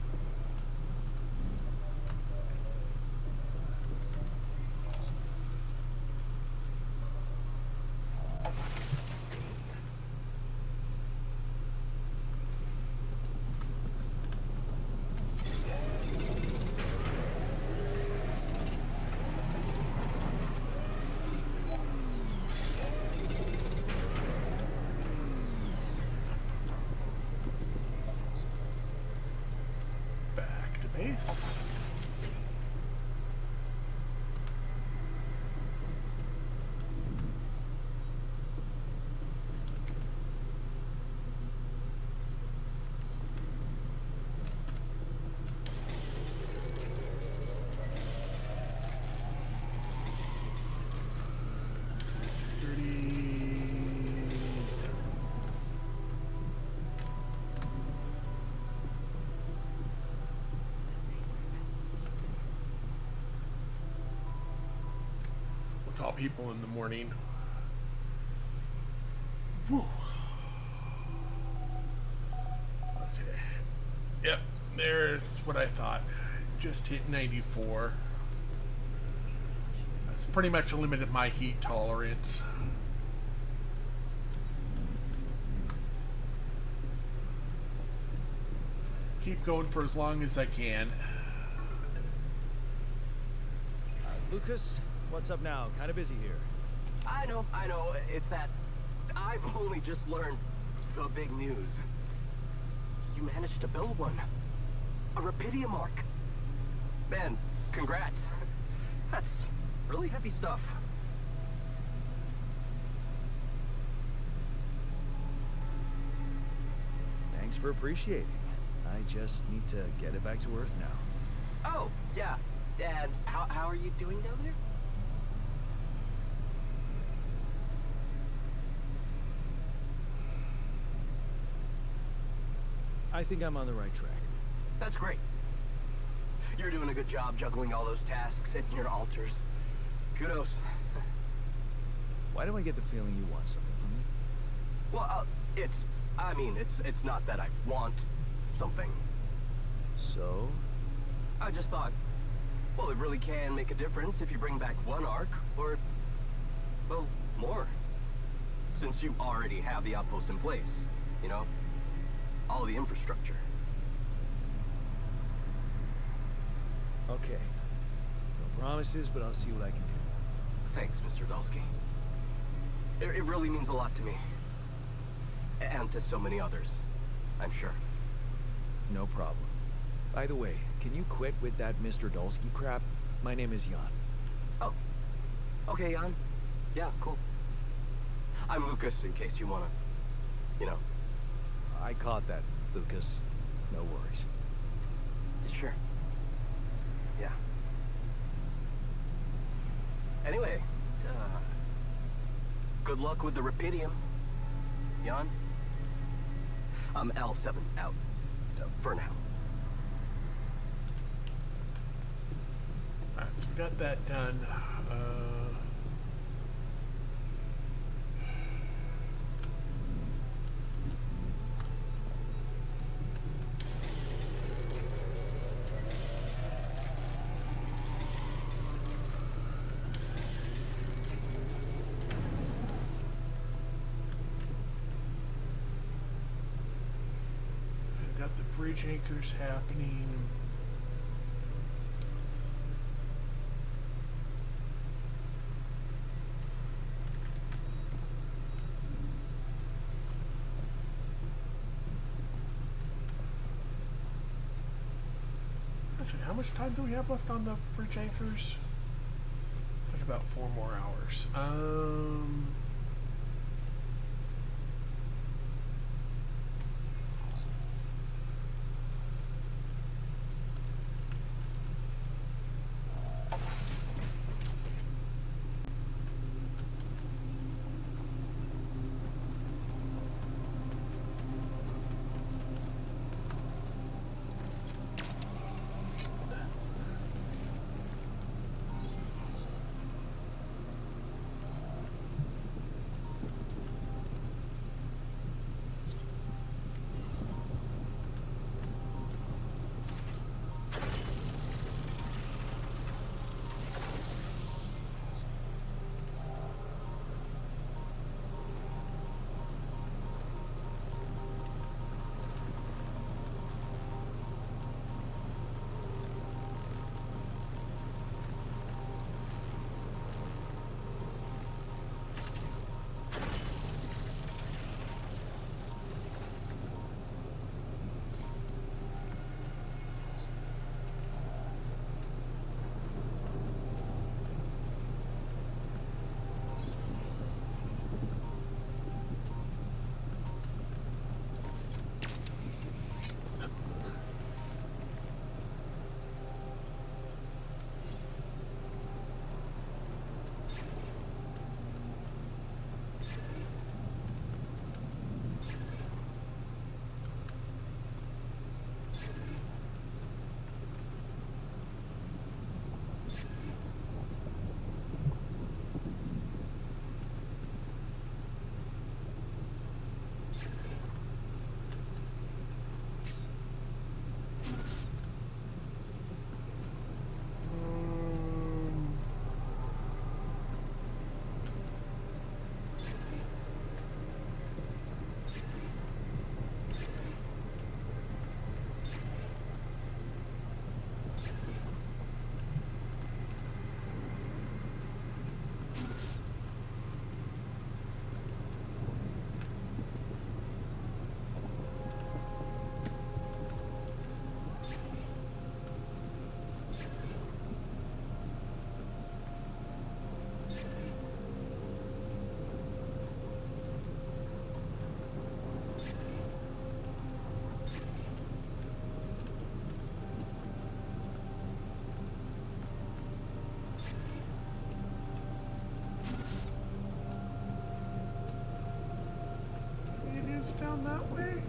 Base. Call people in the morning. Whew. Okay. Yep, there's what I thought. Just hit 94. That's pretty much limited my heat tolerance. Keep going for as long as I can. Lucas? What's up now? Kind of busy here. I know. It's that I've only just learned the big news. You managed to build one. A Rapidium arc. Man, congrats. That's really heavy stuff. Thanks for appreciating. I just need to get it back to Earth now. Oh, yeah. And how are you doing down there? I think I'm on the right track. That's great. You're doing a good job juggling all those tasks at your altars. Kudos. Why do I get the feeling you want something from me? Well, it's not that I want something. So? I just thought, well, it really can make a difference if you bring back one arc, or, well, more. Since you already have the outpost in place, you know? All the infrastructure. Okay. No promises, but I'll see what I can do. Thanks, Mr. Dulski. It really means a lot to me. And to so many others, I'm sure. No problem. By the way, can you quit with that Mr. Dulski crap? My name is Jan. Oh. Okay, Jan. Yeah, cool. I'm Lucas, in case you wanna, you know. I caught that, Lucas. No worries. Sure. Yeah. Anyway, good luck with the Rapidium, Jan. I'm L7 out, for now. Alright, so we got that done. Got the bridge anchors happening. Actually, how much time do we have left on the bridge anchors? I think about 4 more hours. Down that way?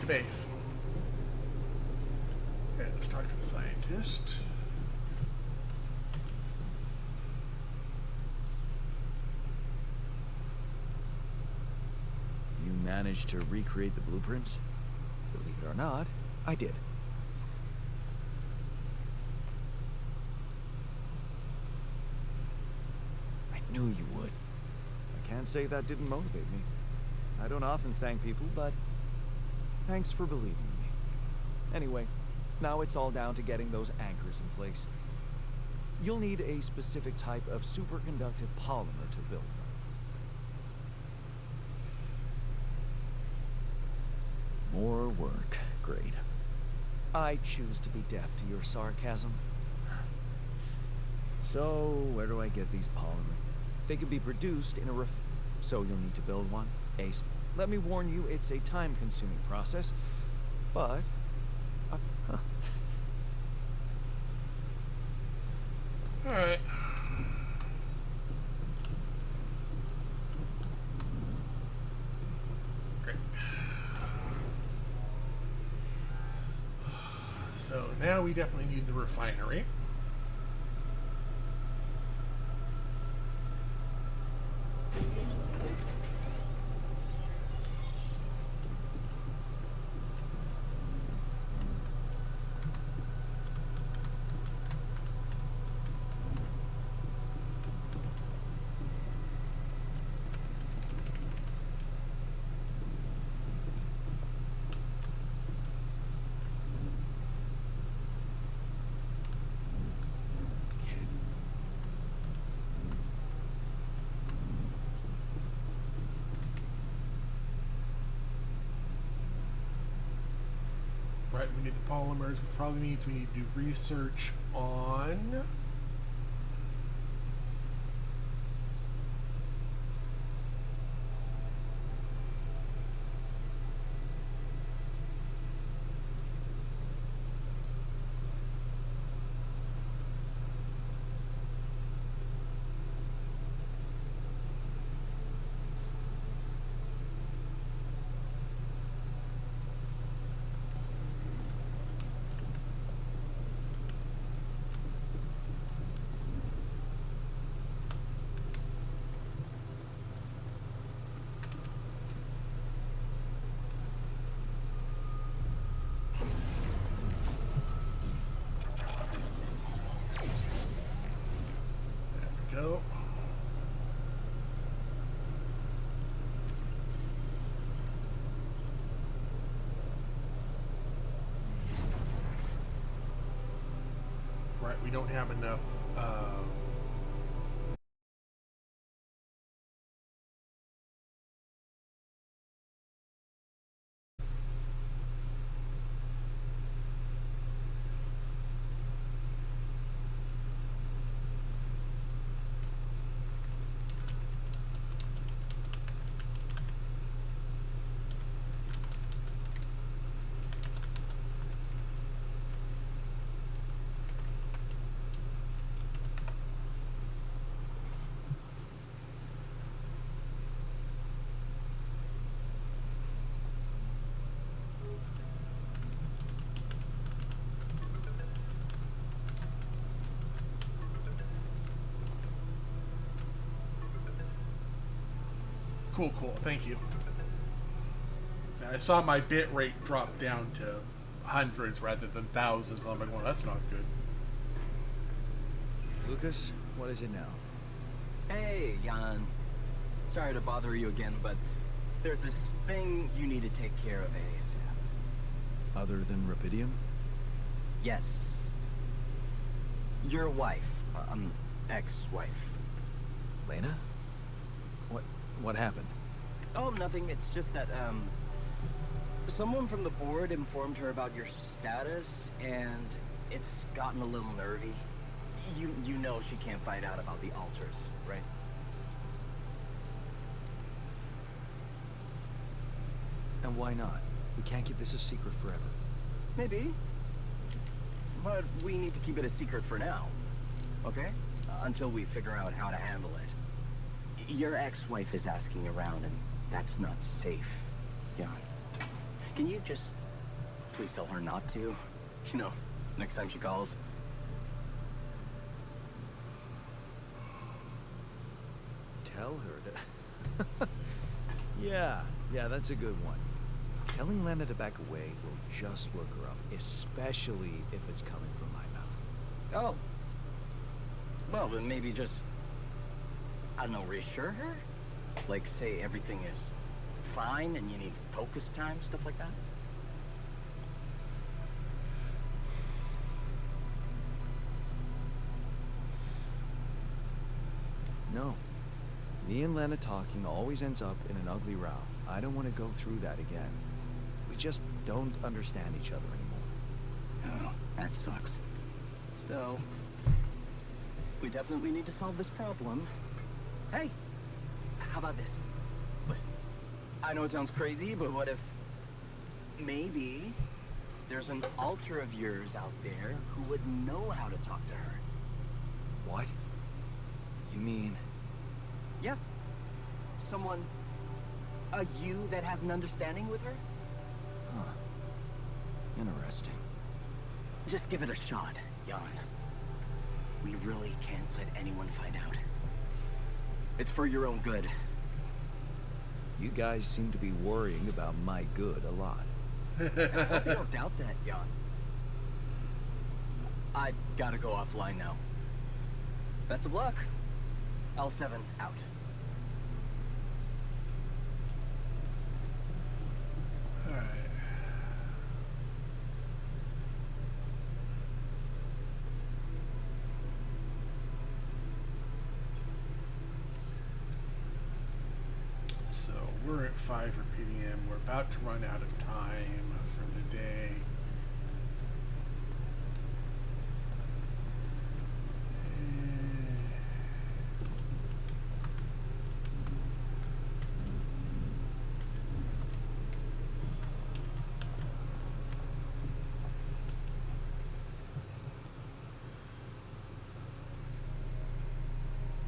base. Okay, let's talk to the scientist. You managed to recreate the blueprints? Believe it or not, I did. I knew you would. I can't say that didn't motivate me. I don't often thank people, but thanks for believing in me. Anyway, now it's all down to getting those anchors in place. You'll need a specific type of superconductive polymer to build them. More work. Great. I choose to be deaf to your sarcasm. So, where do I get these polymers? They can be produced in a so you'll need to build one. Let me warn you, it's a time-consuming process, but... Alright. Great. So now we definitely need the refinery. Right, we need the polymers, which probably means we need to do research on... Go. Right, we don't have enough Cool, cool. Thank you. I saw my bit rate drop down to hundreds rather than thousands. I'm like, well, that's not good. Lucas, what is it now? Hey, Jan. Sorry to bother you again, but there's this thing you need to take care of ASAP. Other than Rapidium? Yes. Your wife. Ex-wife. Lena? What happened? Oh, nothing. It's just that, someone from the board informed her about your status, and it's gotten a little nervy. You know she can't find out about the altars, right? And why not? We can't keep this a secret forever. Maybe. But we need to keep it a secret for now, okay? Until we figure out how to handle it. Your ex-wife is asking around, and that's not safe, Jan. Can you just Please tell her not to. You know, next time she calls. Tell her to... Yeah, that's a good one. Telling Lena to back away will just work her up, especially if it's coming from my mouth. Oh. Well, then maybe just, I don't know, reassure her? Like, say everything is fine and you need focus time, stuff like that? No. Me and Lena talking always ends up in an ugly row. I don't want to go through that again. We just don't understand each other anymore. Oh, that sucks. Still, we definitely need to solve this problem. Hey, how about this? Listen, I know it sounds crazy, but what if maybe there's an alter of yours out there who would know how to talk to her? What? You mean... Yeah. Someone, a you that has an understanding with her? Huh. Interesting. Just give it a shot, Jan. We really can't let anyone find out. It's for your own good. You guys seem to be worrying about my good a lot. I hope you don't doubt that, Jan. I gotta go offline now. Best of luck. L7 out. Alright. So we're at 5 Rapidium. We're about to run out of time for the day.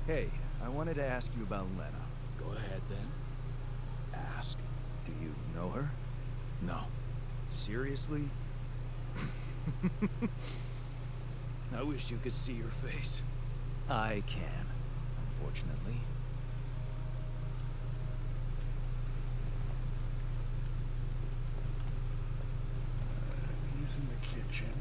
Hey, I wanted to ask you about Lena. Go ahead then. Ask. Do you know her? No. Seriously? I wish you could see your face. I can, unfortunately. He's in the kitchen.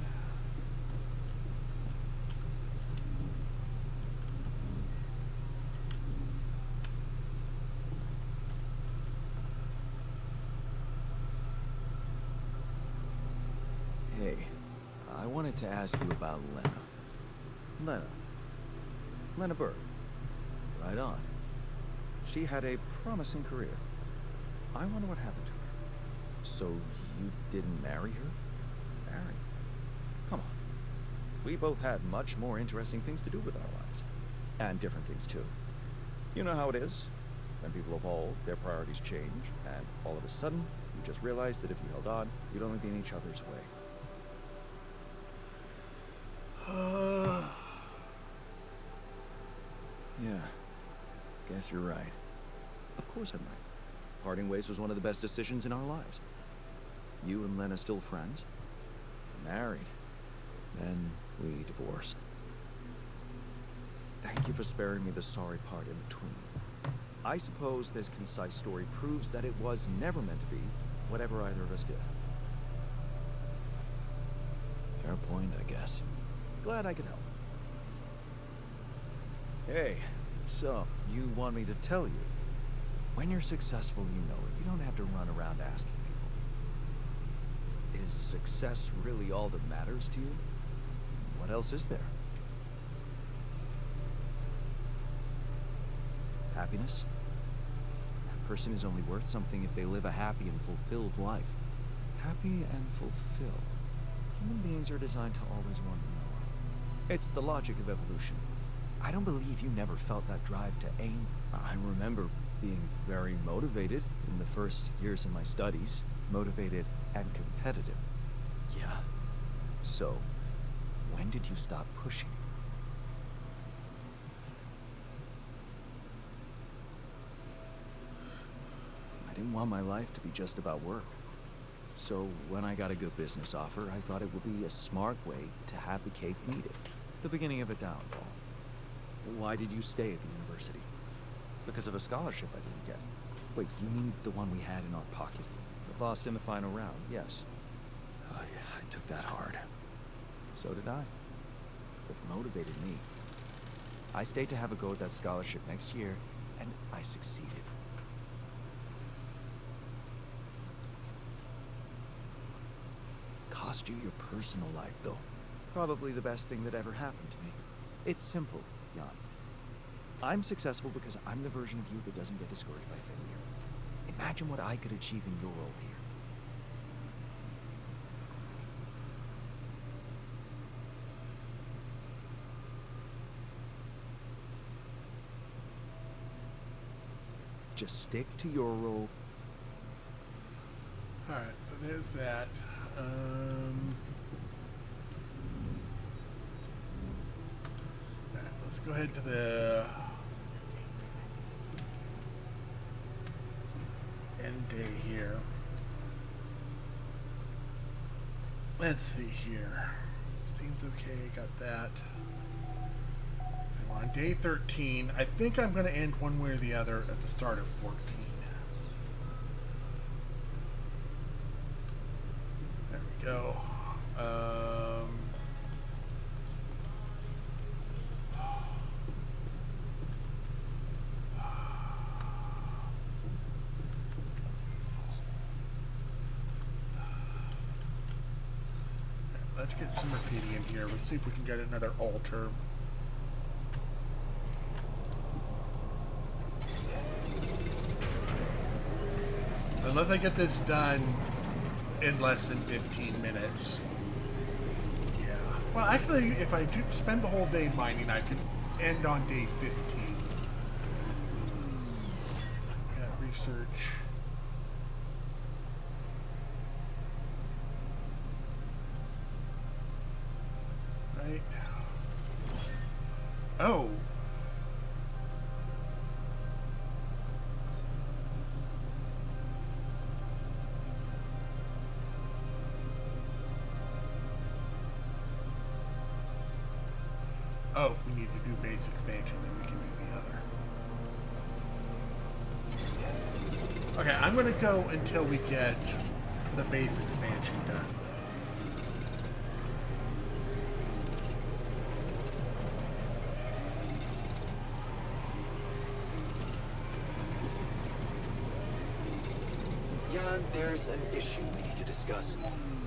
Hey, I wanted to ask you about Lena. Lena Bird. Right on. She had a promising career. I wonder what happened to her. So you didn't marry her? Marry? Come on. We both had much more interesting things to do with our lives. And different things too. You know how it is. When people evolve, their priorities change, and all of a sudden, you just realize that if you held on, you'd only be in each other's way. Yeah, guess you're right. Of course I'm right. Parting ways was one of the best decisions in our lives. You and Lena still friends? Married. Then we divorced. Thank you for sparing me the sorry part in between. I suppose this concise story proves that it was never meant to be whatever either of us did. Fair point, I guess. Glad I could help. Hey, so, you want me to tell you? When you're successful, you know it. You don't have to run around asking people. Is success really all that matters to you? What else is there? Happiness? A person is only worth something if they live a happy and fulfilled life. Happy and fulfilled. Human beings are designed to always want more. It's the logic of evolution. I don't believe you never felt that drive to aim. I remember being very motivated in the first years of my studies. Motivated and competitive. Yeah. So, when did you stop pushing? I didn't want my life to be just about work. So when I got a good business offer, I thought it would be a smart way to have the cake and eat it. The beginning of a downfall. Why did you stay at the university? Because of a scholarship I didn't get. Wait, you mean the one we had in our pocket? But lost in the final round, yes. Oh, yeah, I took that hard. So did I. But it motivated me. I stayed to have a go at that scholarship next year, and I succeeded. Cost you your personal life, though. Probably the best thing that ever happened to me. It's simple, Jan. I'm successful because I'm the version of you that doesn't get discouraged by failure. Imagine what I could achieve in your role here. Just stick to your role. Alright, so there's that. Alright, let's go ahead to the end day here. Let's see here. Seems okay, got that. So we're on day 13. I think I'm going to end one way or the other at the start of 14. There we go. Let's get some Rapidium here. Let's see if we can get another altar. Unless I get this done in less than 15 minutes. Yeah. Well, actually, if I do spend the whole day mining, I could end on day 15. Yeah, research. Right. Oh. Oh, we need to do base expansion, then we can do the other. Okay, I'm going to go until we get the base expansion done. Jan, there's an issue we need to discuss.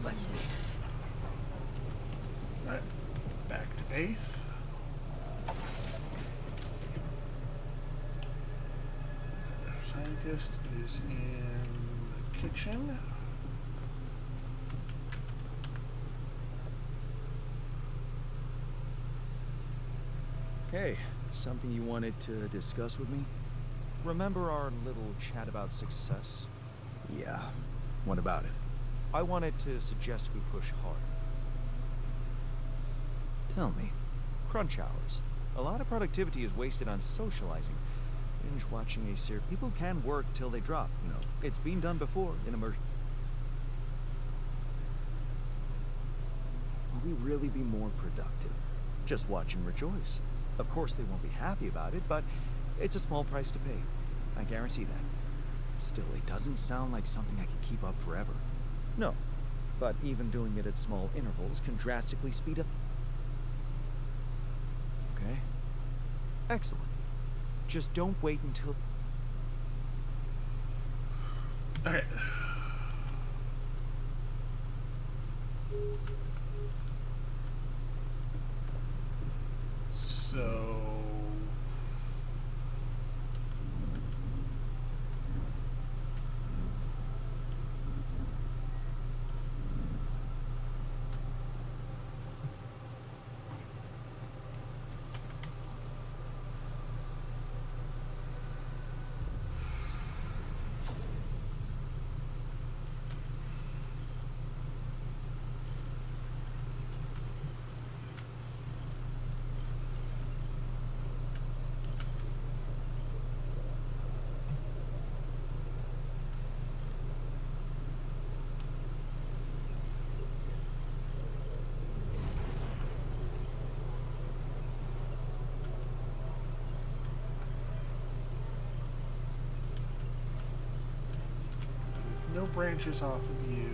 Let's meet. Alright, back to base. Scientist is in the kitchen. Hey, something you wanted to discuss with me? Remember our little chat about success? Yeah. What about it? I wanted to suggest we push harder. Tell me. Crunch hours. A lot of productivity is wasted on socializing. Binge watching a series. People can work till they drop, you know. It's been done before in immersion. Will we really be more productive? Just watch and rejoice. Of course they won't be happy about it, but it's a small price to pay. I guarantee that. Still, it doesn't sound like something I could keep up forever. No, but even doing it at small intervals can drastically speed up. Okay? Excellent. Just don't wait until... Alright. So... branches off of you.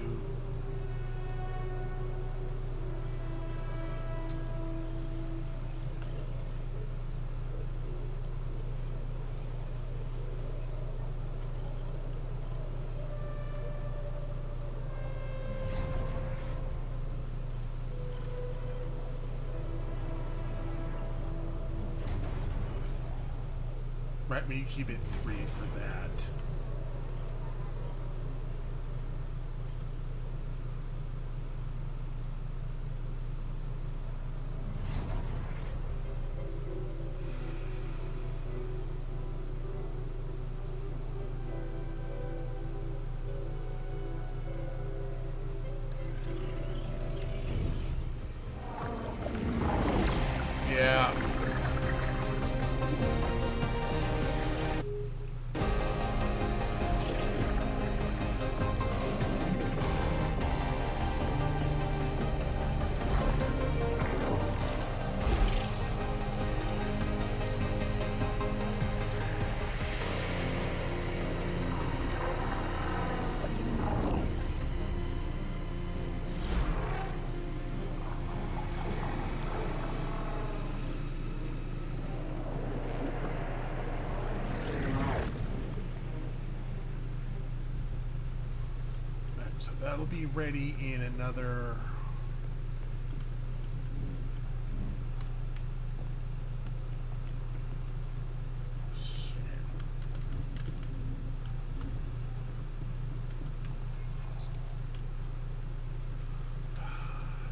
Right, when you keep it 3 for that. Yeah. So that'll be ready in another...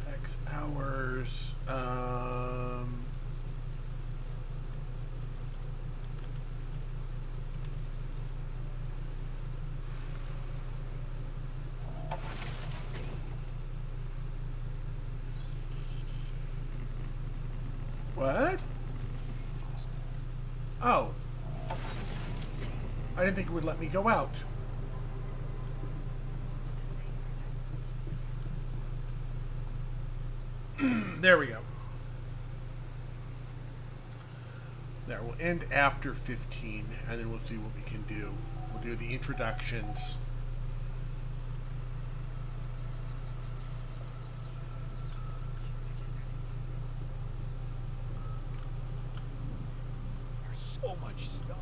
X hours. What? Oh. I didn't think it would let me go out. There we go. There, we'll end after 15, and then we'll see what we can do. We'll do the introductions. So much stuff.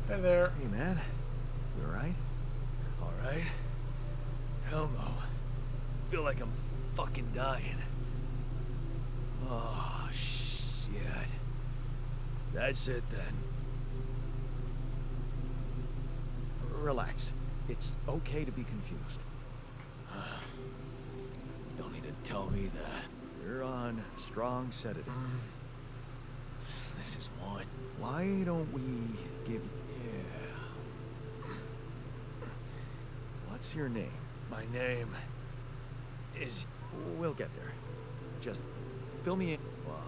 Hey there. Hey, man. You alright? All right. Hell no. Feel like I'm fucking dying. Oh, shit. That's it then. Relax. It's okay to be confused. Don't need to tell me that. You're on strong sedative. This is one. Why don't we give... Yeah. What's your name? My name is... We'll get there. Just fill me in. Well,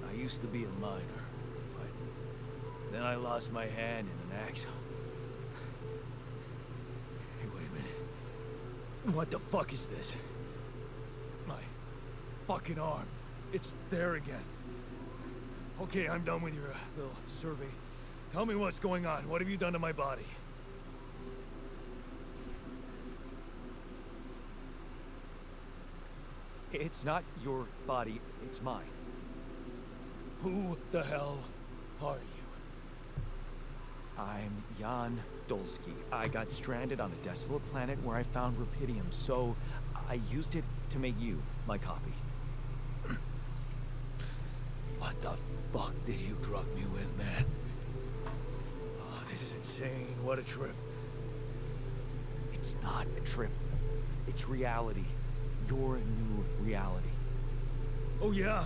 I used to be a miner, but then I lost my hand in an accident. Hey, wait a minute. What the fuck is this? My fucking arm. It's there again. Okay, I'm done with your little survey. Tell me what's going on. What have you done to my body? It's not your body, it's mine. Who the hell are you? I'm Jan Dolsky. I got stranded on a desolate planet where I found Rapidium, so I used it to make you my copy. What the fuck did you drug me with, man? Oh, this is insane. What a trip. It's not a trip. It's reality. Your new reality. Oh, yeah?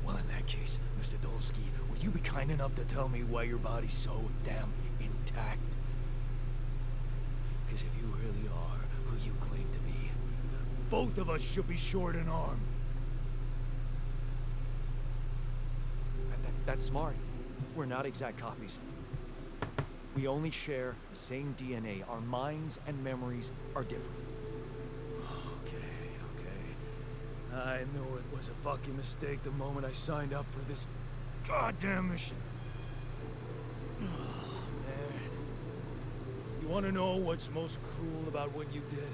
Well, in that case, Mr. Dolsky, would you be kind enough to tell me why your body's so damn intact? Because if you really are who you claim to be, both of us should be short an arm. That's smart. We're not exact copies. We only share the same DNA. Our minds and memories are different. Okay. I knew it was a fucking mistake the moment I signed up for this goddamn mission. Oh, man. You want to know what's most cruel about what you did?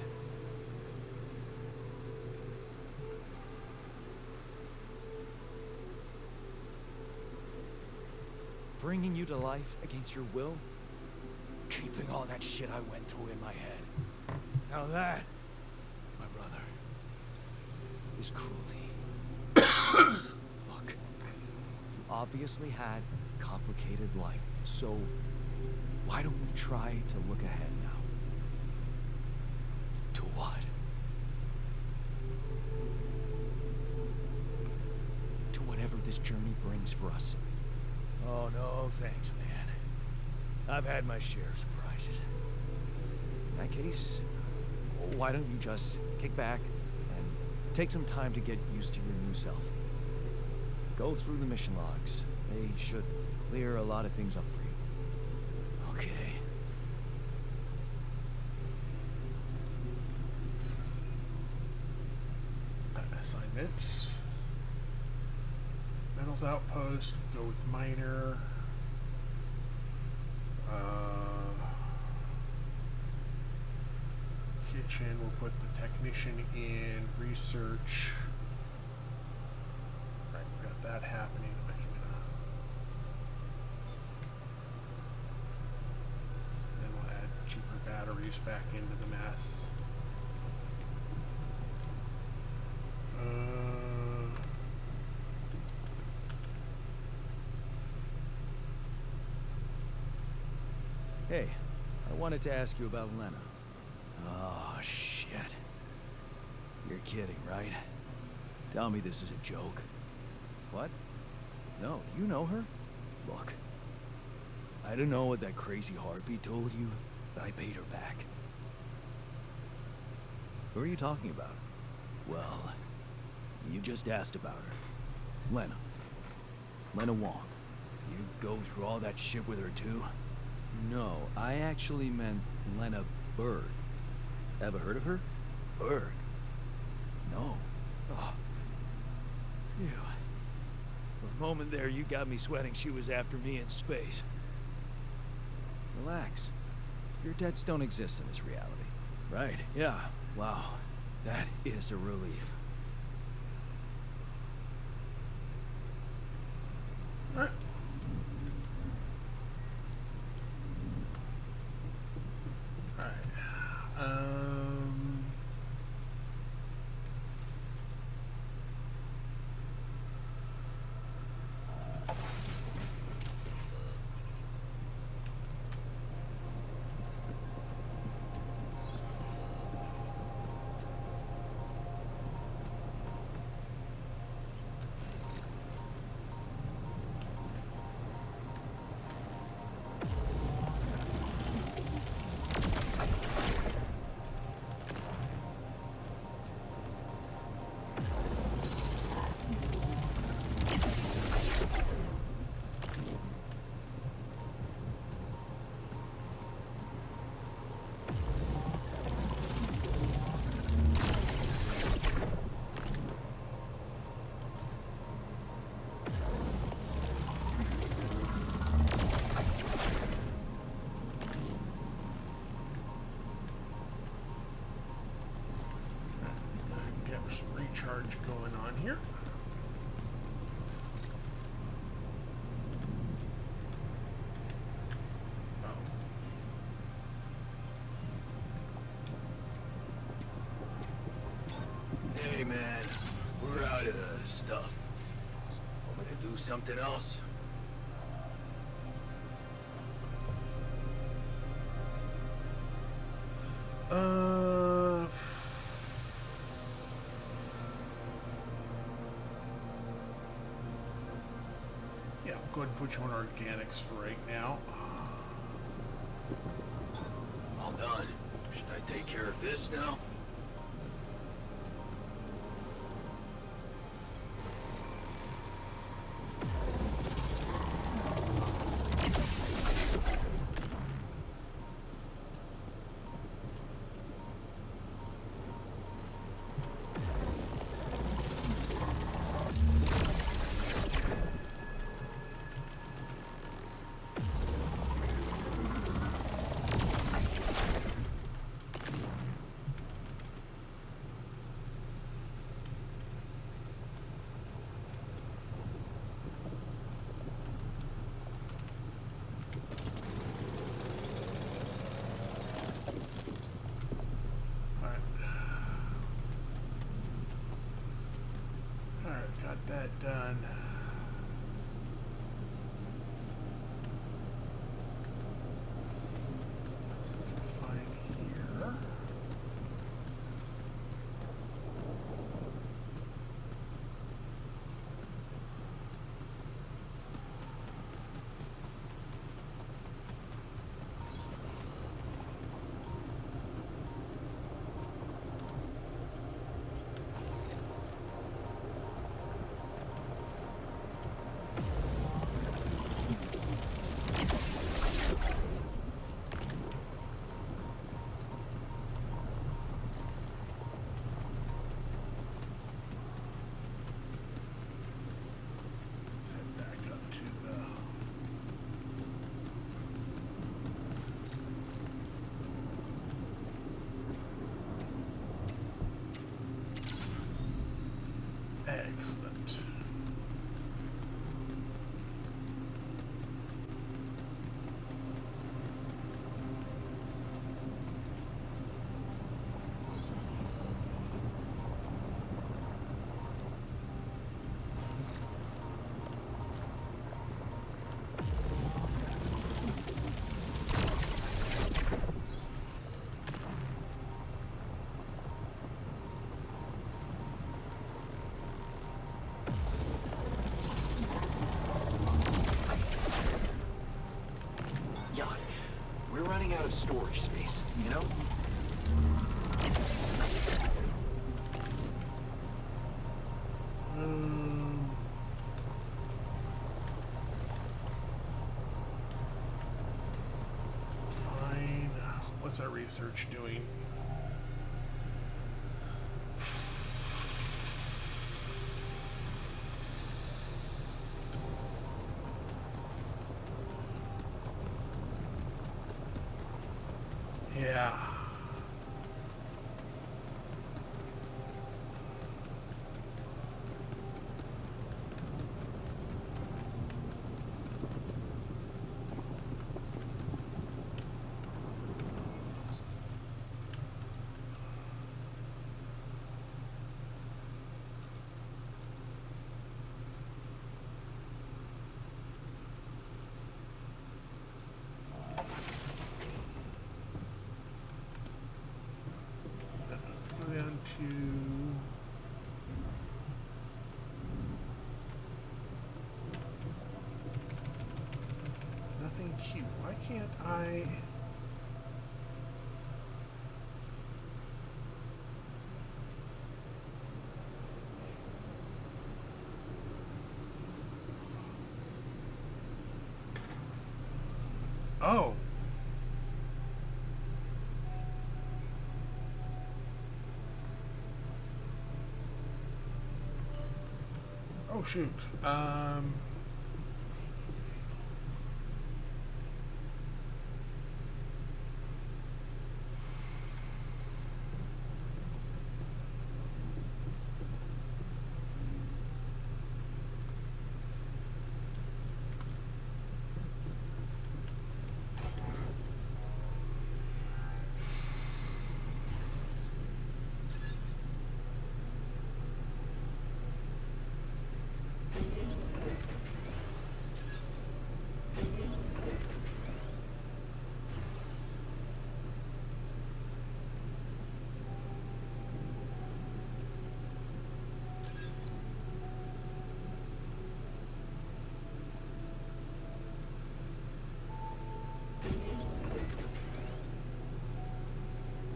Bringing you to life against your will? Keeping all that shit I went through in my head. Now that, my brother, is cruelty. Look, you obviously had a complicated life, so why don't we try to look ahead now? To what? To whatever this journey brings for us. Oh, no, thanks, man. I've had my share of surprises. In that case, why don't you just kick back and take some time to get used to your new self? Go through the mission logs. They should clear a lot of things up for you. Okay. Assignments. Metals outpost, go with miner. Kitchen, we'll put the technician in. Research. Right, we got that happening. Then we'll add cheaper batteries back into the mess. Hey, I wanted to ask you about Lena. Oh, shit. You're kidding, right? Tell me this is a joke. What? No, do you know her? Look, I don't know what that crazy harpy told you, but I paid her back. Who are you talking about? Well, you just asked about her. Lena. Lena Wong. You go through all that shit with her, too? No, I actually meant Lena Berg. Ever heard of her? Berg? No. Oh. Ew. For a moment there, you got me sweating she was after me in space. Relax. Your debts don't exist in this reality. Right, yeah. Wow. That is a relief. Alright. Recharge going on here. Hey, man. We're out of stuff. Want me to do something else? Yeah, I'll go ahead and put you on organics for right now. All done. Should I take care of this now? that done. Find here. Head back up to the excellent. Jan, we're running out of storage space, you know? Fine. What's our research doing? Yeah. Let's go down to nothing cute. Why can't I? Oh. Oh shoot.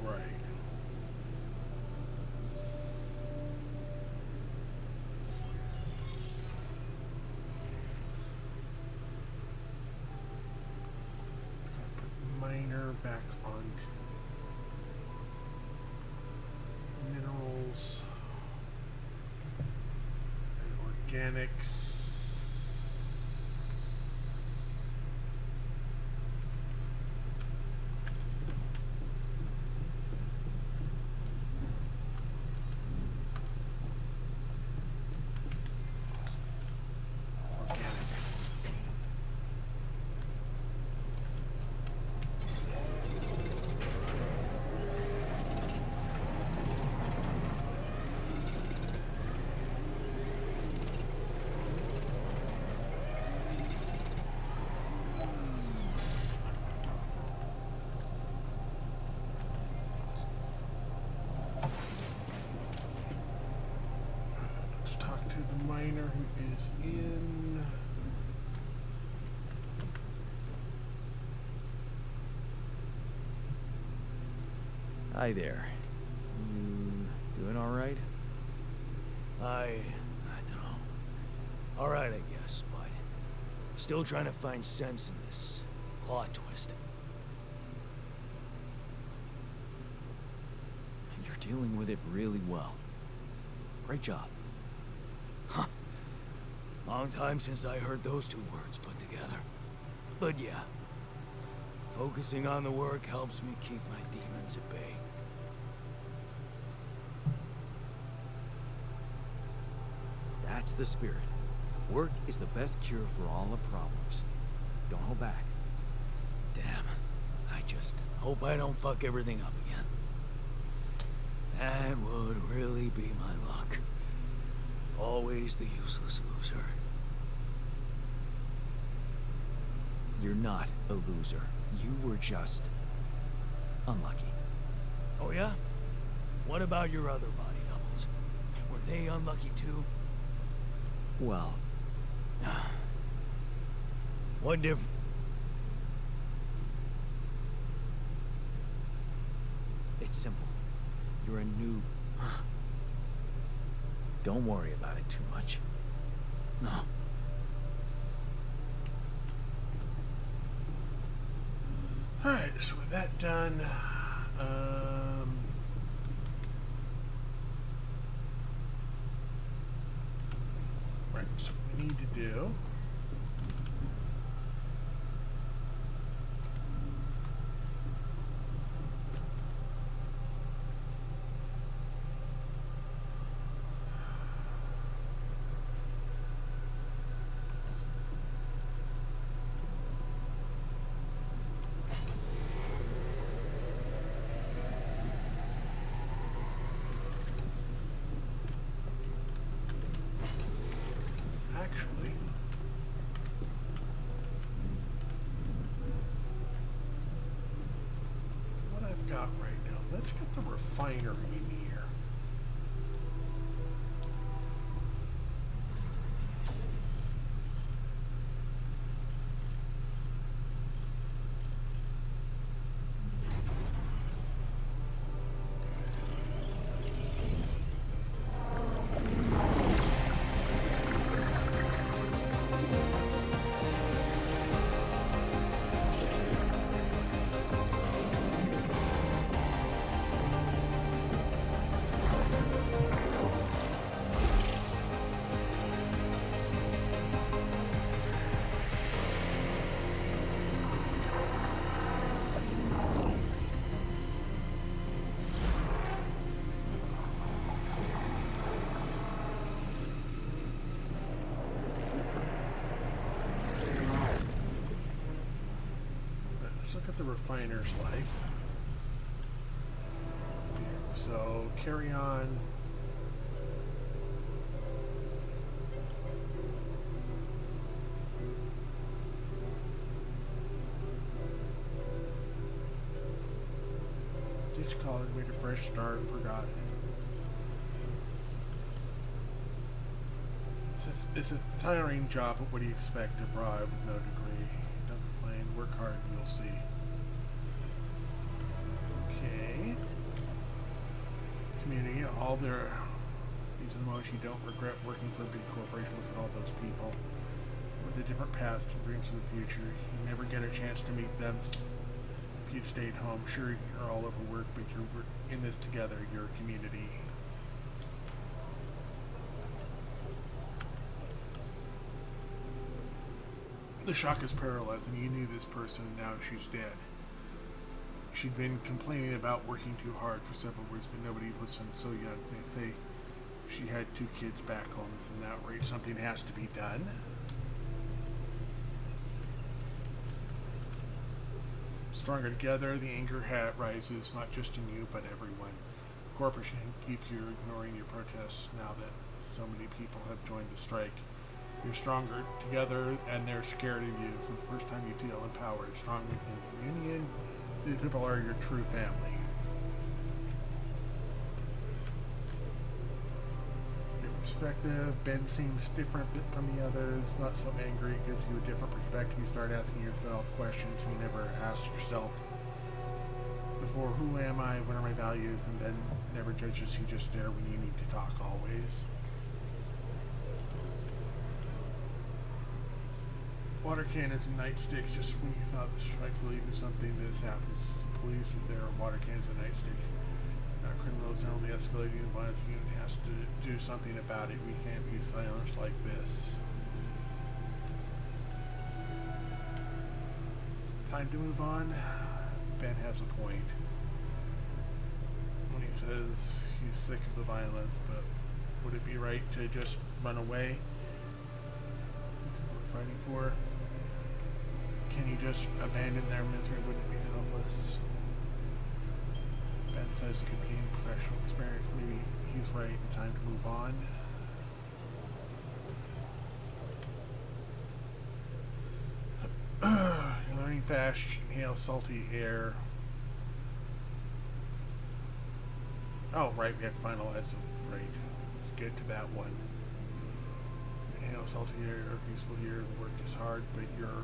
Right. Put miner back on minerals and organics. Organics. refiner who is in. Hi there. You doing all right? I don't know. All right, I guess, but still trying to find sense in this plot twist. You're dealing with it really well. Great job. Huh. Long time since I heard those two words put together. But yeah, focusing on the work helps me keep my demons at bay. That's the spirit. Work is the best cure for all the problems. Don't hold back. Damn. I just hope I don't fuck everything up again. That would really be my luck. Always the useless loser. You're not a loser. You were just unlucky. Oh yeah? What about your other body doubles? Were they unlucky too? Well, What difference? it's simple. You're a new... Don't worry about it too much. No. Alright, so with that done, right, so what we need to do actually, what I've got right now, let's get the refiner in here. Let's look at the refiner's life. So carry on. Ditch college, made a fresh start, forgot it. It's a tiring job, but what do you expect? A bribe with no degree. Don't complain, work hard and you'll see. Okay. Community, all their... These are the most you don't regret working for a big corporation. Look at all those people with the different paths and dreams of the future. You never get a chance to meet them if you'd stayed home. Sure, you're all overworked, but you're in this together. You're a community. The shock is paralyzing. You knew this person, now she's dead. She'd been complaining about working too hard for several weeks, but nobody listened. So young, they say she had 2 kids back home. This is an outrage. Something has to be done. Stronger together, the anger hat rises, not just in you, but everyone. The corporation keep you ignoring your protests now that so many people have joined the strike. You're stronger together, and they're scared of you. For the first time, you feel empowered, strong within the union. These people are your true family. Difference perspective. Ben seems different from the others, not so angry. It gives you a different perspective. You start asking yourself questions you never asked yourself before. Who am I? What are my values? And Ben never judges you, just there when you need to talk always. Water cannons and nightsticks, just when you thought the strikes will even something, this happens. The police with their water cannons and nightsticks. Criminals are only escalating the violence. The union has to do something about it. We can't be silenced like this. Time to move on. Ben has a point when he says he's sick of the violence, but would it be right to just run away? That's what we're fighting for. Can you just abandon their misery? Wouldn't it be selfless? Ben says he could gain professional experience. Maybe he's right. Time to move on. You're learning fast. Inhale salty air. Oh, right. We have to finalize the right. Get to that one. Inhale salty air. Peaceful here. The work is hard, but you're.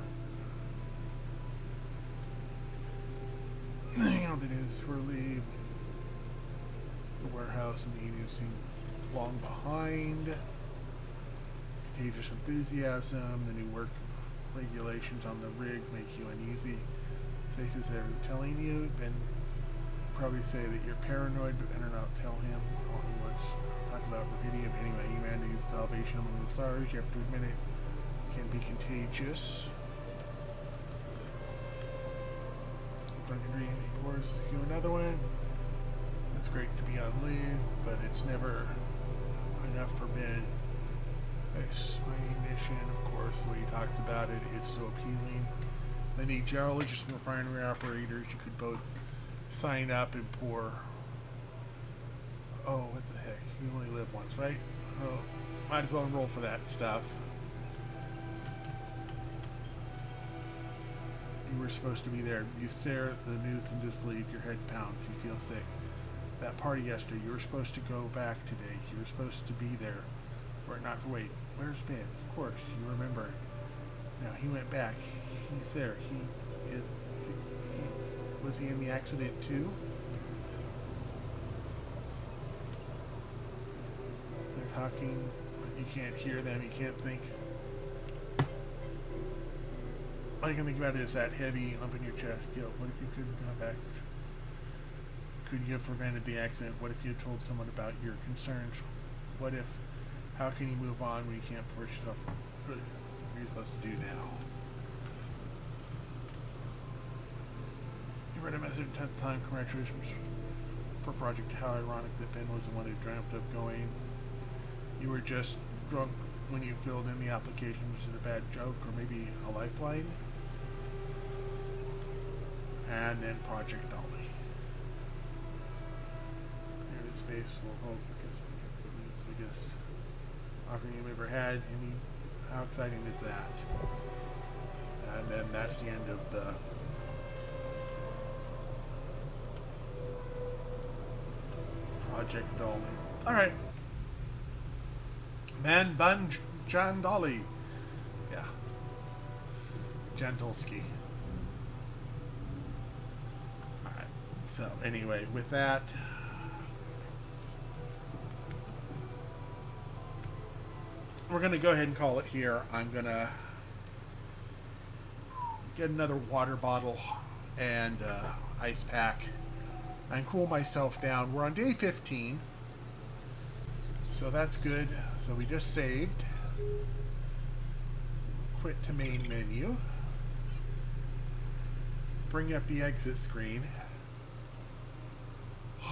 You know, the news is relieved. The warehouse and the union seem long behind. Contagious enthusiasm. The new work regulations on the rig make you uneasy. Safe as they're telling you. Ben probably say that you're paranoid, but better not tell him. All he wants to talk about Rapidium. Anyway, humanity's salvation among the stars. You have to admit it can be contagious. Front ingredient, he pours you another one. It's great to be on leave, but it's never enough for Ben. It's my mission, of course, the way he talks about it, it's so appealing. They need geologists and refinery operators. You could both sign up and pour. Oh, what the heck? You only live once, right? Oh, might as well enroll for that stuff. You were supposed to be there. You stare at the news in disbelief. Your head pounds. You feel sick. That party yesterday. You were supposed to go back today. You were supposed to be there. Were it not for wait. Where's Ben? Of course, you remember. Now he went back. He's there. Was he in the accident too? They're talking, but you can't hear them. You can't think. All you can think about is that heavy lump in your chest. Guilt. What if you could have gone back? Could you have prevented the accident? What if you had told someone about your concerns? What if? How can you move on when you can't force yourself? What are you supposed to do now? You read a message 10th time. Congratulations for project. How ironic that Ben was the one who dreamt of going. You were just drunk when you filled in the application. Was it a bad joke or maybe a lifeline? And then Project Dolly. Here his face will hope because we the biggest offering you've ever had. How exciting is that? And then that's the end of the Project Dolly. Alright. Man Bun John Dolly. Yeah. Jandolski. Alright. So anyway, with that, we're going to go ahead and call it here. I'm going to get another water bottle and ice pack and cool myself down. We're on day 15. So that's good. So we just saved. Quit to main menu. Bring up the exit screen.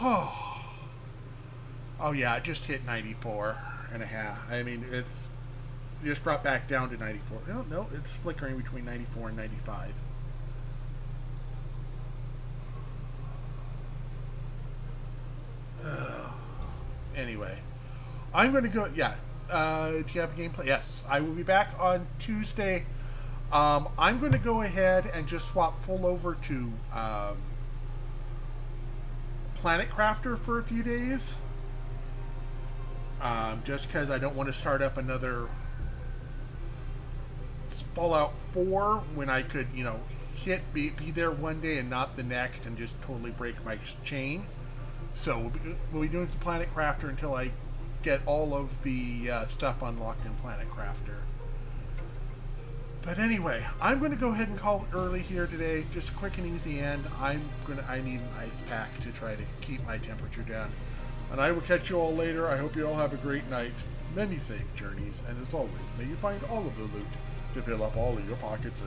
Oh yeah, it just hit 94 and a half. I mean, it's just dropped back down to 94. No, it's flickering between 94 and 95. Anyway, I'm going to go, yeah. Do you have a gameplay? Yes, I will be back on Tuesday. I'm going to go ahead and just swap full over to Planet Crafter for a few days. just because I don't want to start up another Fallout 4 when I could, be there one day and not the next and just totally break my chain. So we'll be doing some Planet Crafter until I get all of the stuff unlocked in Planet Crafter. But anyway, I'm going to go ahead and call it early here today. Just a quick and easy end. I need an ice pack to try to keep my temperature down. And I will catch you all later. I hope you all have a great night. Many safe journeys. And as always, may you find all of the loot to fill up all of your pockets.